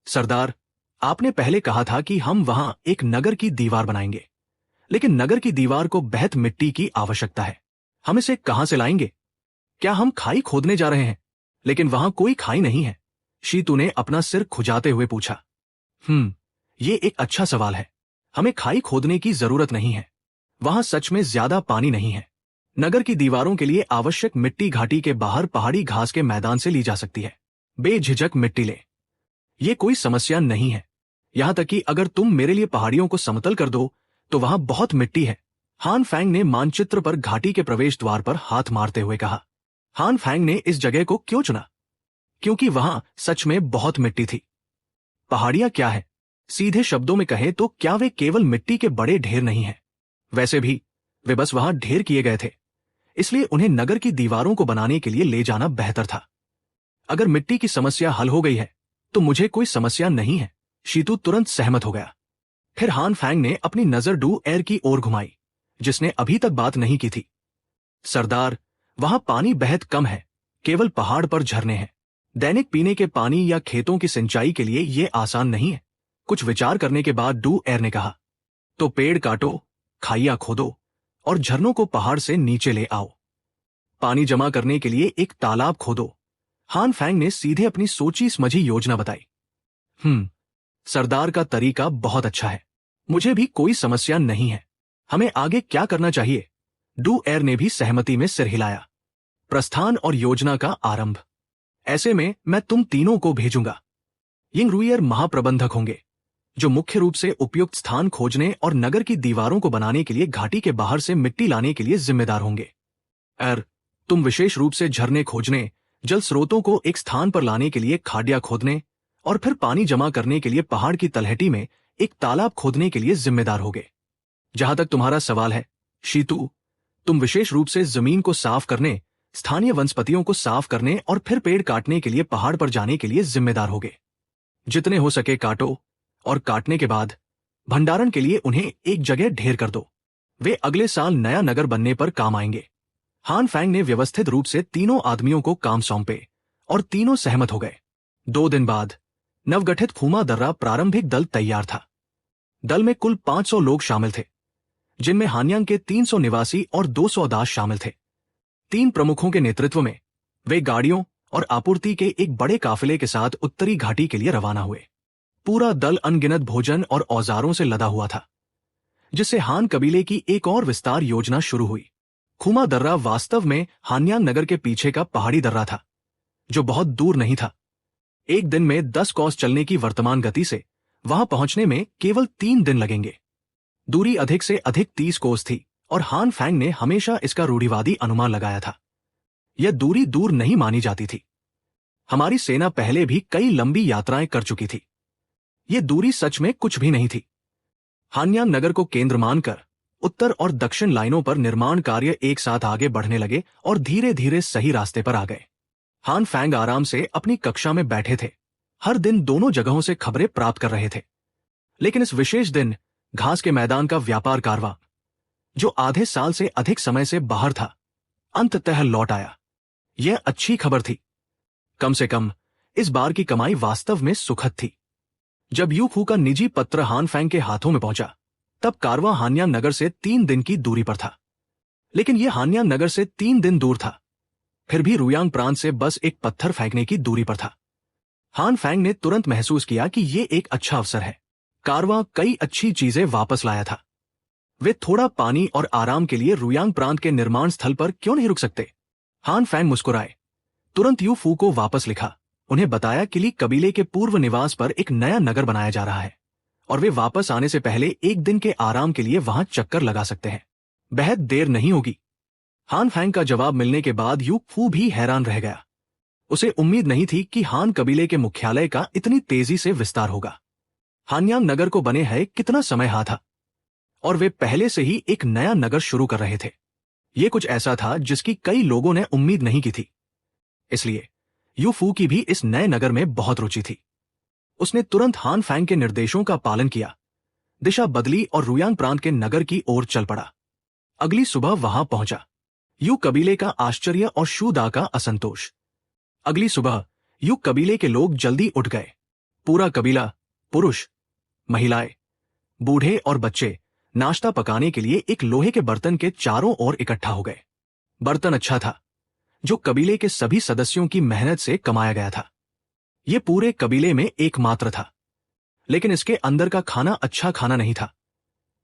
सरदार, आपने पहले कहा था कि हम वहां एक नगर की दीवार बनाएंगे, लेकिन नगर की दीवार को बेहद मिट्टी की आवश्यकता है। हम इसे कहां से लाएंगे? क्या हम खाई खोदने जा रहे हैं? लेकिन वहां कोई खाई नहीं है, शीतू ने अपना सिर खुजाते हुए पूछा। ये एक अच्छा सवाल है। हमें खाई खोदने की जरूरत नहीं है। वहां सच में ज्यादा पानी नहीं है। नगर की दीवारों के लिए आवश्यक मिट्टी घाटी के बाहर पहाड़ी घास के मैदान से ली जा सकती है। बेझिझक मिट्टी ले, ये कोई समस्या नहीं है। यहां तक कि अगर तुम मेरे लिए पहाड़ियों को समतल कर दो तो वहां बहुत मिट्टी है। हान फैंग ने मानचित्र पर घाटी के प्रवेश द्वार पर हाथ मारते हुए कहा। हान फैंग ने इस जगह को क्यों चुना? क्योंकि वहां सच में बहुत मिट्टी थी। पहाड़ियां क्या है? सीधे शब्दों में कहें तो क्या वे केवल मिट्टी के बड़े ढेर नहीं हैं? वैसे भी वे बस वहां ढेर किए गए थे, इसलिए उन्हें नगर की दीवारों को बनाने के लिए ले जाना बेहतर था। अगर मिट्टी की समस्या हल हो गई है तो मुझे कोई समस्या नहीं है, शीतू तुरंत सहमत हो गया। फिर हान फैंग ने अपनी नजर डू एर की ओर घुमाई, जिसने अभी तक बात नहीं की थी। सरदार, वहां पानी बेहद कम है, केवल पहाड़ पर झरने हैं। दैनिक पीने के पानी या खेतों की सिंचाई के लिए यह आसान नहीं है। कुछ विचार करने के बाद डू एर ने कहा, तो पेड़ काटो, खाइयां खोदो और झरनों को पहाड़ से नीचे ले आओ। पानी जमा करने के लिए एक तालाब खोदो। हान फैंग ने सीधे अपनी सोची समझी योजना बताई। सरदार का तरीका बहुत अच्छा है, मुझे भी कोई समस्या नहीं है। हमें आगे क्या करना चाहिए? डू एर ने भी सहमति में सिर हिलाया। प्रस्थान और योजना का आरंभ। ऐसे में मैं तुम तीनों को भेजूंगा। यिंग रुइयर महाप्रबंधक होंगे, जो मुख्य रूप से उपयुक्त स्थान खोजने और नगर की दीवारों को बनाने के लिए घाटी के बाहर से मिट्टी लाने के लिए जिम्मेदार होंगे। तुम विशेष रूप से झरने खोजने, जल स्रोतों को एक स्थान पर लाने के लिए खाडिया खोदने और फिर पानी जमा करने के लिए पहाड़ की तलहटी में एक तालाब खोदने के लिए जिम्मेदार होगे। जहां तक तुम्हारा सवाल है, शीतू, तुम विशेष रूप से जमीन को साफ करने, स्थानीय वनस्पतियों को साफ करने और फिर पेड़ काटने के लिए पहाड़ पर जाने के लिए जिम्मेदार होगे। जितने हो सके काटो और काटने के बाद भंडारण के लिए उन्हें एक जगह ढेर कर दो। वे अगले साल नया नगर बनने पर काम आएंगे। हान फैंग ने व्यवस्थित रूप से तीनों आदमियों को काम सौंपे और तीनों सहमत हो गए। 2 दिन बाद नवगठित फूमा दर्रा प्रारंभिक दल तैयार था। दल में कुल 500 लोग शामिल थे, जिनमें हान्यांग के 300 निवासी और 200 दास शामिल थे। 3 प्रमुखों के नेतृत्व में वे गाड़ियों और आपूर्ति के एक बड़े काफिले के साथ उत्तरी घाटी के लिए रवाना हुए। पूरा दल अनगिनत भोजन और औजारों से लदा हुआ था, जिससे हान कबीले की एक और विस्तार योजना शुरू हुई। खूमा दर्रा वास्तव में हान्यांग नगर के पीछे का पहाड़ी दर्रा था, जो बहुत दूर नहीं था। एक दिन में 10 कोस चलने की वर्तमान गति से वहां पहुंचने में केवल 3 दिन लगेंगे। दूरी अधिक से अधिक 30 कोस थी और हान फैंग ने हमेशा इसका रूढ़िवादी अनुमान लगाया था। यह दूरी दूर नहीं मानी जाती थी। हमारी सेना पहले भी कई लंबी यात्राएं कर चुकी थी। यह दूरी सच में कुछ भी नहीं थी। हानयांग नगर को केंद्र मानकर उत्तर और दक्षिण लाइनों पर निर्माण कार्य एक साथ आगे बढ़ने लगे और धीरे धीरे सही रास्ते पर आ गए। हान फैंग आराम से अपनी कक्षा में बैठे थे, हर दिन दोनों जगहों से खबरें प्राप्त कर रहे थे। लेकिन इस विशेष दिन घास के मैदान का व्यापार कारवां, जो आधे साल से अधिक समय से बाहर था, अंततः लौट आया। यह अच्छी खबर थी। कम से कम इस बार की कमाई वास्तव में सुखद थी। जब यू फू का निजी पत्र हान फैंग के हाथों में पहुंचा, तब कारवां हानयांग नगर से 3 दिन की दूरी पर था। लेकिन यह हानयांग नगर से 3 दिन दूर था, फिर भी रुयांग प्रांत से बस एक पत्थर फेंकने की दूरी पर था। हान फैंग ने तुरंत महसूस किया कि यह एक अच्छा अवसर है। कारवां कई अच्छी चीजें वापस लाया था। वे थोड़ा पानी और आराम के लिए रुयांग प्रांत के निर्माण स्थल पर क्यों नहीं रुक सकते? हान फैंग मुस्कुराए, तुरंत यू फू को वापस लिखा, उन्हें बताया कि ली कबीले के पूर्व निवास पर एक नया नगर बनाया जा रहा है और वे वापस आने से पहले एक दिन के आराम के लिए वहां चक्कर लगा सकते हैं। बेहद देर नहीं होगी। हान फैंग का जवाब मिलने के बाद यू फू भी हैरान रह गया। उसे उम्मीद नहीं थी कि हान कबीले के मुख्यालय का इतनी तेजी से विस्तार होगा। हानयांग नगर को बने है कितना समय हा था और वे पहले से ही एक नया नगर शुरू कर रहे थे। यह कुछ ऐसा था जिसकी कई लोगों ने उम्मीद नहीं की थी। इसलिए यू फू की भी इस नए नगर में बहुत रुचि थी। उसने तुरंत हान फैंग के निर्देशों का पालन किया, दिशा बदली और रुयांग प्रांत के नगर की ओर चल पड़ा। अगली सुबह वहां पहुंचा यू कबीले का आश्चर्य और शू दा का असंतोष। अगली सुबह यू कबीले के लोग जल्दी उठ गए। पूरा कबीला, पुरुष, महिलाएं, बूढ़े और बच्चे नाश्ता पकाने के लिए एक लोहे के बर्तन के चारों ओर इकट्ठा हो गए। बर्तन अच्छा था, जो कबीले के सभी सदस्यों की मेहनत से कमाया गया था। यह पूरे कबीले में एकमात्र था। लेकिन इसके अंदर का खाना अच्छा खाना नहीं था,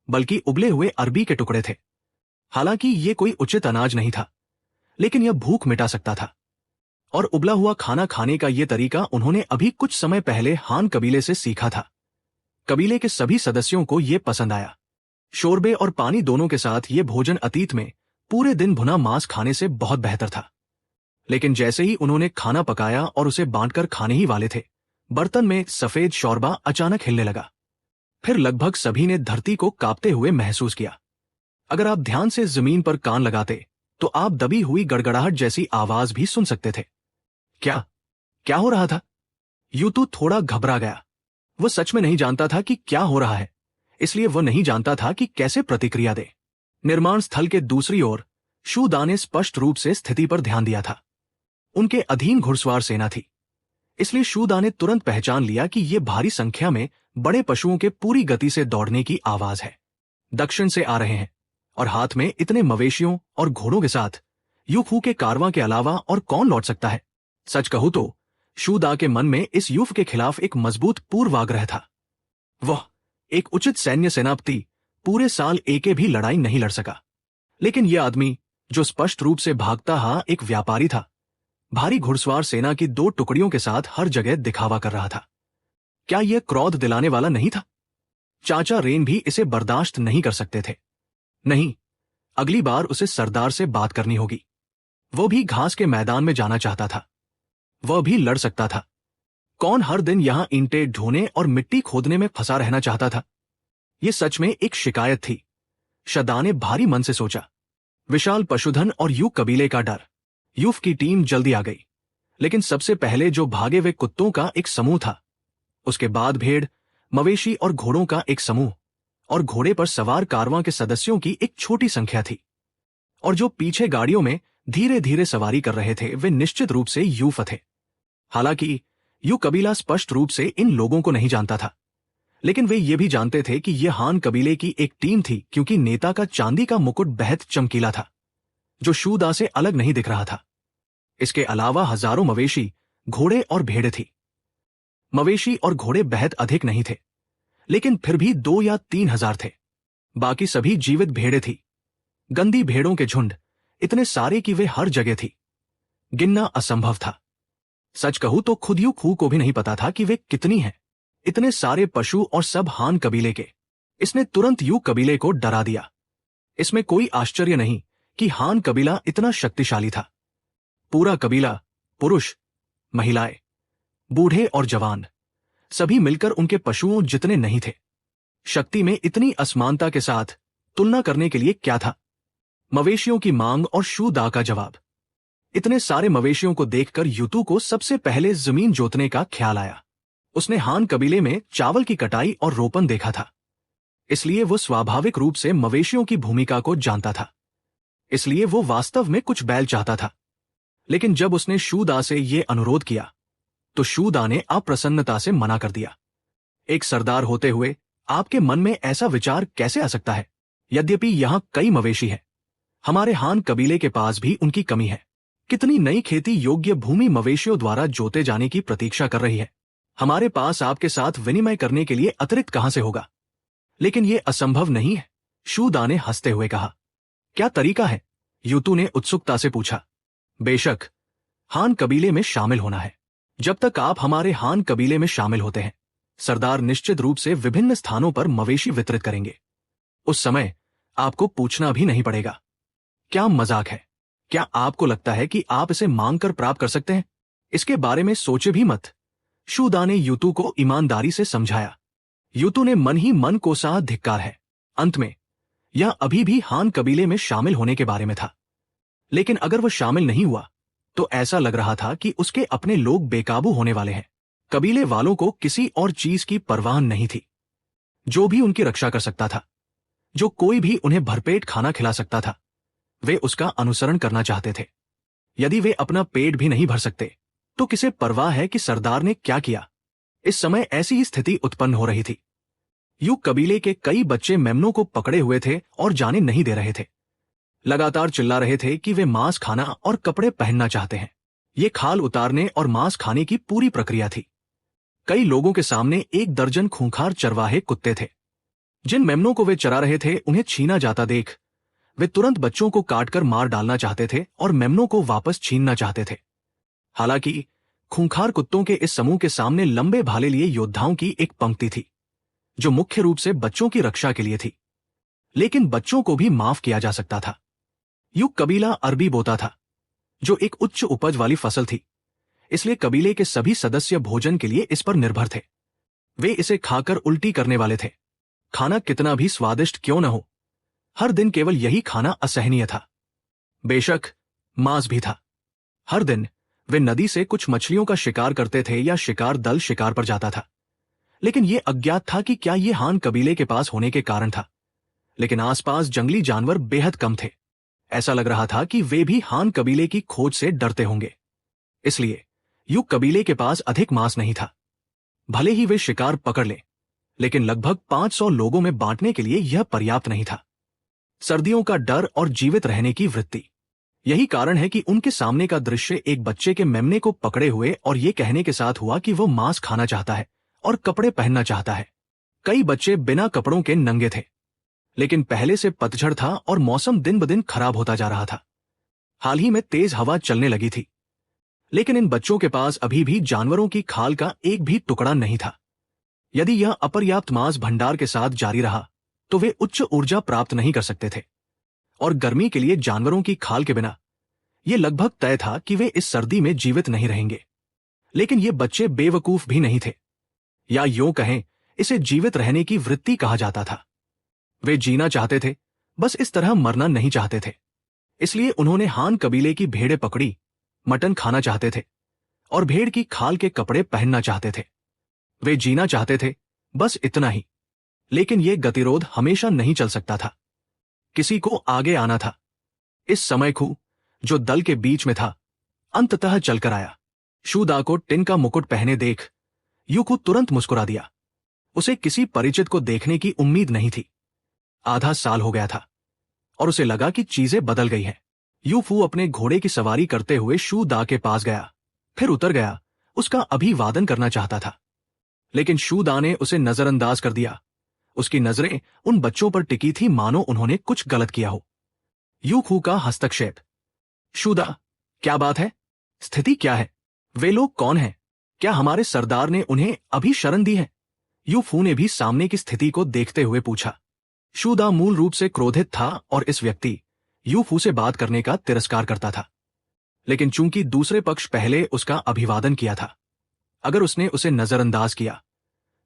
बल्कि उबले हुए अरबी के टुकड़े थे। हालांकि यह कोई उचित अनाज नहीं था, लेकिन यह भूख मिटा सकता था। और उबला हुआ खाना खाने का यह तरीका उन्होंने अभी कुछ समय पहले हान कबीले से सीखा था। कबीले के सभी सदस्यों को यह पसंद आया। शोरबे और पानी दोनों के साथ यह भोजन अतीत में पूरे दिन भुना मांस खाने से बहुत बेहतर था। लेकिन जैसे ही उन्होंने खाना पकाया और उसे बांटकर खाने ही वाले थे, बर्तन में सफेद शोरबा अचानक हिलने लगा। फिर लगभग सभी ने धरती को कांपते हुए महसूस किया। अगर आप ध्यान से जमीन पर कान लगाते तो आप दबी हुई गड़गड़ाहट जैसी आवाज भी सुन सकते थे। क्या क्या हो रहा था? यूतू थोड़ा घबरा गया। वह सच में नहीं जानता था कि क्या हो रहा है, इसलिए वह नहीं जानता था कि कैसे प्रतिक्रिया दे। निर्माण स्थल के दूसरी ओर शू दा ने स्पष्ट रूप से स्थिति पर ध्यान दिया था। उनके अधीन घुड़सवार सेना थी, इसलिए शू दा ने तुरंत पहचान लिया कि यह भारी संख्या में बड़े पशुओं के पूरी गति से दौड़ने की आवाज है। दक्षिण से आ रहे हैं और हाथ में इतने मवेशियों और घोड़ों के साथ यू फू के कारवां के अलावा और कौन लौट सकता है? सच कहूं तो शू दा के मन में इस यूफ के खिलाफ एक मजबूत पूर्वाग्रह था। वह एक उचित सैन्य सेनापति पूरे साल एके भी लड़ाई नहीं लड़ सका, लेकिन यह आदमी जो स्पष्ट रूप से भागता हा एक व्यापारी था, भारी घुड़सवार सेना की 2 टुकड़ियों के साथ हर जगह दिखावा कर रहा था। क्या यह क्रोध दिलाने वाला नहीं था? चाचा रेन भी इसे बर्दाश्त नहीं कर सकते थे। नहीं, अगली बार उसे सरदार से बात करनी होगी। वो भी घास के मैदान में जाना चाहता था। वह भी लड़ सकता था। कौन हर दिन यहां ईंटें ढोने और मिट्टी खोदने में फंसा रहना चाहता था? यह सच में एक शिकायत थी। शदा ने भारी मन से सोचा। विशाल पशुधन और यू कबीले का डर। यूफ की टीम जल्दी आ गई, लेकिन सबसे पहले जो भागे हुए कुत्तों का एक समूह था, उसके बाद भेड़, मवेशी और घोड़ों का एक समूह, और घोड़े पर सवार कारवां के सदस्यों की एक छोटी संख्या थी। और जो पीछे गाड़ियों में धीरे धीरे सवारी कर रहे थे, वे निश्चित रूप से यूफ थे। हालांकि यू कबीला स्पष्ट रूप से इन लोगों को नहीं जानता था, लेकिन वे ये भी जानते थे कि यह हान कबीले की एक टीम थी, क्योंकि नेता का चांदी का मुकुट बेहद चमकीला था, जो शू दा से अलग नहीं दिख रहा था। इसके अलावा हजारों मवेशी, घोड़े और भेड़ें थी। मवेशी और घोड़े बेहद अधिक नहीं थे, लेकिन फिर भी 2 या 3 हजार थे। बाकी सभी जीवित भेड़ें थी। गंदी भेड़ों के झुंड, इतने सारे कि वे हर जगह थी। गिनना असंभव था। सच कहूं तो खुद यू खू को भी नहीं पता था कि वे कितनी हैं। इतने सारे पशु और सब हान कबीले के। इसने तुरंत यू कबीले को डरा दिया। इसमें कोई आश्चर्य नहीं कि हान कबीला इतना शक्तिशाली था। पूरा कबीला, पुरुष, महिलाएं, बूढ़े और जवान, सभी मिलकर उनके पशुओं जितने नहीं थे। शक्ति में इतनी असमानता के साथ तुलना करने के लिए क्या था? मवेशियों की मांग और शू दा का जवाब। इतने सारे मवेशियों को देखकर यूतू को सबसे पहले जमीन जोतने का ख्याल आया। उसने हान कबीले में चावल की कटाई और रोपन देखा था, इसलिए वो स्वाभाविक रूप से मवेशियों की भूमिका को जानता था। इसलिए वो वास्तव में कुछ बैल चाहता था। लेकिन जब उसने शू दा से ये अनुरोध किया तो शू दा ने अप्रसन्नता से मना कर दिया। एक सरदार होते हुए आपके मन में ऐसा विचार कैसे आ सकता है? यद्यपि यहां कई मवेशी हैं, हमारे हान कबीले के पास भी उनकी कमी है। कितनी नई खेती योग्य भूमि मवेशियों द्वारा जोते जाने की प्रतीक्षा कर रही है। हमारे पास आपके साथ विनिमय करने के लिए अतिरिक्त कहां से होगा? लेकिन यह असंभव नहीं है, शू दा ने हंसते हुए कहा। क्या तरीका है? यूतू ने उत्सुकता से पूछा। बेशक, हान कबीले में शामिल होना है। जब तक आप हमारे हान कबीले में शामिल होते हैं, सरदार निश्चित रूप से विभिन्न स्थानों पर मवेशी वितरित करेंगे। उस समय आपको पूछना भी नहीं पड़ेगा। क्या मजाक है? क्या आपको लगता है कि आप इसे मांगकर प्राप्त कर सकते हैं? इसके बारे में सोचे भी मत, शू दा ने यूतू को ईमानदारी से समझाया। यूतू ने मन ही मन कोसा धिक्कार है। अंत में यह अभी भी हान कबीले में शामिल होने के बारे में था। लेकिन अगर वह शामिल नहीं हुआ तो ऐसा लग रहा था कि उसके अपने लोग बेकाबू होने वाले हैं। कबीले वालों को किसी और चीज की परवाह नहीं थी। जो भी उनकी रक्षा कर सकता था, जो कोई भी उन्हें भरपेट खाना खिला सकता था, वे उसका अनुसरण करना चाहते थे। यदि वे अपना पेट भी नहीं भर सकते तो किसे परवाह है कि सरदार ने क्या किया? इस समय ऐसी ही स्थिति उत्पन्न हो रही थी। यू कबीले के कई बच्चे मेमनों को पकड़े हुए थे और जाने नहीं दे रहे थे। लगातार चिल्ला रहे थे कि वे मांस खाना और कपड़े पहनना चाहते हैं। ये खाल उतारने और मांस खाने की पूरी प्रक्रिया थी। कई लोगों के सामने 1 दर्जन खूंखार चरवाहे कुत्ते थे। जिन मेमनों को वे चरा रहे थे उन्हें छीना जाता देख वे तुरंत बच्चों को काटकर मार डालना चाहते थे और मेमनों को वापस छीनना चाहते थे। हालांकि खूंखार कुत्तों के इस समूह के सामने लंबे भाले लिए योद्धाओं की एक पंक्ति थी, जो मुख्य रूप से बच्चों की रक्षा के लिए थी। लेकिन बच्चों को भी माफ किया जा सकता था। यू कबीला अरबी बोता था, जो एक उच्च उपज वाली फसल थी, इसलिए कबीले के सभी सदस्य भोजन के लिए इस पर निर्भर थे। वे इसे खाकर उल्टी करने वाले थे। खाना कितना भी स्वादिष्ट क्यों न हो, हर दिन केवल यही खाना असहनीय था। बेशक मांस भी था। हर दिन वे नदी से कुछ मछलियों का शिकार करते थे या शिकार दल शिकार पर जाता था। लेकिन यह अज्ञात था कि क्या यह हान कबीले के पास होने के कारण था। लेकिन आसपास जंगली जानवर बेहद कम थे। ऐसा लग रहा था कि वे भी हान कबीले की खोज से डरते होंगे। इसलिए यू कबीले के पास अधिक मांस नहीं था। भले ही वे शिकार पकड़ लें, लेकिन लगभग 500 लोगों में बांटने के लिए यह पर्याप्त नहीं था। सर्दियों का डर और जीवित रहने की वृत्ति, यही कारण है कि उनके सामने का दृश्य एक बच्चे के मेमने को पकड़े हुए और ये कहने के साथ हुआ कि वो मांस खाना चाहता है और कपड़े पहनना चाहता है। कई बच्चे बिना कपड़ों के नंगे थे, लेकिन पहले से पतझड़ था और मौसम दिन ब दिन खराब होता जा रहा था। हाल ही में तेज हवा चलने लगी थी, लेकिन इन बच्चों के पास अभी भी जानवरों की खाल का एक भी टुकड़ा नहीं था। यदि यह अपर्याप्त मांस भंडार के साथ जारी रहा तो वे उच्च ऊर्जा प्राप्त नहीं कर सकते थे, और गर्मी के लिए जानवरों की खाल के बिना यह लगभग तय था कि वे इस सर्दी में जीवित नहीं रहेंगे। लेकिन ये बच्चे बेवकूफ भी नहीं थे, या यूं कहें इसे जीवित रहने की वृत्ति कहा जाता था। वे जीना चाहते थे, बस इस तरह मरना नहीं चाहते थे। इसलिए उन्होंने हान कबीले की भेड़ें पकड़ी, मटन खाना चाहते थे और भेड़ की खाल के कपड़े पहनना चाहते थे। वे जीना चाहते थे, बस इतना ही। लेकिन यह गतिरोध हमेशा नहीं चल सकता था। किसी को आगे आना था। इस समय खू, जो दल के बीच में था, अंततः चलकर आया। शू दा को टिन का मुकुट पहने देख यू खू तुरंत मुस्कुरा दिया। उसे किसी परिचित को देखने की उम्मीद नहीं थी। आधा साल हो गया था और उसे लगा कि चीजें बदल गई हैं। यू फू अपने घोड़े की सवारी करते हुए शू दा के पास गया, फिर उतर गया। उसका अभिवादन करना चाहता था, लेकिन शू दा ने उसे नजरअंदाज कर दिया। उसकी नजरें उन बच्चों पर टिकी थी मानो उन्होंने कुछ गलत किया हो। यू खू का हस्तक्षेप। शू दा, क्या बात है? स्थिति क्या है? वे लोग कौन हैं? क्या हमारे सरदार ने उन्हें अभी शरण दी है? यू फू ने भी सामने की स्थिति को देखते हुए पूछा। शू दा मूल रूप से क्रोधित था और इस व्यक्ति यू फू से बात करने का तिरस्कार करता था। लेकिन चूंकि दूसरे पक्ष पहले उसका अभिवादन किया था, अगर उसने उसे नजरअंदाज किया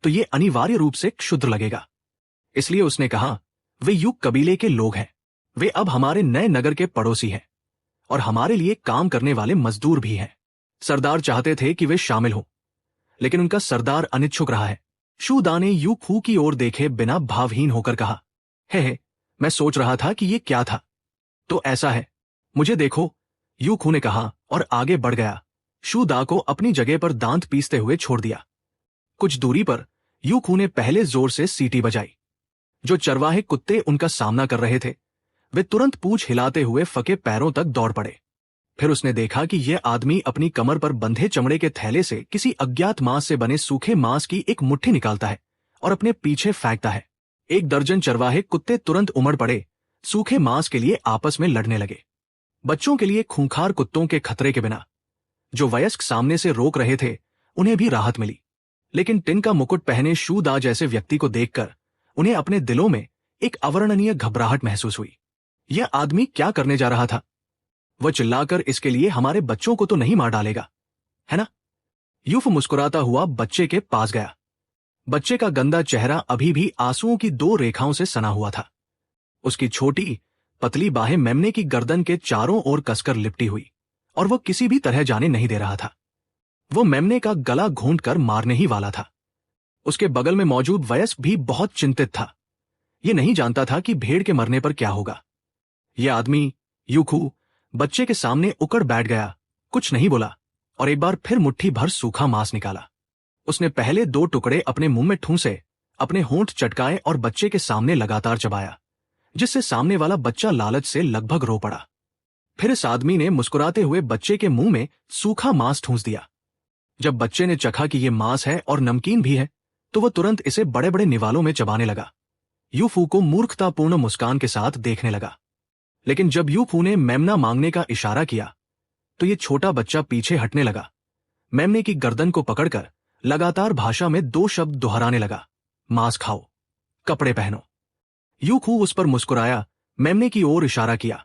तो ये अनिवार्य रूप से क्षुद्र लगेगा। इसलिए उसने कहा, वे यू कबीले के लोग हैं। वे अब हमारे नए नगर के पड़ोसी हैं और हमारे लिए काम करने वाले मजदूर भी हैं। सरदार चाहते थे कि वे शामिल हों, लेकिन उनका सरदार अनिच्छुक रहा है। शू दा ने यू खू की ओर देखे बिना भावहीन होकर कहा, हे, मैं सोच रहा था कि ये क्या था। तो ऐसा है, मुझे देखो, यू खू ने कहा और आगे बढ़ गया। शू दा को अपनी जगह पर दांत पीसते हुए छोड़ दिया। कुछ दूरी पर यू खू ने पहले जोर से सीटी बजाई। जो चरवाहे कुत्ते उनका सामना कर रहे थे, वे तुरंत पूंछ हिलाते हुए फके पैरों तक दौड़ पड़े। फिर उसने देखा कि यह आदमी अपनी कमर पर बंधे चमड़े के थैले से किसी अज्ञात मांस से बने सूखे मांस की एक मुट्ठी निकालता है और अपने पीछे फेंकता है। 1 दर्जन चरवाहे कुत्ते तुरंत उमड़ पड़े, सूखे मांस के लिए आपस में लड़ने लगे। बच्चों के लिए खूंखार कुत्तों के खतरे के बिना जो वयस्क सामने से रोक रहे थे, उन्हें भी राहत मिली। लेकिन टिन का मुकुट पहने शू दा जैसे व्यक्ति को देखकर उन्हें अपने दिलों में एक अवर्णनीय घबराहट महसूस हुई। यह आदमी क्या करने जा रहा था? वह चिल्लाकर इसके लिए हमारे बच्चों को तो नहीं मार डालेगा, है ना? यूफ मुस्कुराता हुआ बच्चे के पास गया। बच्चे का गंदा चेहरा अभी भी आंसुओं की 2 रेखाओं से सना हुआ था। उसकी छोटी पतली बाहें मेमने की गर्दन के चारों ओर कसकर लिपटी हुई और वह किसी भी तरह जाने नहीं दे रहा था। वो मेमने का गला घूंटकर मारने ही वाला था। उसके बगल में मौजूद वयस्क भी बहुत चिंतित था। ये नहीं जानता था कि भेड़ के मरने पर क्या होगा। यह आदमी यूखू बच्चे के सामने उकड़ बैठ गया, कुछ नहीं बोला और एक बार फिर मुट्ठी भर सूखा मांस निकाला। उसने पहले 2 टुकड़े अपने मुंह में ठूंसे, अपने होंठ चटकाए और बच्चे के सामने लगातार चबाया, जिससे सामने वाला बच्चा लालच से लगभग रो पड़ा। फिर इस आदमी ने मुस्कुराते हुए बच्चे के मुंह में सूखा मांस ठूंस दिया। जब बच्चे ने चखा कि यह मांस है और नमकीन भी है, तो वह तुरंत इसे बड़े बड़े निवालों में चबाने लगा। यूफू को मूर्खतापूर्ण मुस्कान के साथ देखने लगा। लेकिन जब यूफू ने मेमना मांगने का इशारा किया, तो ये छोटा बच्चा पीछे हटने लगा। मेमने की गर्दन को पकड़कर लगातार भाषा में 2 शब्द दोहराने लगा, मांस खाओ, कपड़े पहनो। यूफू उस पर मुस्कुराया, मेमने की ओर इशारा किया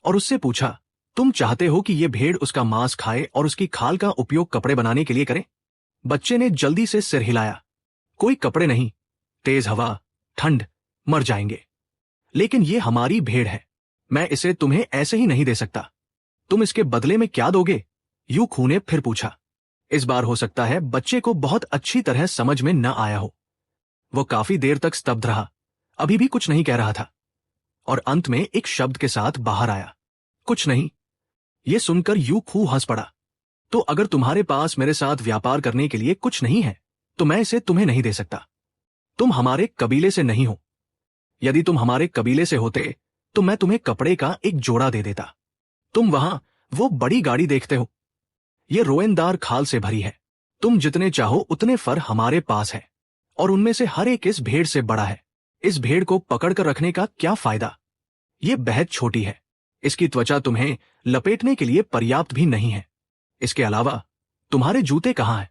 और उससे पूछा, तुम चाहते हो कि यह भेड़ उसका मांस खाए और उसकी खाल का उपयोग कपड़े बनाने के लिए करे? बच्चे ने जल्दी से सिर हिलाया, कोई कपड़े नहीं, तेज हवा, ठंड, मर जाएंगे। लेकिन ये हमारी भेड़ है, मैं इसे तुम्हें ऐसे ही नहीं दे सकता। तुम इसके बदले में क्या दोगे? यूखू ने फिर पूछा। इस बार हो सकता है बच्चे को बहुत अच्छी तरह समझ में न आया हो। वो काफी देर तक स्तब्ध रहा, अभी भी कुछ नहीं कह रहा था और अंत में एक शब्द के साथ बाहर आया, कुछ नहीं। ये सुनकर यूखू हंस पड़ा। तो अगर तुम्हारे पास मेरे साथ व्यापार करने के लिए कुछ नहीं है, तो मैं इसे तुम्हें नहीं दे सकता। तुम हमारे कबीले से नहीं हो। यदि तुम हमारे कबीले से होते तो मैं तुम्हें कपड़े का एक जोड़ा दे देता। तुम वहां वो बड़ी गाड़ी देखते हो, ये रोएनदार खाल से भरी है। तुम जितने चाहो उतने फर हमारे पास है और उनमें से हर एक इस भेड़ से बड़ा है। इस भेड़ को पकड़कर रखने का क्या फायदा? ये बेहद छोटी है, इसकी त्वचा तुम्हें लपेटने के लिए पर्याप्त भी नहीं है। इसके अलावा तुम्हारे जूते कहाँ हैं?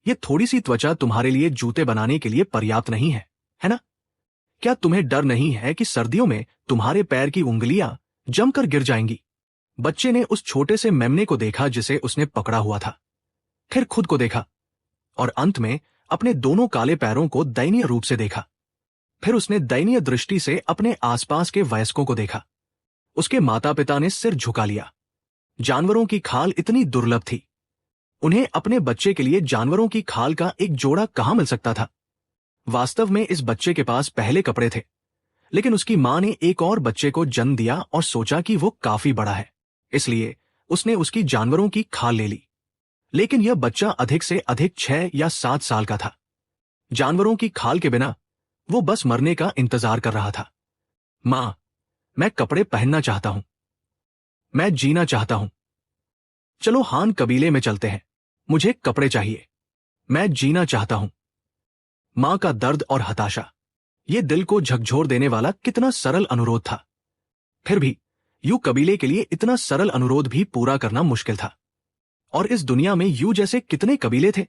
ये थोड़ी सी त्वचा तुम्हारे लिए जूते बनाने के लिए पर्याप्त नहीं है ना? क्या तुम्हें डर नहीं है कि सर्दियों में तुम्हारे पैर की उंगलियां जमकर गिर जाएंगी? बच्चे ने उस छोटे से मेमने को देखा जिसे उसने पकड़ा हुआ था, फिर खुद को देखा और अंत में अपने दोनों काले पैरों को दयनीय रूप से देखा। फिर उसने दयनीय दृष्टि से अपने आसपास के वयस्कों को देखा। उसके माता पिता ने सिर झुका लिया। जानवरों की खाल इतनी दुर्लभ थी, उन्हें अपने बच्चे के लिए जानवरों की खाल का एक जोड़ा कहां मिल सकता था? वास्तव में इस बच्चे के पास पहले कपड़े थे, लेकिन उसकी मां ने एक और बच्चे को जन्म दिया और सोचा कि वो काफी बड़ा है, इसलिए उसने उसकी जानवरों की खाल ले ली। लेकिन यह बच्चा अधिक से अधिक 6 या 7 साल का था। जानवरों की खाल के बिना वो बस मरने का इंतजार कर रहा था। मां, मैं कपड़े पहनना चाहता हूं, मैं जीना चाहता हूं। चलो हान कबीले में चलते हैं, मुझे कपड़े चाहिए, मैं जीना चाहता हूं। मां का दर्द और हताशा, ये दिल को झकझोर देने वाला कितना सरल अनुरोध था। फिर भी यू कबीले के लिए इतना सरल अनुरोध भी पूरा करना मुश्किल था और इस दुनिया में यू जैसे कितने कबीले थे।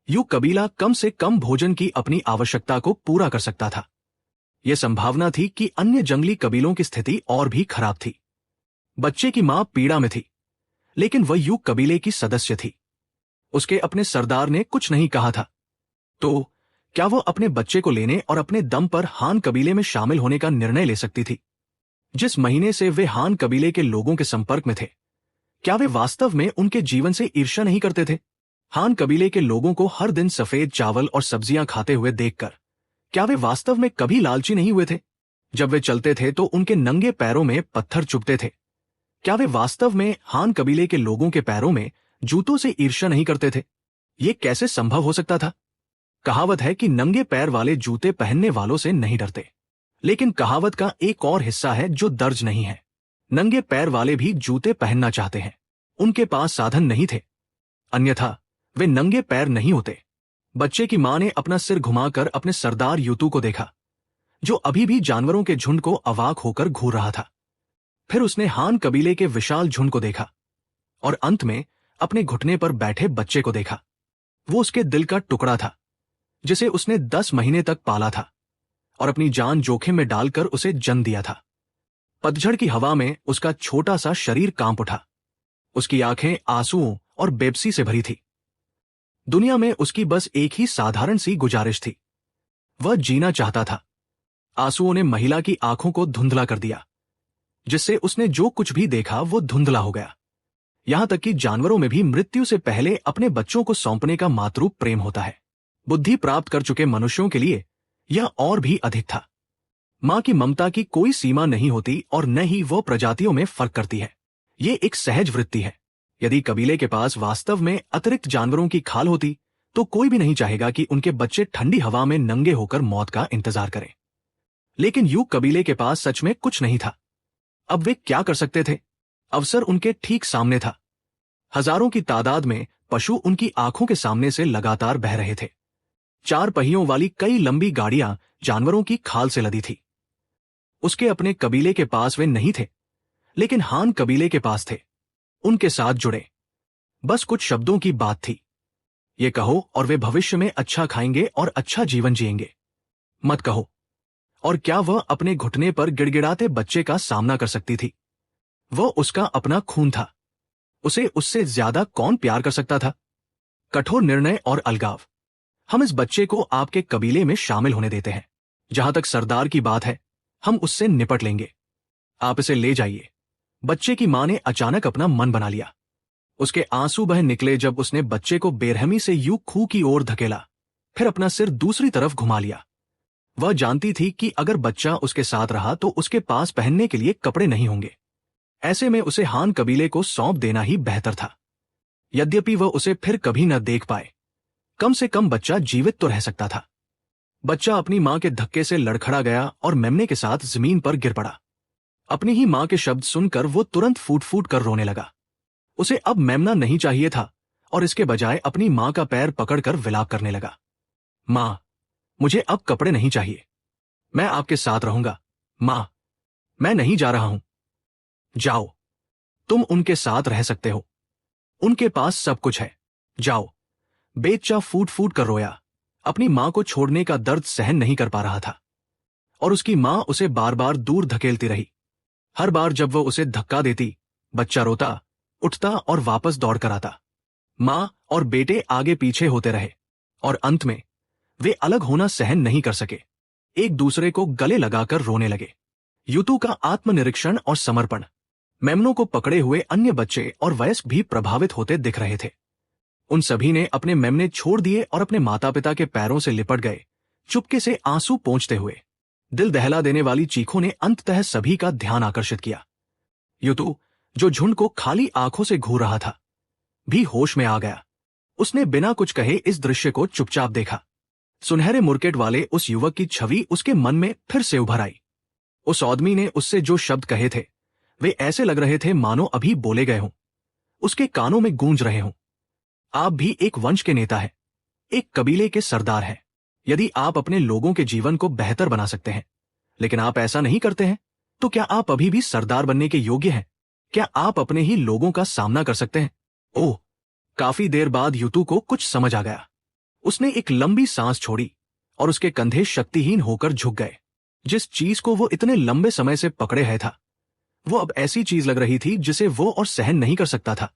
यू कबीला कम से कम भोजन की अपनी आवश्यकता को पूरा कर सकता था। यह संभावना थी कि अन्य जंगली कबीलों की स्थिति और भी खराब थी। बच्चे की मां पीड़ा में थी, लेकिन वह यू कबीले की सदस्य थी। उसके अपने सरदार ने कुछ नहीं कहा था, तो क्या वो अपने बच्चे को लेने और अपने दम पर हान कबीले में शामिल होने का निर्णय ले सकती थी? जिस महीने से वे हान कबीले के लोगों के संपर्क में थे, क्या वे वास्तव में उनके जीवन से ईर्ष्या नहीं करते थे? हान कबीले के लोगों को हर दिन सफेद चावल और सब्जियां खाते हुए देखकर क्या वे वास्तव में कभी लालची नहीं हुए थे? जब वे चलते थे तो उनके नंगे पैरों में पत्थर चुभते थे। क्या वे वास्तव में हान कबीले के लोगों के पैरों में जूतों से ईर्ष्या नहीं करते थे? ये कैसे संभव हो सकता था? कहावत है कि नंगे पैर वाले जूते पहनने वालों से नहीं डरते, लेकिन कहावत का एक और हिस्सा है जो दर्ज नहीं है। नंगे पैर वाले भी जूते पहनना चाहते हैं, उनके पास साधन नहीं थे, अन्यथा वे नंगे पैर नहीं होते। बच्चे की मां ने अपना सिर घुमाकर अपने सरदार यूतू को देखा, जो अभी भी जानवरों के झुंड को अवाक होकर घूर रहा था। फिर उसने हान कबीले के विशाल झुंड को देखा और अंत में अपने घुटने पर बैठे बच्चे को देखा। वो उसके दिल का टुकड़ा था, जिसे उसने 10 महीने तक पाला था और अपनी जान जोखिम में डालकर उसे जन्म दिया था। पतझड़ की हवा में उसका छोटा सा शरीर कांप उठा। उसकी आंखें आंसुओं और बेबसी से भरी थी। दुनिया में उसकी बस एक ही साधारण सी गुजारिश थी, वह जीना चाहता था। आंसुओं ने महिला की आंखों को धुंधला कर दिया, जिससे उसने जो कुछ भी देखा वो धुंधला हो गया। यहां तक कि जानवरों में भी मृत्यु से पहले अपने बच्चों को सौंपने का मातृ प्रेम होता है। बुद्धि प्राप्त कर चुके मनुष्यों के लिए यह और भी अधिक था। मां की ममता की कोई सीमा नहीं होती और न ही वो प्रजातियों में फर्क करती है। ये एक सहज वृत्ति है। यदि कबीले के पास वास्तव में अतिरिक्त जानवरों की खाल होती तो कोई भी नहीं चाहेगा कि उनके बच्चे ठंडी हवा में नंगे होकर मौत का इंतजार करें। लेकिन यू कबीले के पास सच में कुछ नहीं था। अब वे क्या कर सकते थे? अवसर उनके ठीक सामने था। हजारों की तादाद में पशु उनकी आंखों के सामने से लगातार बह रहे थे। 4 पहियों वाली कई लंबी गाड़ियां जानवरों की खाल से लदी थी। उसके अपने कबीले के पास वे नहीं थे, लेकिन हान कबीले के पास थे। उनके साथ जुड़े। बस कुछ शब्दों की बात थी। ये कहो और वे भविष्य में अच्छा खाएंगे और अच्छा जीवन जिएंगे। मत कहो। और क्या वह अपने घुटने पर गिड़गिड़ाते बच्चे का सामना कर सकती थी? वह उसका अपना खून था। उसे उससे ज्यादा कौन प्यार कर सकता था? कठोर निर्णय और अलगाव। हम इस बच्चे को आपके कबीले में शामिल होने देते हैं। जहां तक सरदार की बात है, हम उससे निपट लेंगे। आप इसे ले जाइए। बच्चे की मां ने अचानक अपना मन बना लिया। उसके आंसू बह निकले जब उसने बच्चे को बेरहमी से यूं खूह की ओर धकेला, फिर अपना सिर दूसरी तरफ घुमा लिया। वह जानती थी कि अगर बच्चा उसके साथ रहा तो उसके पास पहनने के लिए कपड़े नहीं होंगे। ऐसे में उसे हान कबीले को सौंप देना ही बेहतर था। यद्यपि वह उसे फिर कभी न देख पाए, कम से कम बच्चा जीवित तो रह सकता था। बच्चा अपनी मां के धक्के से लड़खड़ा गया और मेमने के साथ जमीन पर गिर पड़ा। अपनी ही मां के शब्द सुनकर वो तुरंत फूट फूट कर रोने लगा। उसे अब मेमना नहीं चाहिए था और इसके बजाय अपनी मां का पैर पकड़कर विलाप करने लगा। मां, मुझे अब कपड़े नहीं चाहिए। मैं आपके साथ रहूंगा। मां, मैं नहीं जा रहा हूं। जाओ, तुम उनके साथ रह सकते हो। उनके पास सब कुछ है। जाओ। बेच्चा फूट फूट कर रोया। अपनी मां को छोड़ने का दर्द सहन नहीं कर पा रहा था और उसकी मां उसे बार बार दूर धकेलती रही। हर बार जब वह उसे धक्का देती, बच्चा रोता, उठता और वापस दौड़ कर आता। मां और बेटे आगे पीछे होते रहे और अंत में वे अलग होना सहन नहीं कर सके। एक दूसरे को गले लगाकर रोने लगे। यूतू का आत्मनिरीक्षण और समर्पण। मेमनों को पकड़े हुए अन्य बच्चे और वयस्क भी प्रभावित होते दिख रहे थे। उन सभी ने अपने मेमने छोड़ दिए और अपने माता पिता के पैरों से लिपट गए, चुपके से आंसू पोंछते हुए। दिल दहला देने वाली चीखों ने अंततः सभी का ध्यान आकर्षित किया। यूतू, जो झुंड को खाली आंखों से घूर रहा था, भी होश में आ गया। उसने बिना कुछ कहे इस दृश्य को चुपचाप देखा। सुनहरे मुर्केट वाले उस युवक की छवि उसके मन में फिर से उभर आई। उस आदमी ने उससे जो शब्द कहे थे, वे ऐसे लग रहे थे मानो अभी बोले गए हों, उसके कानों में गूंज रहे हों। आप भी एक वंश के नेता हैं, एक कबीले के सरदार हैं। यदि आप अपने लोगों के जीवन को बेहतर बना सकते हैं, लेकिन आप ऐसा नहीं करते हैं, तो क्या आप अभी भी सरदार बनने के योग्य हैं? क्या आप अपने ही लोगों का सामना कर सकते हैं? ओह, काफी देर बाद यूतू को कुछ समझ आ गया। उसने एक लंबी सांस छोड़ी और उसके कंधे शक्तिहीन होकर झुक गए। जिस चीज को वो इतने लंबे समय से पकड़े है था, वो अब ऐसी चीज लग रही थी जिसे वो और सहन नहीं कर सकता था।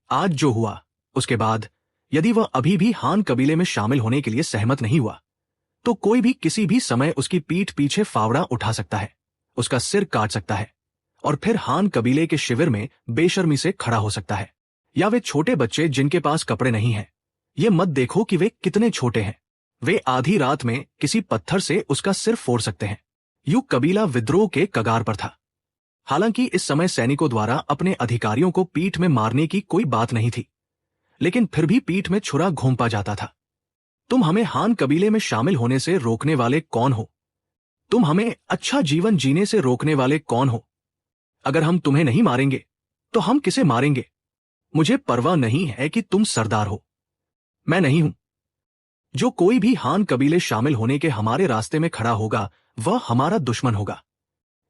आज जो हुआ, उसके बाद यदि वह अभी भी हान कबीले में शामिल होने के लिए सहमत नहीं हुआ, तो कोई भी किसी भी समय उसकी पीठ पीछे फावड़ा उठा सकता है, उसका सिर काट सकता है और फिर हान कबीले के शिविर में बेशर्मी से खड़ा हो सकता है। या वे छोटे बच्चे जिनके पास कपड़े नहीं हैं, ये मत देखो कि वे कितने छोटे हैं, वे आधी रात में किसी पत्थर से उसका सिर फोड़ सकते हैं। यूं कबीला विद्रोह के कगार पर था। हालांकि इस समय सैनिकों द्वारा अपने अधिकारियों को पीठ में मारने की कोई बात नहीं थी, लेकिन फिर भी पीठ में छुरा घोंपा जाता था। तुम हमें हान कबीले में शामिल होने से रोकने वाले कौन हो? तुम हमें अच्छा जीवन जीने से रोकने वाले कौन हो? अगर हम तुम्हें नहीं मारेंगे तो हम किसे मारेंगे? मुझे परवाह नहीं है कि तुम सरदार हो, मैं नहीं हूं। जो कोई भी हान कबीले शामिल होने के हमारे रास्ते में खड़ा होगा, वह हमारा दुश्मन होगा।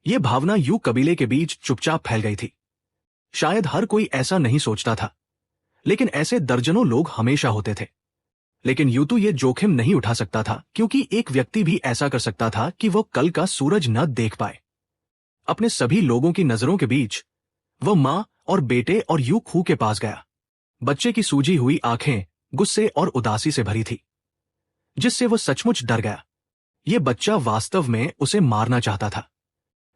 यह भावना यूं कबीले के बीच चुपचाप फैल गई थी। शायद हर कोई ऐसा नहीं सोचता था, लेकिन ऐसे दर्जनों लोग हमेशा होते थे। लेकिन यूतू ये जोखिम नहीं उठा सकता था, क्योंकि एक व्यक्ति भी ऐसा कर सकता था कि वह कल का सूरज न देख पाए। अपने सभी लोगों की नजरों के बीच वह मां और बेटे और यू खू के पास गया। बच्चे की सूजी हुई आंखें गुस्से और उदासी से भरी थी, जिससे वह सचमुच डर गया। यह बच्चा वास्तव में उसे मारना चाहता था।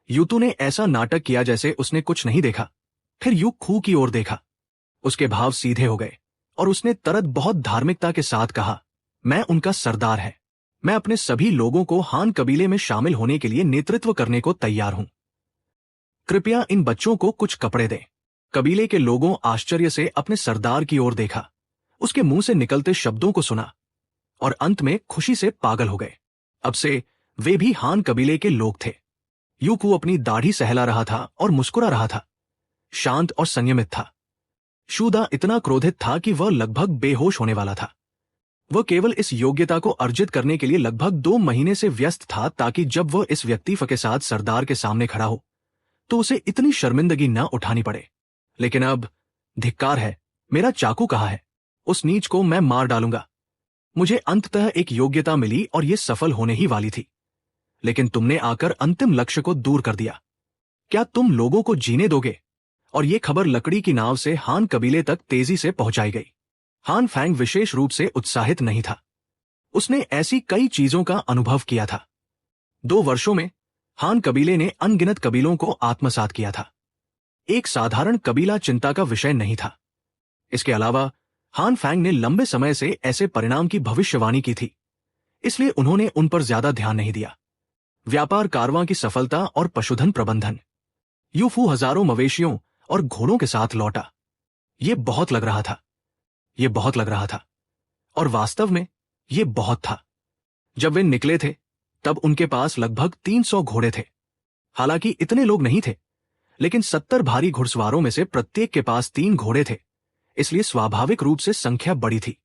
यूतू ने ऐसा नाटक किया जैसे उसने कुछ नहीं देखा, फिर यू खू की ओर देखा। उसके भाव सीधे हो गए और उसने तुरंत बहुत धार्मिकता के साथ कहा, मैं उनका सरदार है। मैं अपने सभी लोगों को हान कबीले में शामिल होने के लिए नेतृत्व करने को तैयार हूं। कृपया इन बच्चों को कुछ कपड़े दें। कबीले के लोगों आश्चर्य से अपने सरदार की ओर देखा, उसके मुंह से निकलते शब्दों को सुना और अंत में खुशी से पागल हो गए। अब से वे भी हान कबीले के लोग थे। यूकू अपनी दाढ़ी सहला रहा था और मुस्कुरा रहा था, शांत और संयमित था। शूदा इतना क्रोधित था कि वह लगभग बेहोश होने वाला था। वह केवल इस योग्यता को अर्जित करने के लिए लगभग 2 महीने से व्यस्त था, ताकि जब वह इस व्यक्तित्व के साथ सरदार के सामने खड़ा हो तो उसे इतनी शर्मिंदगी न उठानी पड़े। लेकिन अब धिक्कार है, मेरा चाकू कहाँ है? उस नीच को मैं मार डालूंगा। मुझे अंततः एक योग्यता मिली और यह सफल होने ही वाली थी, लेकिन तुमने आकर अंतिम लक्ष्य को दूर कर दिया। क्या तुम लोगों को जीने दोगे? और यह खबर लकड़ी की नाव से हान कबीले तक तेजी से पहुंचाई गई। हान फैंग विशेष रूप से उत्साहित नहीं था। उसने ऐसी कई चीजों का अनुभव किया था। 2 वर्षों में हान कबीले ने अनगिनत कबीलों को आत्मसात किया था। एक साधारण कबीला चिंता का विषय नहीं था। इसके अलावा हान फैंग ने लंबे समय से ऐसे परिणाम की भविष्यवाणी की थी, इसलिए उन्होंने उन पर ज्यादा ध्यान नहीं दिया। व्यापार कारवां की सफलता और पशुधन प्रबंधन। यूफू हजारों मवेशियों और घोड़ों के साथ लौटा। यह बहुत लग रहा था, यह बहुत लग रहा था, और वास्तव में यह बहुत था। जब वे निकले थे तब उनके पास लगभग 300 घोड़े थे। हालांकि इतने लोग नहीं थे, लेकिन 70 भारी घुड़सवारों में से प्रत्येक के पास 3 घोड़े थे, इसलिए स्वाभाविक रूप से संख्या बड़ी थी।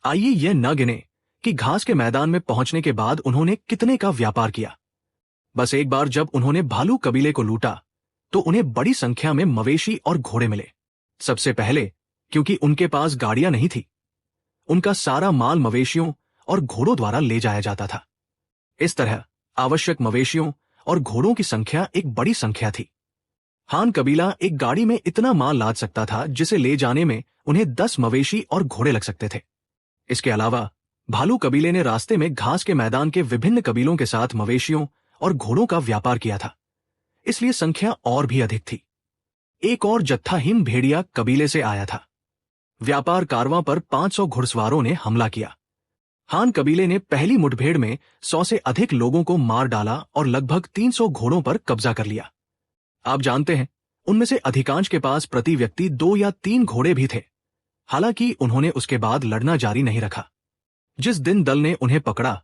आइए यह न गिने कि घास के मैदान में पहुंचने के बाद उन्होंने कितने का व्यापार किया। बस एक बार जब उन्होंने भालू कबीले को लूटा तो उन्हें बड़ी संख्या में मवेशी और घोड़े मिले। सबसे पहले क्योंकि उनके पास गाड़ियां नहीं थी, उनका सारा माल मवेशियों और घोड़ों द्वारा ले जाया जाता था। इस तरह आवश्यक मवेशियों और घोड़ों की संख्या एक बड़ी संख्या थी। हान कबीला एक गाड़ी में इतना माल लाद सकता था जिसे ले जाने में उन्हें 10 मवेशी और घोड़े लग सकते थे। इसके अलावा भालू कबीले ने रास्ते में घास के मैदान के विभिन्न कबीलों के साथ मवेशियों और घोड़ों का व्यापार किया था, इसलिए संख्या और भी अधिक थी। एक और जत्था हिम भेड़िया कबीले से आया था। व्यापार कारवां पर 500 घुड़सवारों ने हमला किया। हान कबीले ने पहली मुठभेड़ में 100 से अधिक लोगों को मार डाला और लगभग 300 घोड़ों पर कब्जा कर लिया। आप जानते हैं, उनमें से अधिकांश के पास प्रति व्यक्ति 2 या 3 घोड़े भी थे। हालांकि उन्होंने उसके बाद लड़ना जारी नहीं रखा। जिस दिन दल ने उन्हें पकड़ा,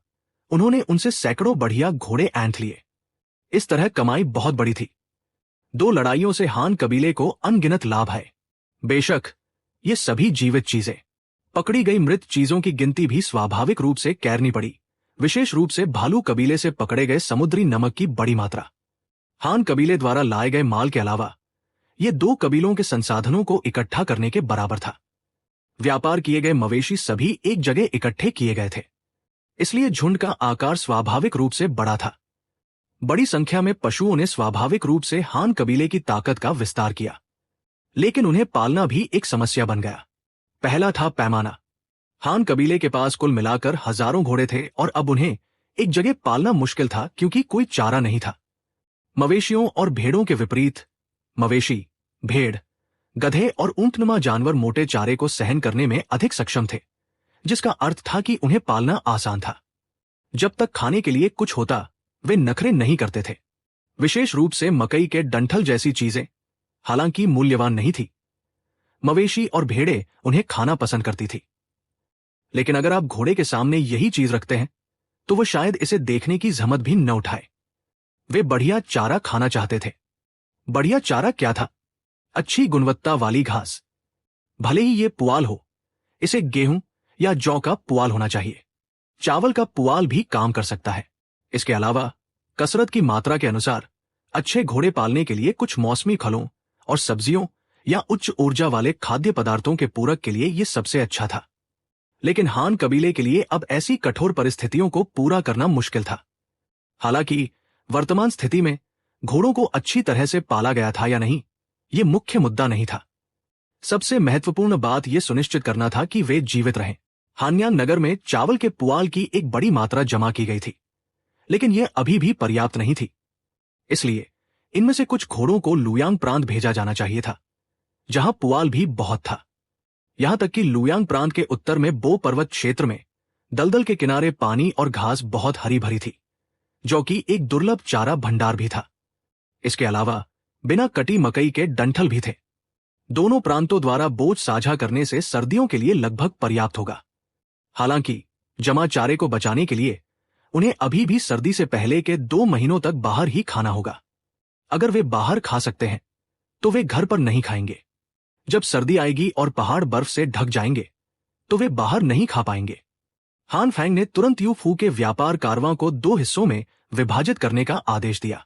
उन्होंने उनसे सैकड़ों बढ़िया घोड़े ऐंठ लिए। इस तरह कमाई बहुत बड़ी थी। 2 लड़ाइयों से हान कबीले को अनगिनत लाभ है। बेशक ये सभी जीवित चीजें, पकड़ी गई मृत चीजों की गिनती भी स्वाभाविक रूप से कैरनी पड़ी, विशेष रूप से भालू कबीले से पकड़े गए समुद्री नमक की बड़ी मात्रा। हान कबीले द्वारा लाए गए माल के अलावा ये 2 कबीलों के संसाधनों को इकट्ठा करने के बराबर था। व्यापार किए गए मवेशी सभी एक जगह इकट्ठे किए गए थे, इसलिए झुंड का आकार स्वाभाविक रूप से बड़ा था। बड़ी संख्या में पशुओं ने स्वाभाविक रूप से हान कबीले की ताकत का विस्तार किया, लेकिन उन्हें पालना भी एक समस्या बन गया। पहला था पैमाना। हान कबीले के पास कुल मिलाकर हजारों घोड़े थे और अब उन्हें एक जगह पालना मुश्किल था क्योंकि कोई चारा नहीं था। मवेशियों और भेड़ों के विपरीत, मवेशी, भेड़, गधे और ऊंटनुमा जानवर मोटे चारे को सहन करने में अधिक सक्षम थे, जिसका अर्थ था कि उन्हें पालना आसान था। जब तक खाने के लिए कुछ होता, वे नखरे नहीं करते थे। विशेष रूप से मकई के डंठल जैसी चीजें, हालांकि मूल्यवान नहीं थी, मवेशी और भेड़ें उन्हें खाना पसंद करती थी। लेकिन अगर आप घोड़े के सामने यही चीज रखते हैं, तो वो शायद इसे देखने की जहमत भी न उठाए। वे बढ़िया चारा खाना चाहते थे। बढ़िया चारा क्या था? अच्छी गुणवत्ता वाली घास। भले ही ये पुआल हो, इसे गेहूं या जौ का पुआल होना चाहिए। चावल का पुआल भी काम कर सकता है। इसके अलावा कसरत की मात्रा के अनुसार अच्छे घोड़े पालने के लिए कुछ मौसमी फलों और सब्जियों या उच्च ऊर्जा वाले खाद्य पदार्थों के पूरक के लिए यह सबसे अच्छा था। लेकिन हान कबीले के लिए अब ऐसी कठोर परिस्थितियों को पूरा करना मुश्किल था। हालांकि वर्तमान स्थिति में घोड़ों को अच्छी तरह से पाला गया था या नहीं, यह मुख्य मुद्दा नहीं था। सबसे महत्वपूर्ण बात यह सुनिश्चित करना था कि वे जीवित रहें। हान्यांग नगर में चावल के पुआल की एक बड़ी मात्रा जमा की गई थी, लेकिन यह अभी भी पर्याप्त नहीं थी। इसलिए इनमें से कुछ घोड़ों को लुयांग प्रांत भेजा जाना चाहिए था, जहां पुआल भी बहुत था। यहां तक कि लुयांग प्रांत के उत्तर में बो पर्वत क्षेत्र में दलदल के किनारे पानी और घास बहुत हरी भरी थी, जो कि एक दुर्लभ चारा भंडार भी था। इसके अलावा बिना कटी मकई के डंठल भी थे। दोनों प्रांतों द्वारा बोझ साझा करने से सर्दियों के लिए लगभग पर्याप्त होगा। हालांकि जमा चारे को बचाने के लिए उन्हें अभी भी सर्दी से पहले के 2 महीनों तक बाहर ही खाना होगा। अगर वे बाहर खा सकते हैं, तो वे घर पर नहीं खाएंगे। जब सर्दी आएगी और पहाड़ बर्फ से ढक जाएंगे, तो वे बाहर नहीं खा पाएंगे। हान फैंग ने तुरंत यू फू के व्यापार कारवां को 2 हिस्सों में विभाजित करने का आदेश दिया।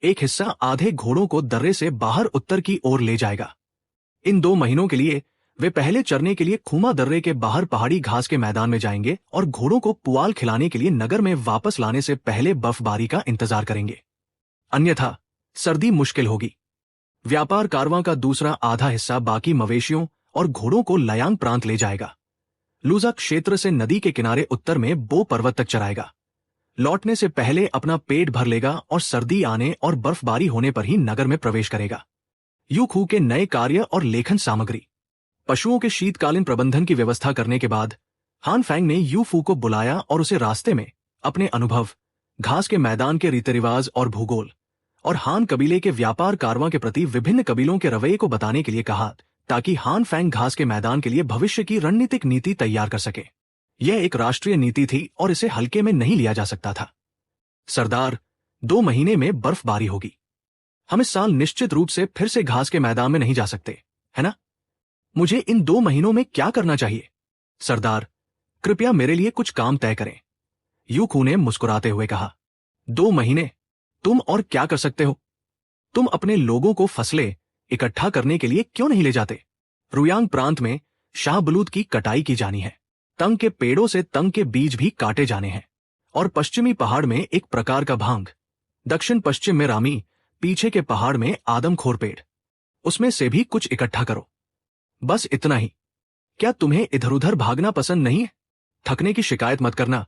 एक हिस्सा आधे घोड़ों को दर्रे से बाहर उत्तर की ओर ले जाएगा। इन 2 महीनों के लिए वे पहले चरने के लिए खूमा दर्रे के बाहर पहाड़ी घास के मैदान में जाएंगे और घोड़ों को पुआल खिलाने के लिए नगर में वापस लाने से पहले बर्फबारी का इंतजार करेंगे। अन्यथा सर्दी मुश्किल होगी। व्यापार कारवां का दूसरा आधा हिस्सा बाकी मवेशियों और घोड़ों को लयांग प्रांत ले जाएगा। लूजा क्षेत्र से नदी के किनारे उत्तर में बो पर्वत तक चराएगा। लौटने से पहले अपना पेट भर लेगा और सर्दी आने और बर्फबारी होने पर ही नगर में प्रवेश करेगा। यू खू के नए कार्य और लेखन सामग्री। पशुओं के शीतकालीन प्रबंधन की व्यवस्था करने के बाद हान फैंग ने यू फू को बुलाया और उसे रास्ते में अपने अनुभव, घास के मैदान के रीति रिवाज और भूगोल और हान कबीले के व्यापार कारवां के प्रति विभिन्न कबीलों के रवैये को बताने के लिए कहा, ताकि हान फैंग घास के मैदान के लिए भविष्य की रणनीतिक नीति तैयार कर सके। यह एक राष्ट्रीय नीति थी और इसे हल्के में नहीं लिया जा सकता था। सरदार, 2 महीने में बर्फबारी होगी। हम इस साल निश्चित रूप से फिर से घास के मैदान में नहीं जा सकते, है ना? मुझे इन 2 महीनों में क्या करना चाहिए? सरदार, कृपया मेरे लिए कुछ काम तय करें, यू खू ने मुस्कुराते हुए कहा। 2 महीने? तुम और क्या कर सकते हो? तुम अपने लोगों को फसलें इकट्ठा करने के लिए क्यों नहीं ले जाते? रुयांग प्रांत में शाहबलूत की कटाई की जानी है। तंग के पेड़ों से तंग के बीज भी काटे जाने हैं। और पश्चिमी पहाड़ में एक प्रकार का भांग, दक्षिण पश्चिम में रामी, पीछे के पहाड़ में आदमखोर पेड़, उसमें से भी कुछ इकट्ठा करो। बस इतना ही। क्या तुम्हें इधर उधर भागना पसंद नहीं है? थकने की शिकायत मत करना।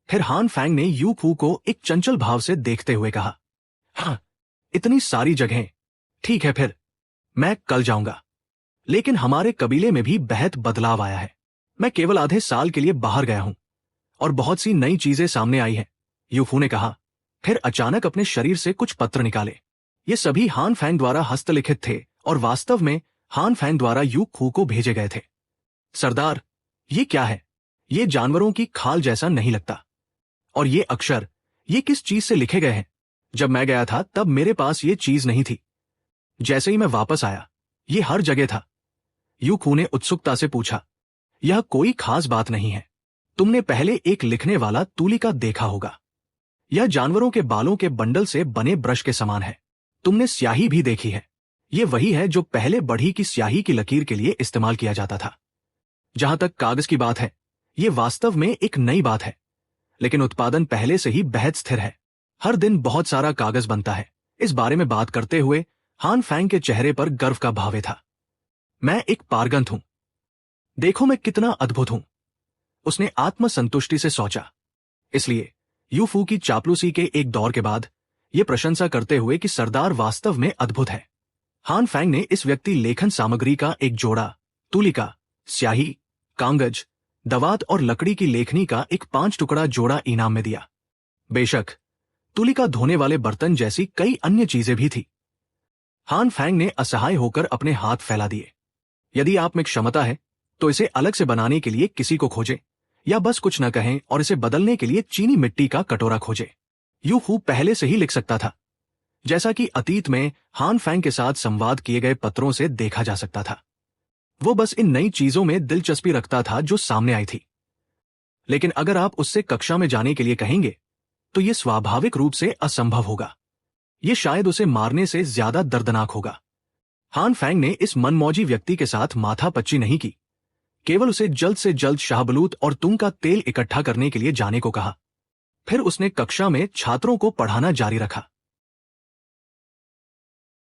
फिर हान फैंग ने यू खू को एक चंचल भाव से देखते हुए कहा। हाँ, इतनी सारी जगहें। ठीक है, फिर मैं कल जाऊंगा। लेकिन हमारे कबीले में भी बेहद बदलाव आया है। मैं केवल आधे साल के लिए बाहर गया हूं और बहुत सी नई चीजें सामने आई हैं, यू फू ने कहा। फिर अचानक अपने शरीर से कुछ पत्र निकाले। ये सभी हान फैंग द्वारा हस्तलिखित थे और वास्तव में हान फैंग द्वारा यू खू को भेजे गए थे। सरदार, ये क्या है? ये जानवरों की खाल जैसा नहीं लगता। और ये अक्षर, ये किस चीज से लिखे गए हैं? जब मैं गया था तब मेरे पास ये चीज नहीं थी। जैसे ही मैं वापस आया, ये हर जगह था। यू खू ने उत्सुकता से पूछा। यह कोई खास बात नहीं है। तुमने पहले एक लिखने वाला तूलिका देखा होगा। यह जानवरों के बालों के बंडल से बने ब्रश के समान है। तुमने स्याही भी देखी है। यह वही है जो पहले बढ़ी की स्याही की लकीर के लिए इस्तेमाल किया जाता था। जहां तक कागज की बात है, ये वास्तव में एक नई बात है, लेकिन उत्पादन पहले से ही बेहद स्थिर है। हर दिन बहुत सारा कागज बनता है। इस बारे में बात करते हुए हान फैंग के चेहरे पर गर्व का भाव था। मैं एक पारंगत हूं। देखो मैं कितना अद्भुत हूं, उसने आत्मसंतुष्टि से सोचा। इसलिए यू फू की चापलूसी के एक दौर के बाद यह प्रशंसा करते हुए कि सरदार वास्तव में अद्भुत है, हान फैंग ने इस व्यक्ति लेखन सामग्री का एक जोड़ा, तुलिका, स्याही, कागज, दवात और लकड़ी की लेखनी का एक 5 टुकड़ा जोड़ा इनाम में दिया। बेशक तुलिका धोने वाले बर्तन जैसी कई अन्य चीजें भी थी। हान फैंग ने असहाय होकर अपने हाथ फैला दिए। यदि आप में क्षमता है तो इसे अलग से बनाने के लिए किसी को खोजें, या बस कुछ न कहें और इसे बदलने के लिए चीनी मिट्टी का कटोरा खोजें। यू फू पहले से ही लिख सकता था, जैसा कि अतीत में हान फैंग के साथ संवाद किए गए पत्रों से देखा जा सकता था। वो बस इन नई चीजों में दिलचस्पी रखता था जो सामने आई थी। लेकिन अगर आप उससे कक्षा में जाने के लिए कहेंगे तो यह स्वाभाविक रूप से असंभव होगा। यह शायद उसे मारने से ज्यादा दर्दनाक होगा। हान फैंग ने इस मनमौजी व्यक्ति के साथ माथापच्ची नहीं की, केवल उसे जल्द से जल्द शाहबलूत और तुंग का तेल इकट्ठा करने के लिए जाने को कहा। फिर उसने कक्षा में छात्रों को पढ़ाना जारी रखा।